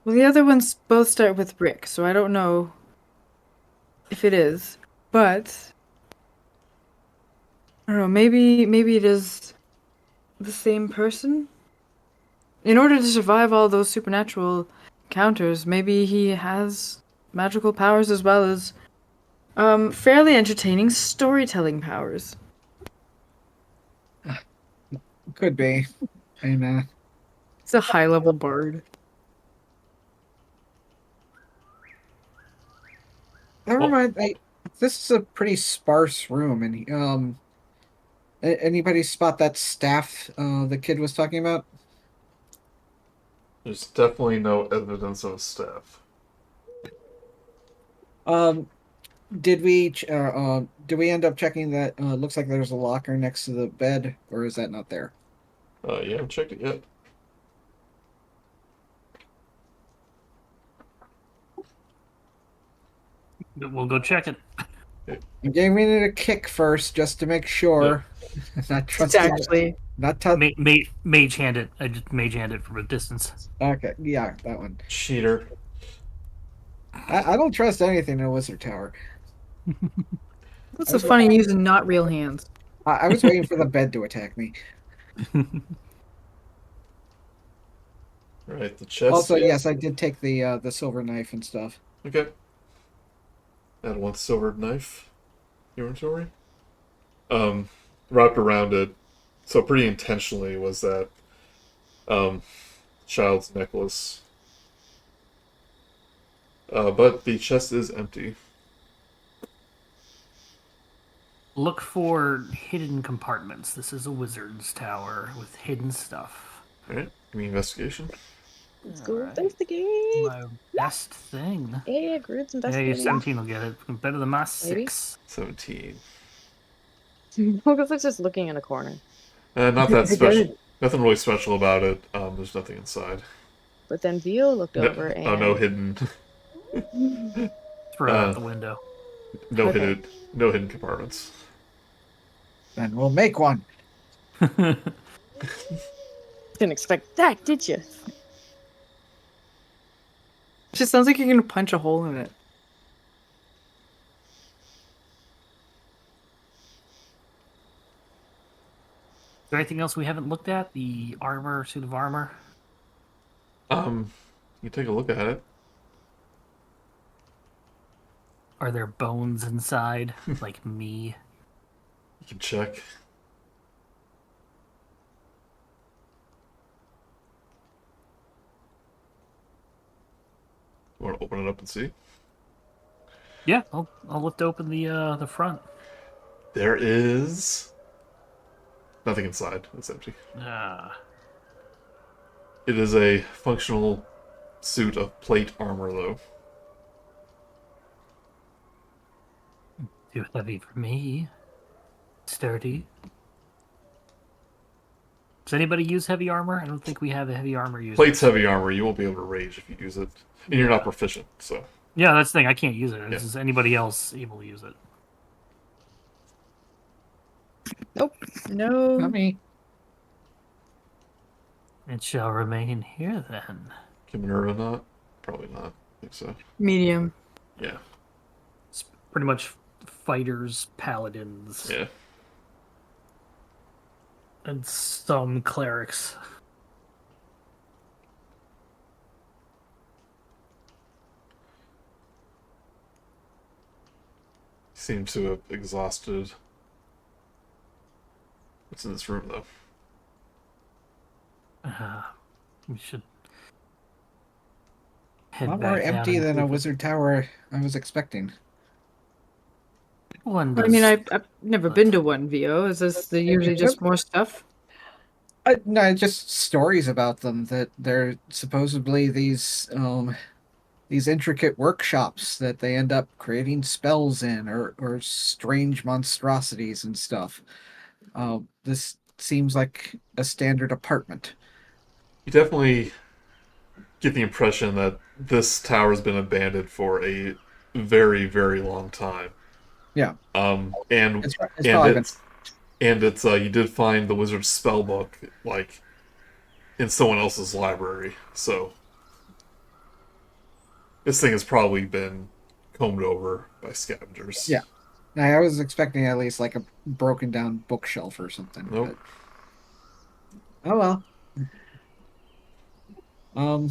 Well, the other ones both start with Rick, so I don't know if it is, but I don't know. Maybe it is the same person? In order to survive all those supernatural encounters, maybe he has magical powers as well as fairly entertaining storytelling powers. Could be. And He's a high-level bard. never mind. This is a pretty sparse room, and anybody spot that staff the kid was talking about? There's definitely no evidence of a staff. Did we end up checking that? Looks like there's a locker next to the bed, or is that not there? Yeah, I haven't checked it yet. We'll go check it. I'm giving it a kick first, just to make sure. Not It's trusting. actually Not touch. Mage hand it. I just mage hand it from a distance. Okay, yeah, that one. Cheater. I don't trust anything in a wizard tower. what's so funny using not real hands. I was waiting for the bed to attack me. Right, the chest. Also, yes, I did take the silver knife and stuff. Okay. Add one silver knife. Inventory. Wrapped around it, so pretty intentionally, was that child's necklace. But the chest is empty. Look for hidden compartments. This is a wizard's tower with hidden stuff. Alright, give me investigation. Let's go Alright. investigate. My best thing. Yeah, Grude's Yeah, investigating. your 17 will get it. Better than my Maybe. 6. 17. Vogelsuch's just looking in a corner. Not that special. Nothing really special about it. There's nothing inside. But then Vio looked over and... Oh, no hidden. Throw it out the window. No Okay. hidden compartments. Then we'll make one. Didn't expect that, did you? It just sounds like you're gonna punch a hole in it. Is there anything else we haven't looked at? The armor, suit of armor? You take a look at it. Are there bones inside? Like me? You can check. You want to open it up and see? Yeah, I'll lift open the front. There is nothing inside. It's empty. It is a functional suit of plate armor, though. Too heavy for me. Sturdy. Does anybody use heavy armor? I don't think we have a heavy armor user. Plate's heavy armor. You won't be able to rage if you use it, and you're not proficient. So Yeah, that's the thing. I can't use it. Yeah. Is anybody else able to use it? No. Not me. It shall remain here then. can Minerva not? Probably not. I think so. Medium. Yeah. It's pretty much fighters, paladins, Yeah. and some clerics. Seems to have exhausted. What's in this room, though? We should A head lot back more down empty and than see a if wizard tower I was expecting. one I mean, does- I've never been to one VO. Is this usually just more stuff? No, just stories about them that they're supposedly these intricate workshops that they end up creating spells in, or strange monstrosities and stuff. This seems like a standard apartment. You definitely get the impression that this tower has been abandoned for a very, very long time. Yeah. And It's and probably been it's you did find the wizard's spell book like in someone else's library, so this thing has probably been combed over by scavengers. Yeah. I was expecting at least like a broken down bookshelf or something. Nope. Oh well. Um,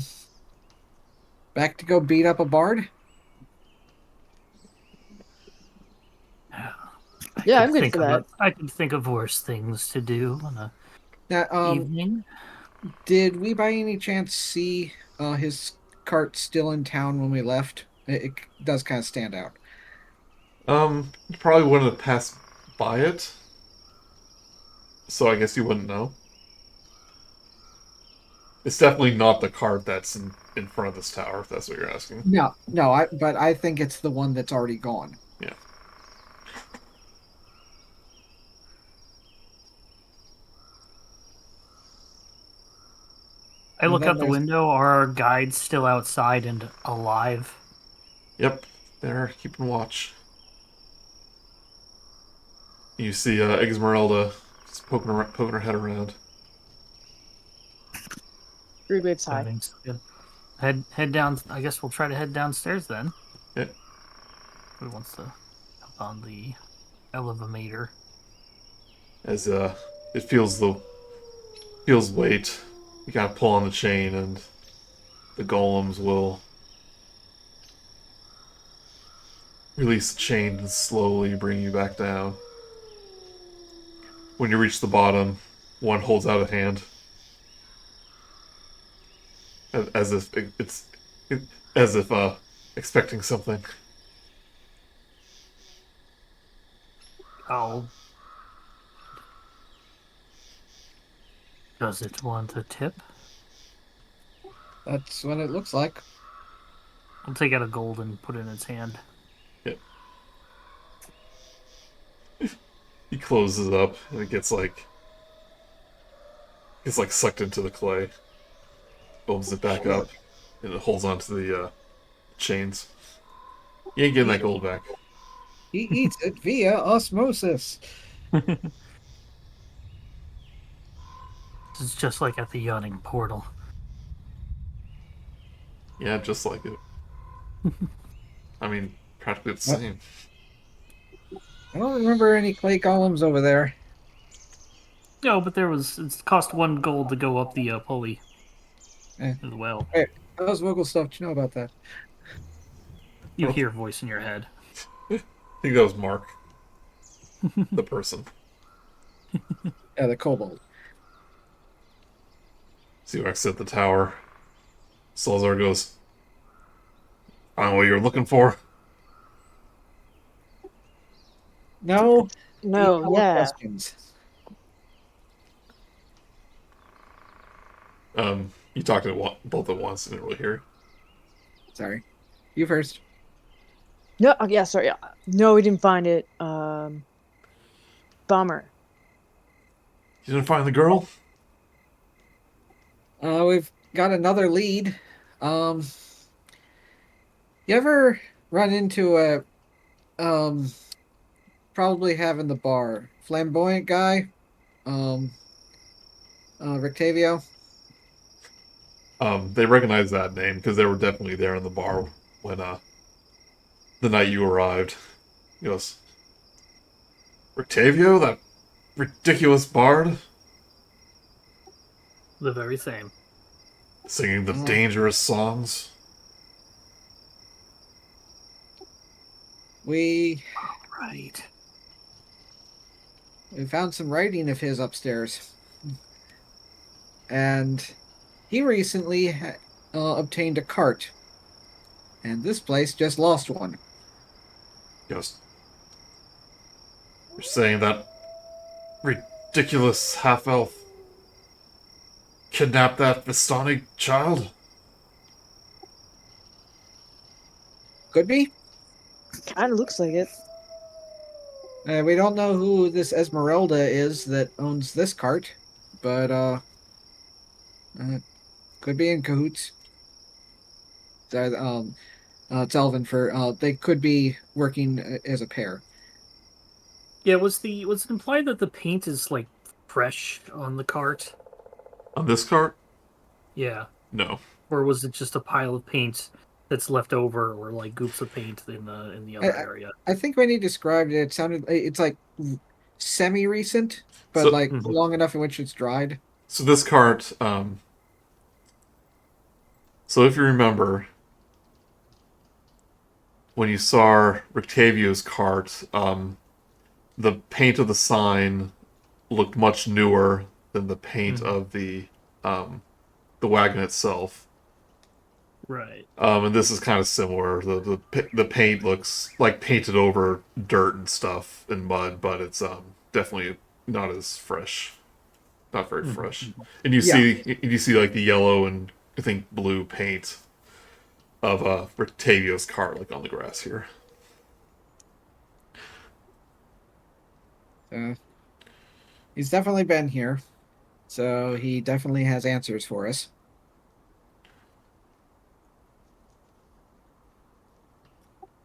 back to go beat up a bard. Yeah, I'm good for that. I could think of worse things to do on a Now, evening. did we by any chance see his cart still in town when we left? It does kind of stand out. You probably wouldn't have passed by it, so I guess you wouldn't know. It's definitely not the cart that's in front of this tower, if that's what you're asking. No, no, but I think it's the one that's already gone. Yeah. I And look then out the there's window. Are our guides still outside and alive? Yep, they're keeping watch. You see Esmeralda just poking her head around. Rude waves high. Everything's good. Head down. I guess we'll try to head downstairs then. Yeah. Who wants to up on the elevator? As it feels weight. You gotta pull on the chain, and the golems will release the chain and slowly bring you back down. When you reach the bottom, one holds out a hand, as if expecting something. Oh. Does it want a tip? that's what it looks like. I'll take out a gold and put it in its hand. Yep. He closes it up, and it gets like sucked into the clay. Opens it back up, and it holds onto the chains. You ain't getting that gold back. He eats it via osmosis. It's just like at the yawning portal. Yeah, just like it. I mean, practically the What? same. I don't remember any clay columns over there. No, but it cost 1 gold to go up the pulley Eh. as well. Hey, that was Vogel stuff. Do you know about that? You hear a voice in your head. I think that was Mark, the person. Yeah, the kobold. So you exit the tower. Salazar goes, "Find what you're looking for." No. No, more yeah. questions. You talked to both at once. Didn't really hear. Sorry. You first. No, oh, yeah, sorry. No, we didn't find it. Bummer. You didn't find the girl? We've got another lead. You ever run into a probably have in the bar flamboyant guy, Rictavio? They recognize that name because they were definitely there in the bar when the night you arrived. He goes, "Rictavio, that ridiculous bard, The very same. singing the dangerous songs." We Right. found some writing of his upstairs, and he recently obtained a cart, and this place just lost one. He goes, "You're saying that ridiculous half-elf kidnapped that Vistani child?" Could be. Kind of looks like it. We don't know who this Esmeralda is that owns this cart, but could be in cahoots. It's Elven for they could be working as a pair. Yeah, was it implied that the paint is like fresh on the cart? On this cart? Yeah. No. Or was it just a pile of paint that's left over, or like goops of paint in the other area? I think when he described it, it's like semi-recent, but So- like long enough in which it's dried. So this cart, so if you remember, when you saw Rictavio's cart, the paint of the sign looked much newer than the paint of the wagon itself. Right. And this is kind of similar. The paint looks like painted over dirt and stuff and mud, but it's definitely not as fresh. Not very fresh. And you see like the yellow and I think blue paint of Rictavio's cart like on the grass here. He's definitely been here, so he definitely has answers for us.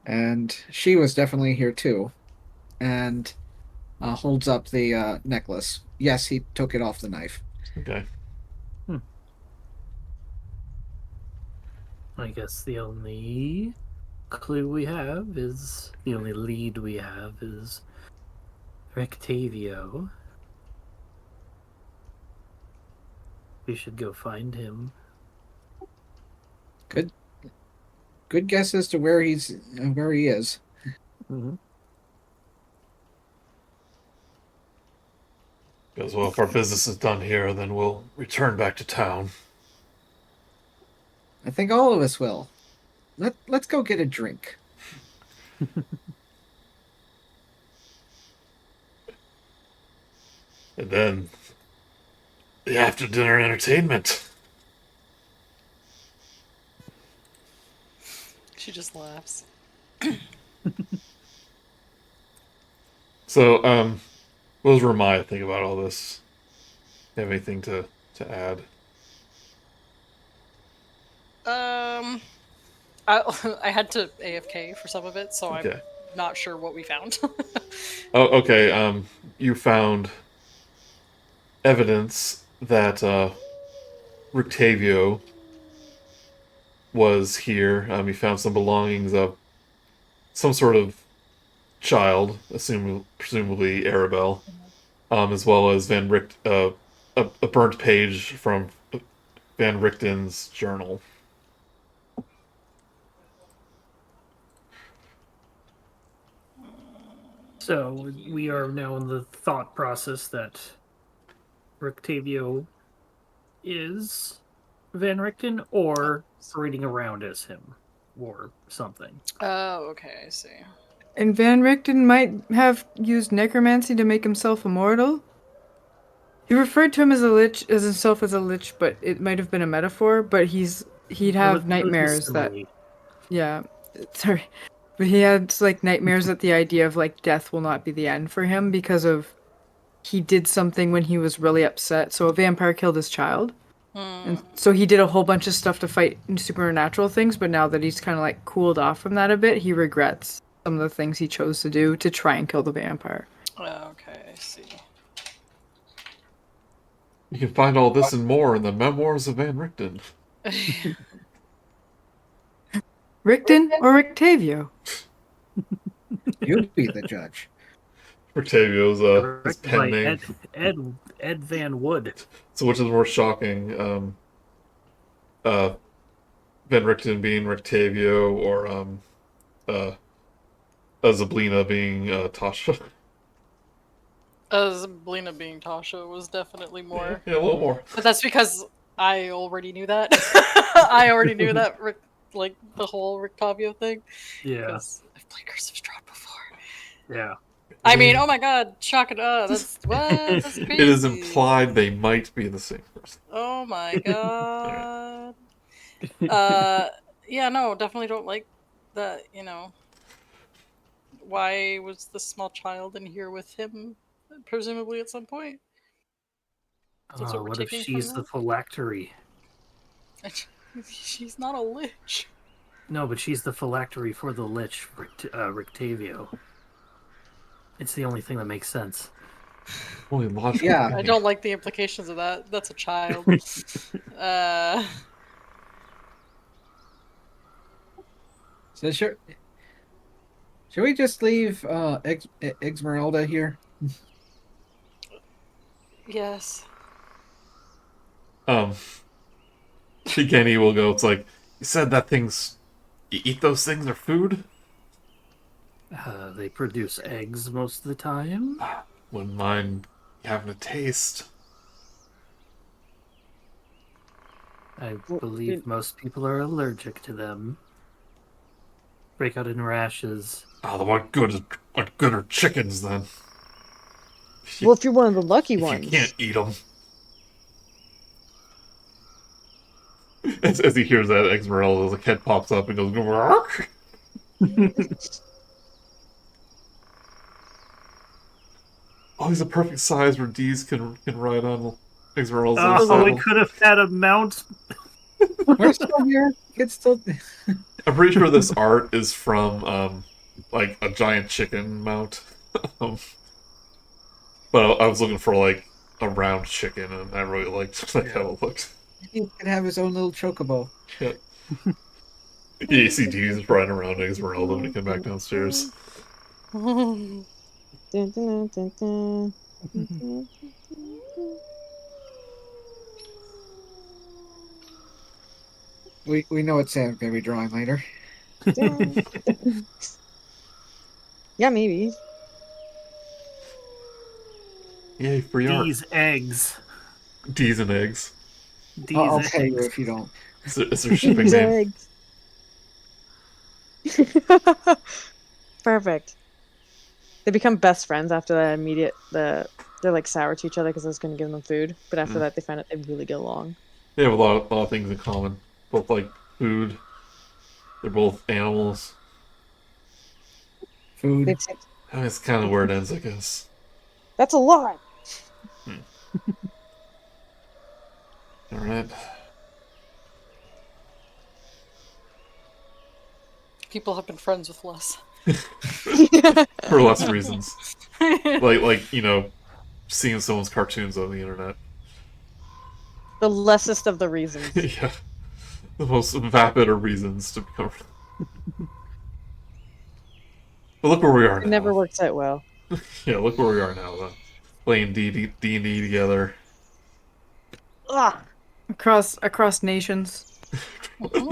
And she was definitely here too, and holds up the necklace. Yes, he took it off the knife. Okay. I guess the only clue we have is the only lead we have is Rictavio. We should go find him. Good guess as to where he is. Mm-hmm. Because, well, if our business is done here, then we'll return back to town. I think all of us will. Let's go get a drink. And then the after dinner entertainment. She just laughs. So, what does Romaia think about all this? You have anything to add? I had to AFK for some of it, so Okay. I'm not sure what we found. Oh, okay. You found evidence that Rictavio was here. You found some belongings of some sort of child, presumably Arabelle, as well as a burnt page from Van Richten's journal. So we are now in the thought process that Rictavio is Van Richten or parading around as him or something. Oh, okay, I see. And Van Richten might have used necromancy to make himself immortal. He referred to him as a lich, as himself as a lich, but it might have been a metaphor. But he'd have nightmares that, yeah, sorry, but he had like nightmares that the idea of like death will not be the end for him because of he did something when he was really upset. So a vampire killed his child. And so he did a whole bunch of stuff to fight supernatural things, but now that he's kind of like cooled off from that a bit, he regrets some of the things he chose to do to try and kill the vampire. Okay, I see. You can find all this and more in the Memoirs of Van Richten. Richten or Rictavio? You be the judge. Rictavio's his pen name. Ed Van Wood. So which is more shocking? Van Richten being Rictavio or Zablina being Tasha? Zablina being Tasha was definitely more. Yeah, a little more. But that's because I already knew that. I already knew that, like, the whole Rictavio thing. Yeah. Because I've played Curse of Strahd before. Yeah. I mean, oh my god, shock it up. That's what? That's crazy. It is implied they might be the same person. Oh my god. Yeah, no, definitely don't like that, you know. Why was the small child in here with him? Presumably at some point. That's what we're What if taking she's from the phylactery? She's not a lich. No, but she's the phylactery for the lich, Rictavio. It's the only thing that makes sense. Only logical. Yeah. I don't like the implications of that. That's a child. So should we just leave Esmeralda here? Yes. Um, Shigeni will go, it's like, you said that things... You eat those things or food? They produce eggs most of the time. Wouldn't mind having a taste. I Well, believe most people are allergic to them. Break out in rashes. Oh, the what good are chickens, then? Well, if you're one of the lucky If ones. you can't eat them. As he hears that, Esmeralda's like, head pops up and goes, "Ark!" Oh, he's a perfect size where D's can ride on Esmeralda's Oh, we saddle. could have had a mount. We're still here. It's still. I'm pretty sure this art is from, like, a giant chicken mount. um, but I was looking for, like, a round chicken, and I really liked like, how it looked. He could have his own little chocobo. Yeah. Yeah, you see D's riding around Esmeralda when he came back downstairs. Dun, dun, dun, dun, dun. We know what Sam's gonna be drawing later. Dun. Yeah, maybe. Yay, free art. These eggs. D's and eggs. These I'll eggs. pay you if you don't. Is their shipping These name? eggs. Perfect. They become best friends after that they're like sour to each other because I was going to give them food, but after that they find out they really get along. They have a lot of things in common. Both like food. They're both animals. Food. I mean, it's kind of where it ends, I guess. That's a lot. Alright. People have been friends with less. For less reasons. Like, you know, seeing someone's cartoons on the internet. The lessest of the reasons. Yeah. The most vapid of reasons to become... But look where we are now. It never works out well. Yeah, look where we are now, though. Playing D&D together. Ah, Across nations.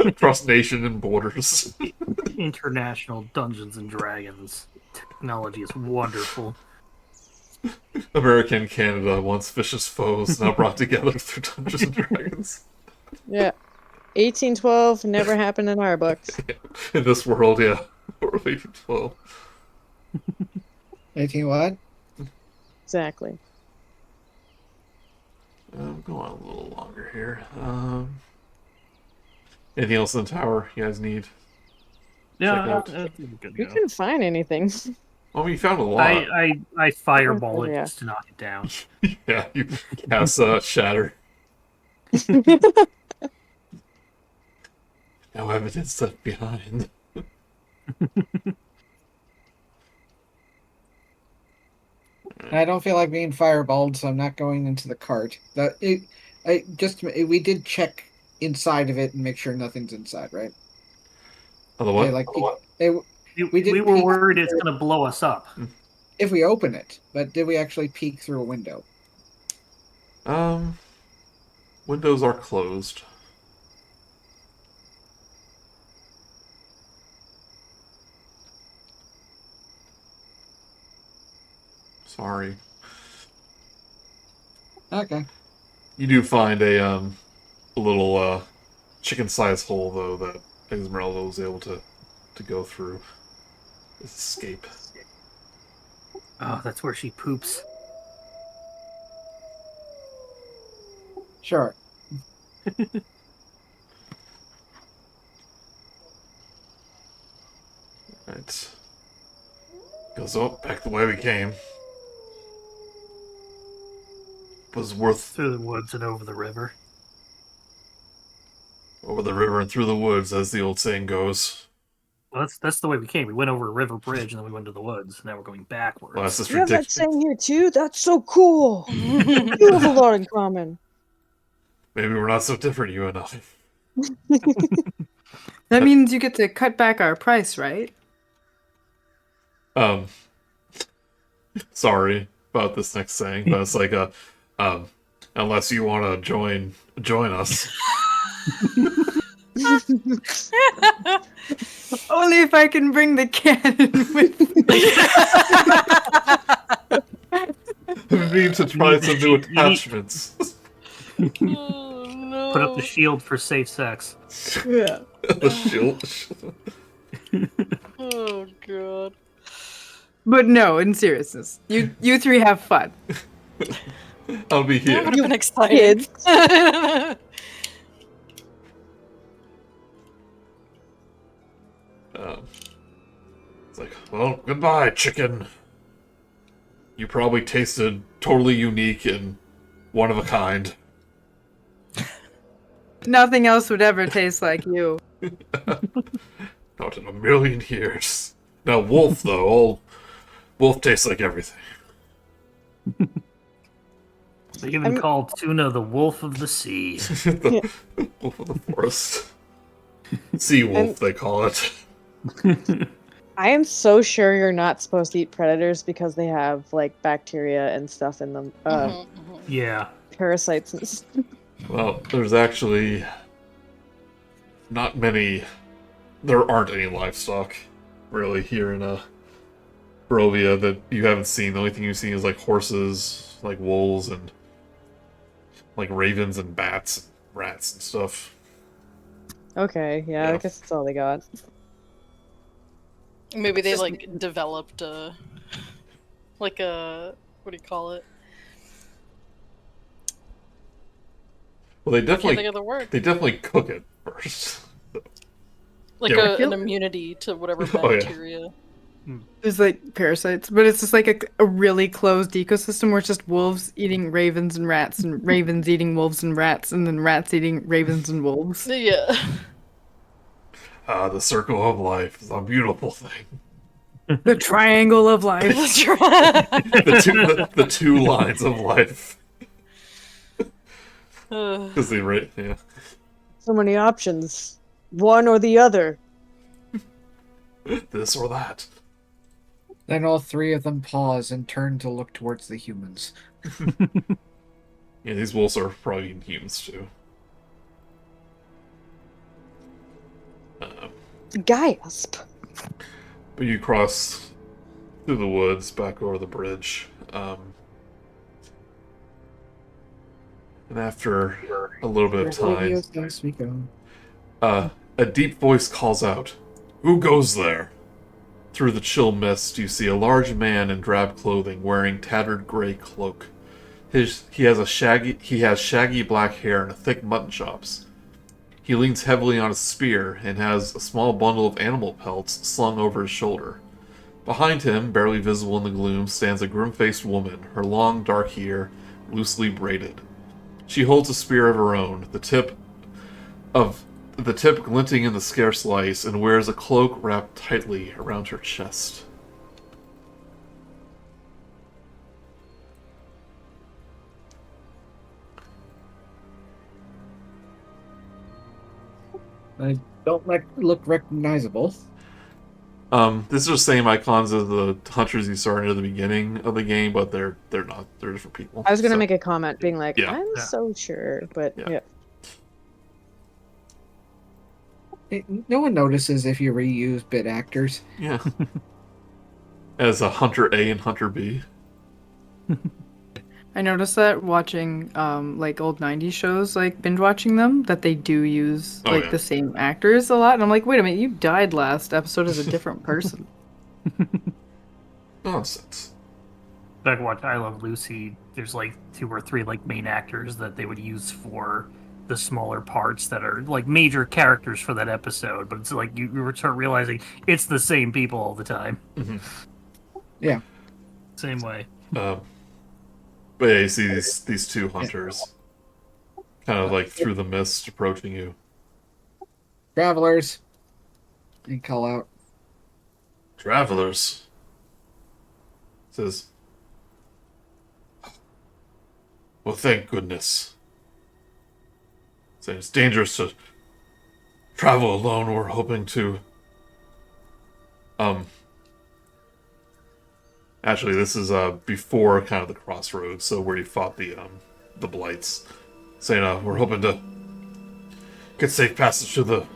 Across nation and borders. International Dungeons and Dragons. Technology is wonderful. America and Canada, once vicious foes, now brought together through Dungeons and Dragons. yeah. 1812 never happened in our books. In this world, yeah. World of 1812. 18 what? Exactly. Go on a little longer here. Anything else in the tower you guys need? Yeah, Check out. I think we're good to We go. couldn't find anything. Oh, you found a lot. I fireball it Yeah. just to knock it down. Yeah, you cast Shatter. No evidence left behind. I don't feel like being fireballed, so I'm not going into the cart. We did check inside of it and make sure nothing's inside, right? Oh, the what? Okay, like We did were peek worried it's through- going to blow us up. if we open it, but did we actually peek through a window? Windows are closed. Sorry. Okay. You do find a little chicken-sized hole though that Esmeralda was able to go through. Escape. Oh, that's where she poops. Sure. Right. Goes up back the way we came. Was worth Through the woods and over the river. over the river and through the woods, as the old saying goes. Well, that's the way we came. We went over a river bridge and then we went to the woods. Now we're going backwards. Well, that's just You have that ridiculous. saying here too? That's so cool. You have a lot in common. Maybe we're not so different, you and I. That means you get to cut back our price, right? Sorry about this next saying, but it's like I Unless you want to join us. Only if I can bring the cannon with me. I mean to try some new attachments. Oh, no. Put up the shield for safe sex. Yeah. The shield. Oh god. But no, in seriousness, you three have fun. I'll be That here. would have been exciting. Kids. It's like, well, goodbye, chicken. You probably tasted totally unique and one of a kind. Nothing else would ever taste like you. Not in a million years. Now, wolf, though. Wolf tastes like everything. They even call tuna the wolf of the sea. The wolf of the forest. Sea wolf, they call it. I am so sure you're not supposed to eat predators because they have like bacteria and stuff in them. Yeah. Parasites and stuff. Well, there's actually not many. There aren't any livestock, really, here in Barovia that you haven't seen. The only thing you've seen is like horses, like wolves, and like ravens and bats, and rats and stuff. Okay, yeah, Yeah. I guess that's all they got. Maybe they like developed a what do you call it? Well, they I can't think definitely of the word. they definitely cook it first. Like Yeah. an immunity to whatever Oh, yeah. bacteria. There's like parasites, but it's just like a really closed ecosystem where it's just wolves eating ravens and ravens eating wolves and then rats eating ravens and wolves. Yeah. The circle of life is a beautiful thing. The triangle of life. That's right. The two lines of life. Uh, Because they rate, yeah. So many options. One or the other. This or that. Then all three of them pause and turn to look towards the humans. Yeah, these wolves are probably eating humans too. Gasp. But you cross through the woods back over the bridge. And after a little bit of time, Yes, we go. a deep voice calls out, "Who goes there?" Through the chill mist, you see a large man in drab clothing wearing tattered gray cloak. He has shaggy black hair and thick mutton chops. He leans heavily on a spear and has a small bundle of animal pelts slung over his shoulder. Behind him, barely visible in the gloom, stands a grim-faced woman, her long dark hair loosely braided. She holds a spear of her own, the tip glinting in the scarce light, and wears a cloak wrapped tightly around her chest. I don't look recognizable. These are the same icons as the hunters you saw near the beginning of the game, but they're not. They're different people. I was gonna So, make a comment being like, Yeah. I'm Yeah. so sure, but Yeah. yeah. No one notices if you reuse bit actors. Yeah. As a Hunter A and Hunter B. I noticed that watching like old 90s shows, like binge watching them, that they do use Oh, like yeah. the same actors a lot. And I'm like, wait a minute, you died last episode as a different person. Nonsense. Back watch I Love Lucy, there's like 2 or 3 like main actors that they would use for the smaller parts that are like major characters for that episode, but it's like you start realizing it's the same people all the time. Mhm. Yeah. Same way. But yeah, you see these two hunters, kind of like through the mist, approaching you. Travelers. You call out. Travelers. Says, well, thank goodness. Says it's dangerous to travel alone. We're hoping to. Actually, this is before kind of the crossroads, so where you fought the the blights, saying, "We're hoping to get safe passage to the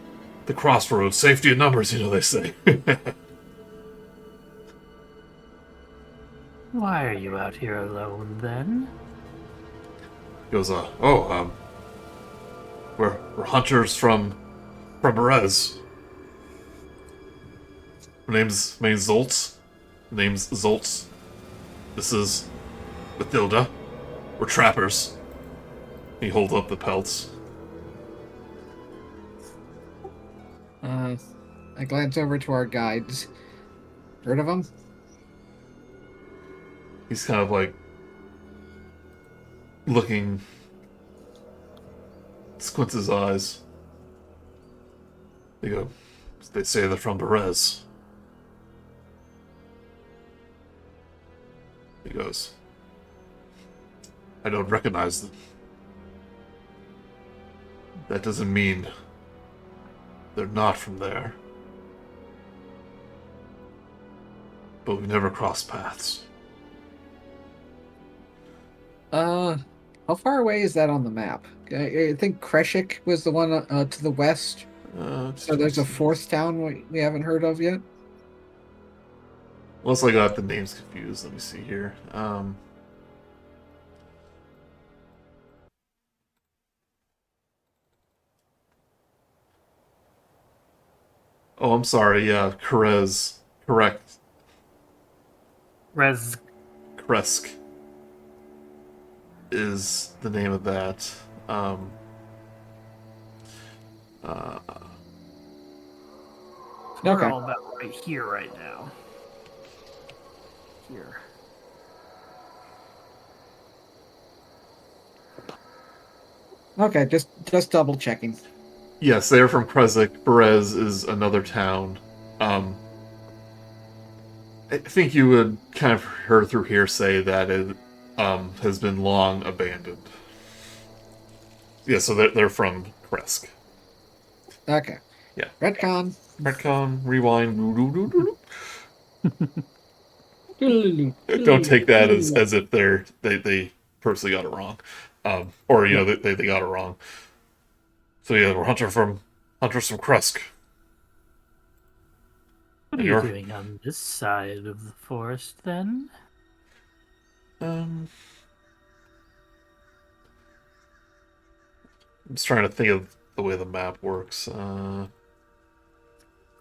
crossroads. Safety in numbers, they say." Why are you out here alone, then? He goes, we're hunters from Berez. Her name's Zoltz. Her name's Zoltz. This is Mathilda. We're trappers." He holds up the pelts. I glance over to our guides. Heard of them? He's kind of like looking, squints his eyes. They say they're from Berez. He goes, "I don't recognize them. That doesn't mean they're not from there. But we never crossed paths." How far away is that on the map? I think Kreshik was the one to the west. So there's a fourth town we haven't heard of yet? Unless I got the names confused. Let me see here. Oh, I'm sorry. Yeah, Kerez. Correct. Rez. Kresk is the name of that. We're Okay. all about right here right now. Here. Okay, just double checking. Yes, they are from Krezk. Berez is another town. I think you would kind of heard through hearsay that it has been long abandoned. Yeah, so they're from Kresk. Okay. Yeah. Retcon. Retcon, rewind. Don't take that as if they personally got it wrong, or they got it wrong. So yeah, we're hunters from Kresk. What are you doing on this side of the forest, then? I'm just trying to think of the way the map works. It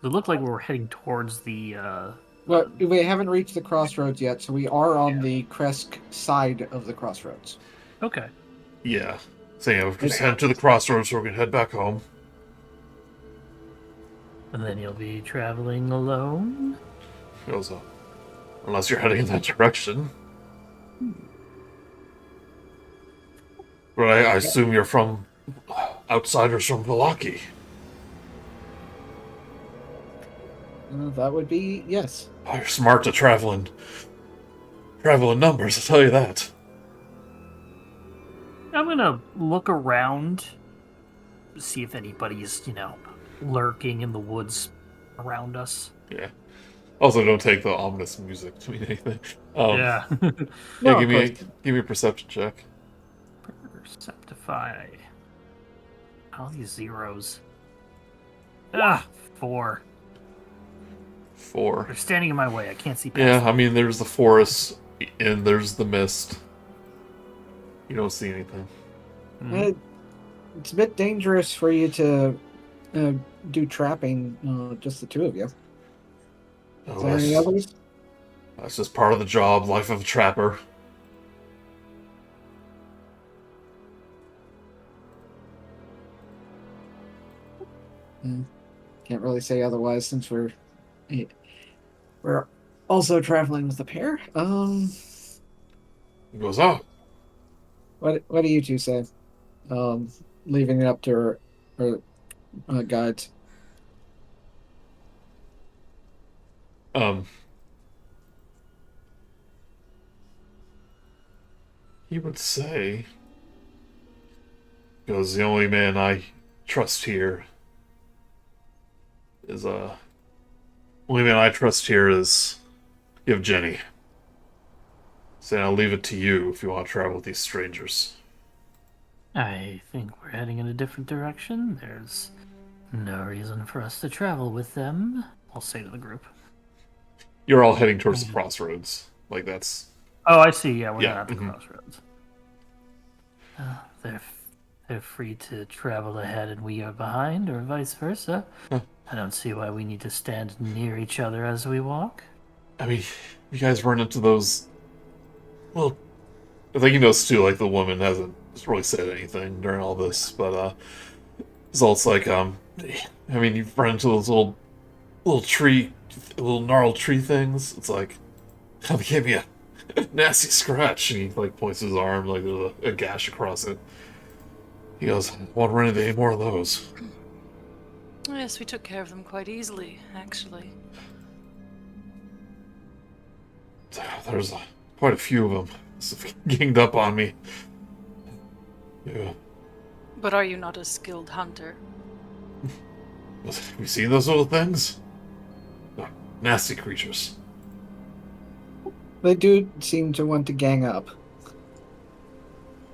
looked like we were heading towards the. Well, we haven't reached the crossroads yet, so we are on the Kresk side of the crossroads. Okay. Yeah. So yeah, we're just heading to the crossroads so we can head back home. And then you'll be traveling alone? He goes, unless you're heading in that direction. But I assume you're from outsiders from Vallaki. That would be yes. Oh, you're smart to travel in numbers, I'll tell you that. I'm gonna look around, see if anybody's, lurking in the woods around us. Yeah. Also, don't take the ominous music to mean anything. Yeah. Yeah, give me a perception check. Perceptify. All these zeros. 4. 4. They're standing in my way. I can't see past Yeah, them. I mean, there's the forest, and there's the mist. You don't see anything. It's a bit dangerous for you to do trapping, just the two of you. Oh, Is there any others? That's just part of the job, life of a trapper. Can't really say otherwise since we're also traveling with a pair. He goes, oh, What do you two say? Leaving it up to our guides. He would say, because the only man I trust here is only man I trust here is you have Jenny. So I'll leave it to you if you want to travel with these strangers. I think we're heading in a different direction. There's no reason for us to travel with them, I'll say to the group. You're all heading towards the crossroads. Like, that's... Oh, I see. Yeah, we're Yeah, not at the mhm. crossroads. They're they're free to travel ahead and we are behind, or vice versa. Huh. I don't see why we need to stand near each other as we walk. I mean, you guys run into those... Well, I think you notice too, like, the woman hasn't really said anything during all this, but, Zolt's like, I mean, you've run into those little tree, little gnarled tree things. It's like, they gave me a nasty scratch. And he, like, points his arm, like, there's a gash across it. He goes, won't run into any more of those. Yes, we took care of them quite easily, actually. There's quite a few of them. Ganged up on me. Yeah. But are you not a skilled hunter? Have you seen those little things? Oh, nasty creatures. They do seem to want to gang up.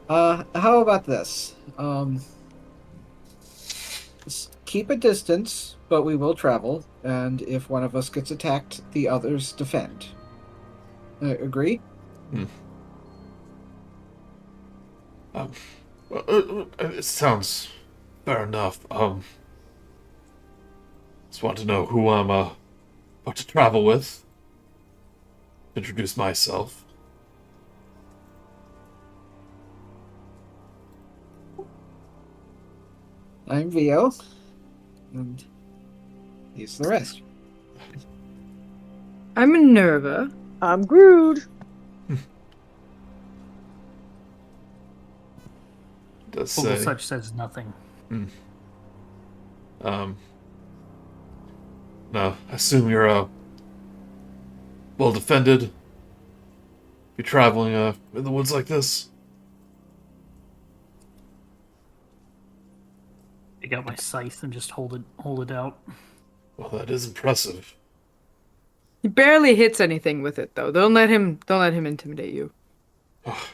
How about this? Keep a distance, but we will travel, and if one of us gets attacked, the others defend. Agree? Well, it sounds fair enough. Just want to know who I'm about to travel with. Introduce myself. I'm Vio, and he's the rest. I'm Minerva. I'm Grude. Does say. Vogelsuch says nothing. No, I assume you're well defended. Be traveling in the woods like this. I got my scythe and just hold it out. Well, that is impressive. He barely hits anything with it, though. Don't let him intimidate you. Oh,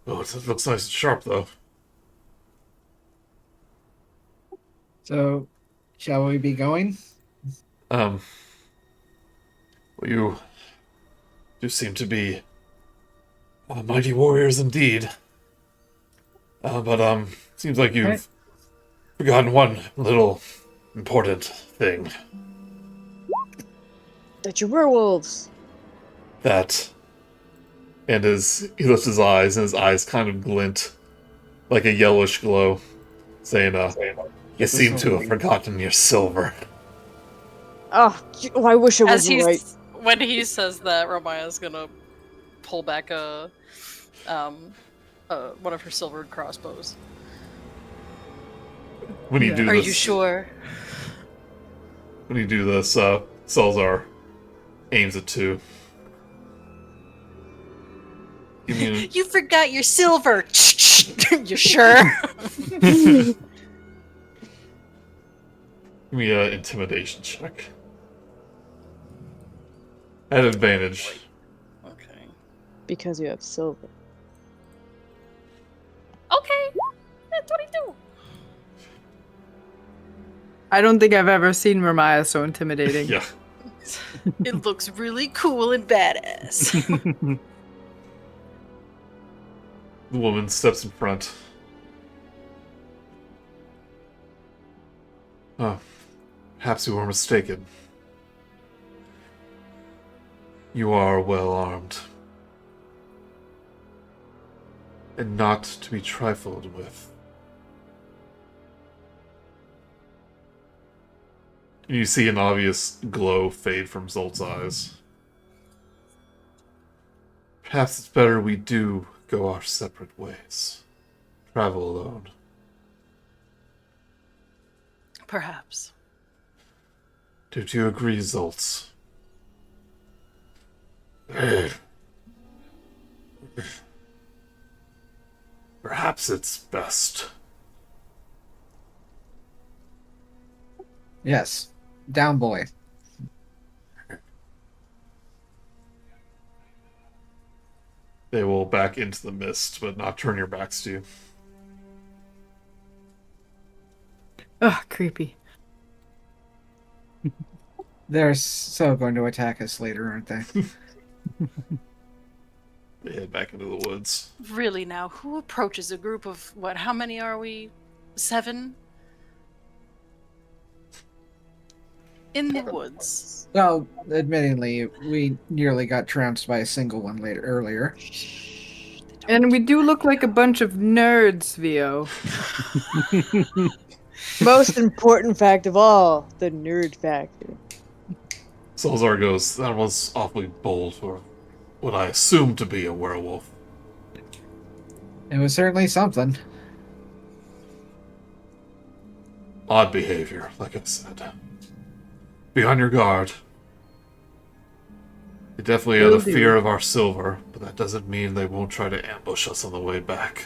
it looks nice and sharp, though. So, shall we be going? Well, you do seem to be mighty warriors indeed. But seems like you've forgotten one little important thing. That you're werewolves. That, and he lifts his eyes, and his eyes kind of glint like a yellowish glow, saying, you seem to have forgotten your silver. Oh, I wish it was right. When he says that, Romaia's gonna pull back one of her silvered crossbows. When you do this, Are you sure? When you do this, Salzar aims at two. You forgot your silver. You sure? Give me an intimidation check. At advantage. Okay. Because you have silver. Okay. That's what I do. I don't think I've ever seen Romaia so intimidating. Yeah. It looks really cool and badass. The woman steps in front. Oh, perhaps you were mistaken. You are well armed. And not to be trifled with. You see an obvious glow fade from Zolt's eyes. Perhaps it's better we do go our separate ways. Travel alone. Perhaps. Do you agree, Zoltz? Perhaps it's best. Yes. Down, boy. they will back into the mist, but not turn your backs to you. Ugh, creepy. They're so going to attack us later, aren't they? They head back into the woods. Really now, who approaches a group of, what, how many are we? 7? In the woods. Well, admittingly, we nearly got trounced by a single one earlier. And we do look like a bunch of nerds, Vio. Most important fact of all, the nerd factor. Salazar goes, that was awfully bold for what I assume to be a werewolf. It was certainly something. Odd behavior, like I said. Be on your guard. They definitely are the fear of our silver, but that doesn't mean they won't try to ambush us on the way back.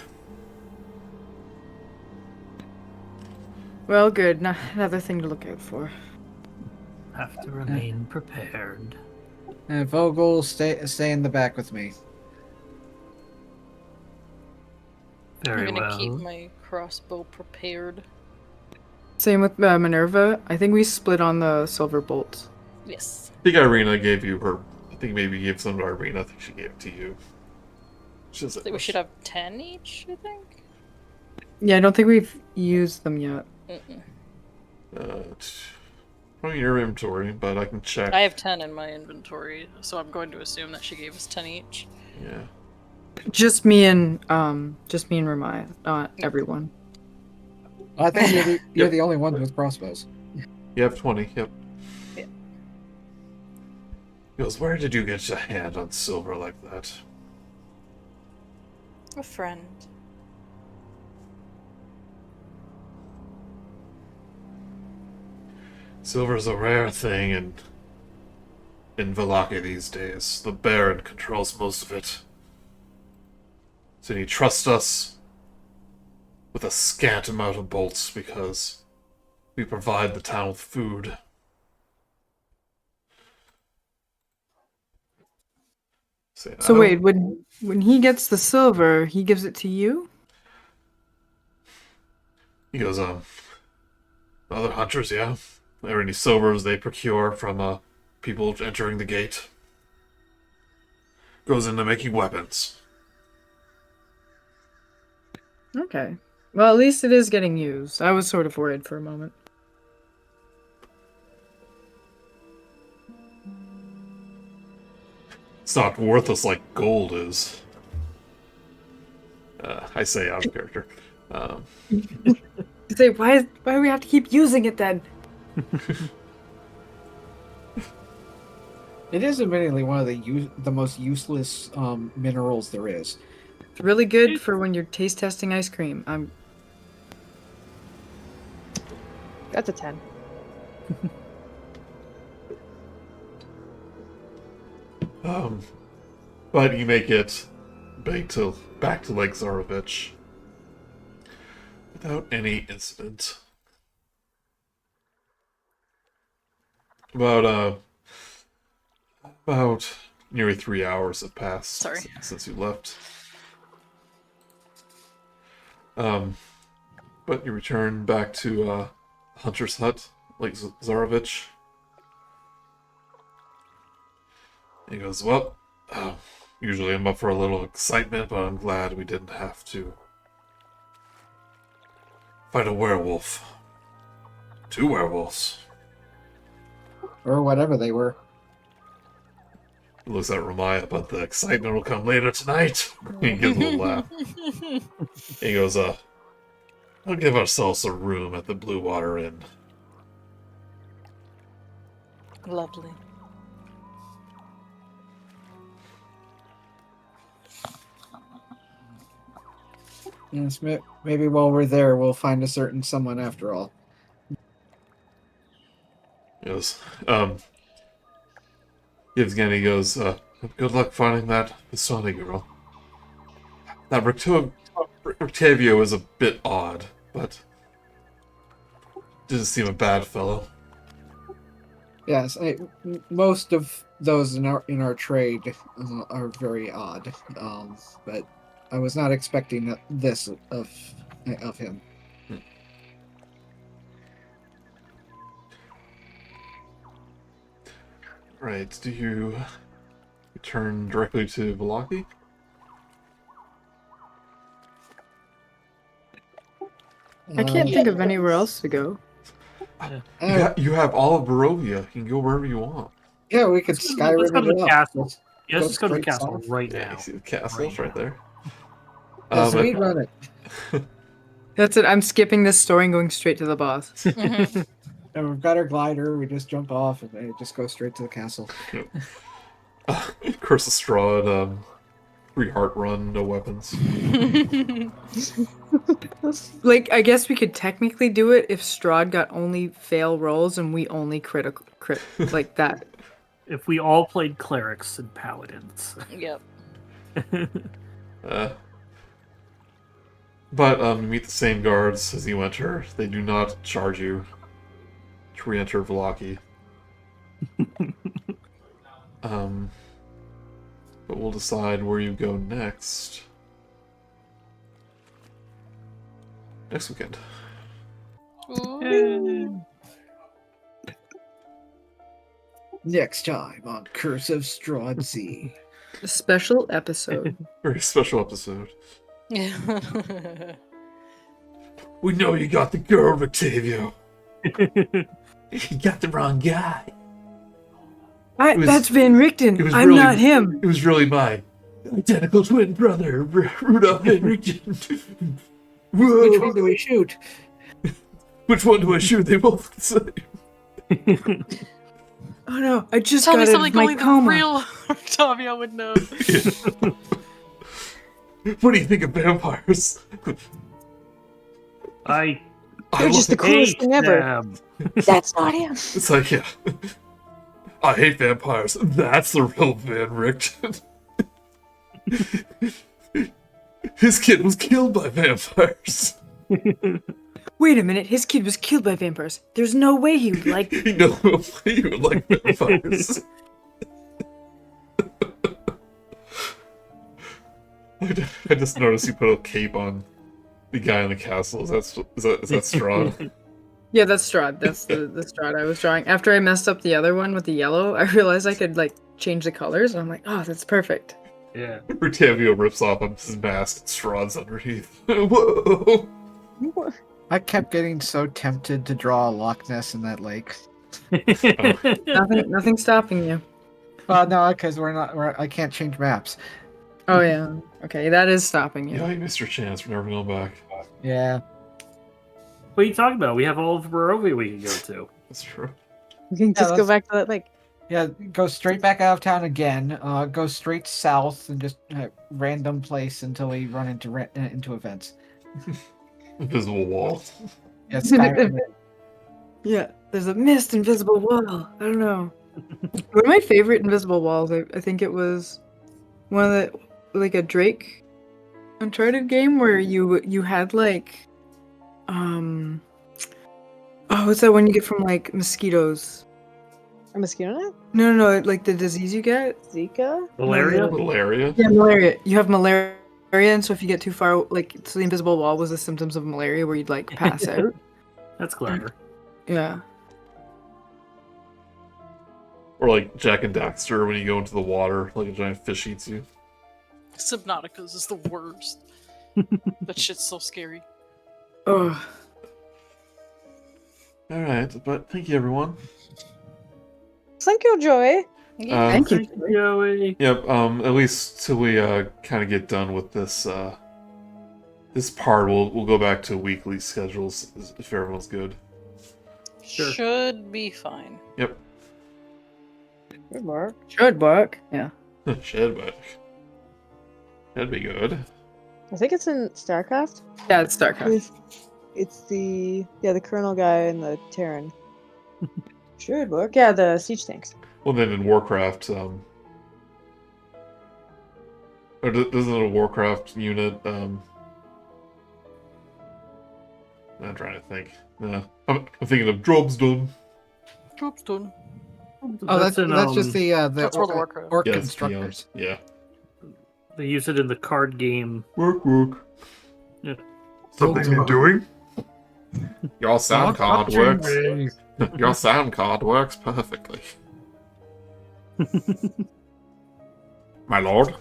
Well, good. Another thing to look out for. Have to remain prepared. And Vogel, stay in the back with me. Very I'm gonna well. keep my crossbow prepared. Same with Minerva. I think we split on the silver bolts. Yes. I think Irina gave you her. I think maybe you gave some to Irina. I think she gave it to you. I think we should have 10 each, I think? Yeah, I don't think we've used them yet. From your inventory, but I can check. I have 10 in my inventory, so I'm going to assume that she gave us 10 each. Yeah. Just me and Romaia, not everyone. I think you're the only one with crossbows. You have 20, yep. Yeah. He goes, where did you get your hand on silver like that? A friend. Silver's a rare thing in Vallaki these days. The Baron controls most of it. So he trusts us with a scant amount of bolts because we provide the town with food. So wait, when he gets the silver, he gives it to you? He goes, other hunters, yeah. There are any silvers they procure from people entering the gate. Goes into making weapons. Okay. Well, at least it is getting used. I was sort of worried for a moment. It's not worthless like gold is. I say out of character. Say, why do we have to keep using it then? It is admittedly one of the most useless minerals there is. It's really good for when you're taste testing ice cream. That's a 10. But you make it back to Lake Zarovich without any incident. About nearly 3 hours have passed since you left. But you return back to Hunter's Hut, Lake Zarovich. He goes, well, usually I'm up for a little excitement, but I'm glad we didn't have to fight a werewolf. 2 werewolves. Or whatever they were. He looks at Romaia, but the excitement will come later tonight. He gives a little laugh. He goes, we'll give ourselves a room at the Blue Water Inn. Lovely. Yes, maybe while we're there, we'll find a certain someone after all. He goes, he goes, good luck finding that Pisani girl. That Rictavio is a bit odd, but didn't seem a bad fellow. Yes, most of those in our trade are very odd, but I was not expecting this of him. Right. Do you return directly to Velaki? I can't think of anywhere else to go. You have all of Barovia. You can go wherever you want. Yeah, we could Let's Skyrim go to it the up. castle. Go Let's just go to the straight castle south. right Yeah, now. you see the castle Right right now. there. Yes, But- we run it. That's it. I'm skipping this story and going straight to the boss. Mhm. And we've got our glider. We just jump off and they just go straight to the castle. Curse of Strahd, free heart run, no weapons. Like, I guess we could technically do it if Strahd got only fail rolls and we only crit like that. If we all played clerics and paladins. Yep. But you meet the same guards as you enter. They do not charge you to re-enter Velaki. But we'll decide where you go next. Next weekend. Ooh. Next time on Curse of Strahd Sea. A special episode. Very special episode. Yeah. We know you got the girl, Octavio. You got the wrong guy. was- That's Van Richten. it was I'm really- not him. It was really my identical twin brother, Rudolph Henrichen. Whoa! Which one do we shoot? Which one do I shoot? They both the same. Oh no! I just Tell got me out of something my only the coma. real Octavio would know. What do you think of vampires? I They're just the coolest hate thing ever. them. That's not him. It's like, yeah. I hate vampires. That's the real Van Richten. His kid was killed by vampires. Wait a minute! His kid was killed by vampires. There's no way he would like. You know you would like vampires. I just noticed you put a cape on the guy in the castle. Is that Strahd? Yeah, that's Strahd. That's the Strahd I was drawing. After I messed up the other one with the yellow, I realized I could like change the colors. And I'm like, oh, that's perfect. Yeah. Octavio rips off his mask. Strahd's underneath. Whoa! I kept getting so tempted to draw a Loch Ness in that lake. Nothing stopping you. Well, no, because I can't change maps. Oh yeah. Okay, that is stopping you. Yeah, you missed your chance. We're never going back. Yeah. What are you talking about? We have all of Barovia we can go to. That's true. We can just go that's- back to that lake. Yeah, go straight back out of town again. Go straight south and just random place until we run into events. Invisible wall. Yeah, Skyrim. Yeah, there's a mist invisible wall. I don't know. One of my favorite invisible walls, I think it was one of the like a Drake Uncharted game where you had like what's that one you get from like mosquitoes? A mosquito net? No, like the disease you get. Zika? Malaria? Malaria. Yeah, malaria. You have malaria, and so if you get too far, like, so the invisible wall was the symptoms of malaria where you'd like pass out. That's clever. Yeah. Or like Jack and Daxter when you go into the water, like a giant fish eats you. Subnauticas is the worst. That shit's so scary. Oh, Alright, but thank you everyone. Thank you, Joey. thank you. Joey. Yep, at least till we kind of get done with this this part, we'll go back to weekly schedules if everyone's good. Sure. Should be fine. Yep. Good work. Should work. Yeah. Shed back. That'd be good. I think it's in StarCraft. Yeah, it's StarCraft. It's the Colonel guy and the Terran. Should work. Yeah, the siege tanks. Well, then in Warcraft, or doesn't a Warcraft unit, I'm trying to think. I'm thinking of Drobsdon. Job's done. Oh, that's in, just the That's World of Warcraft. orc Yes, constructors. yeah. They use it in the card game. Work. Yeah. Something you're doing? Your sound card works. me. Your sound card works perfectly. My lord?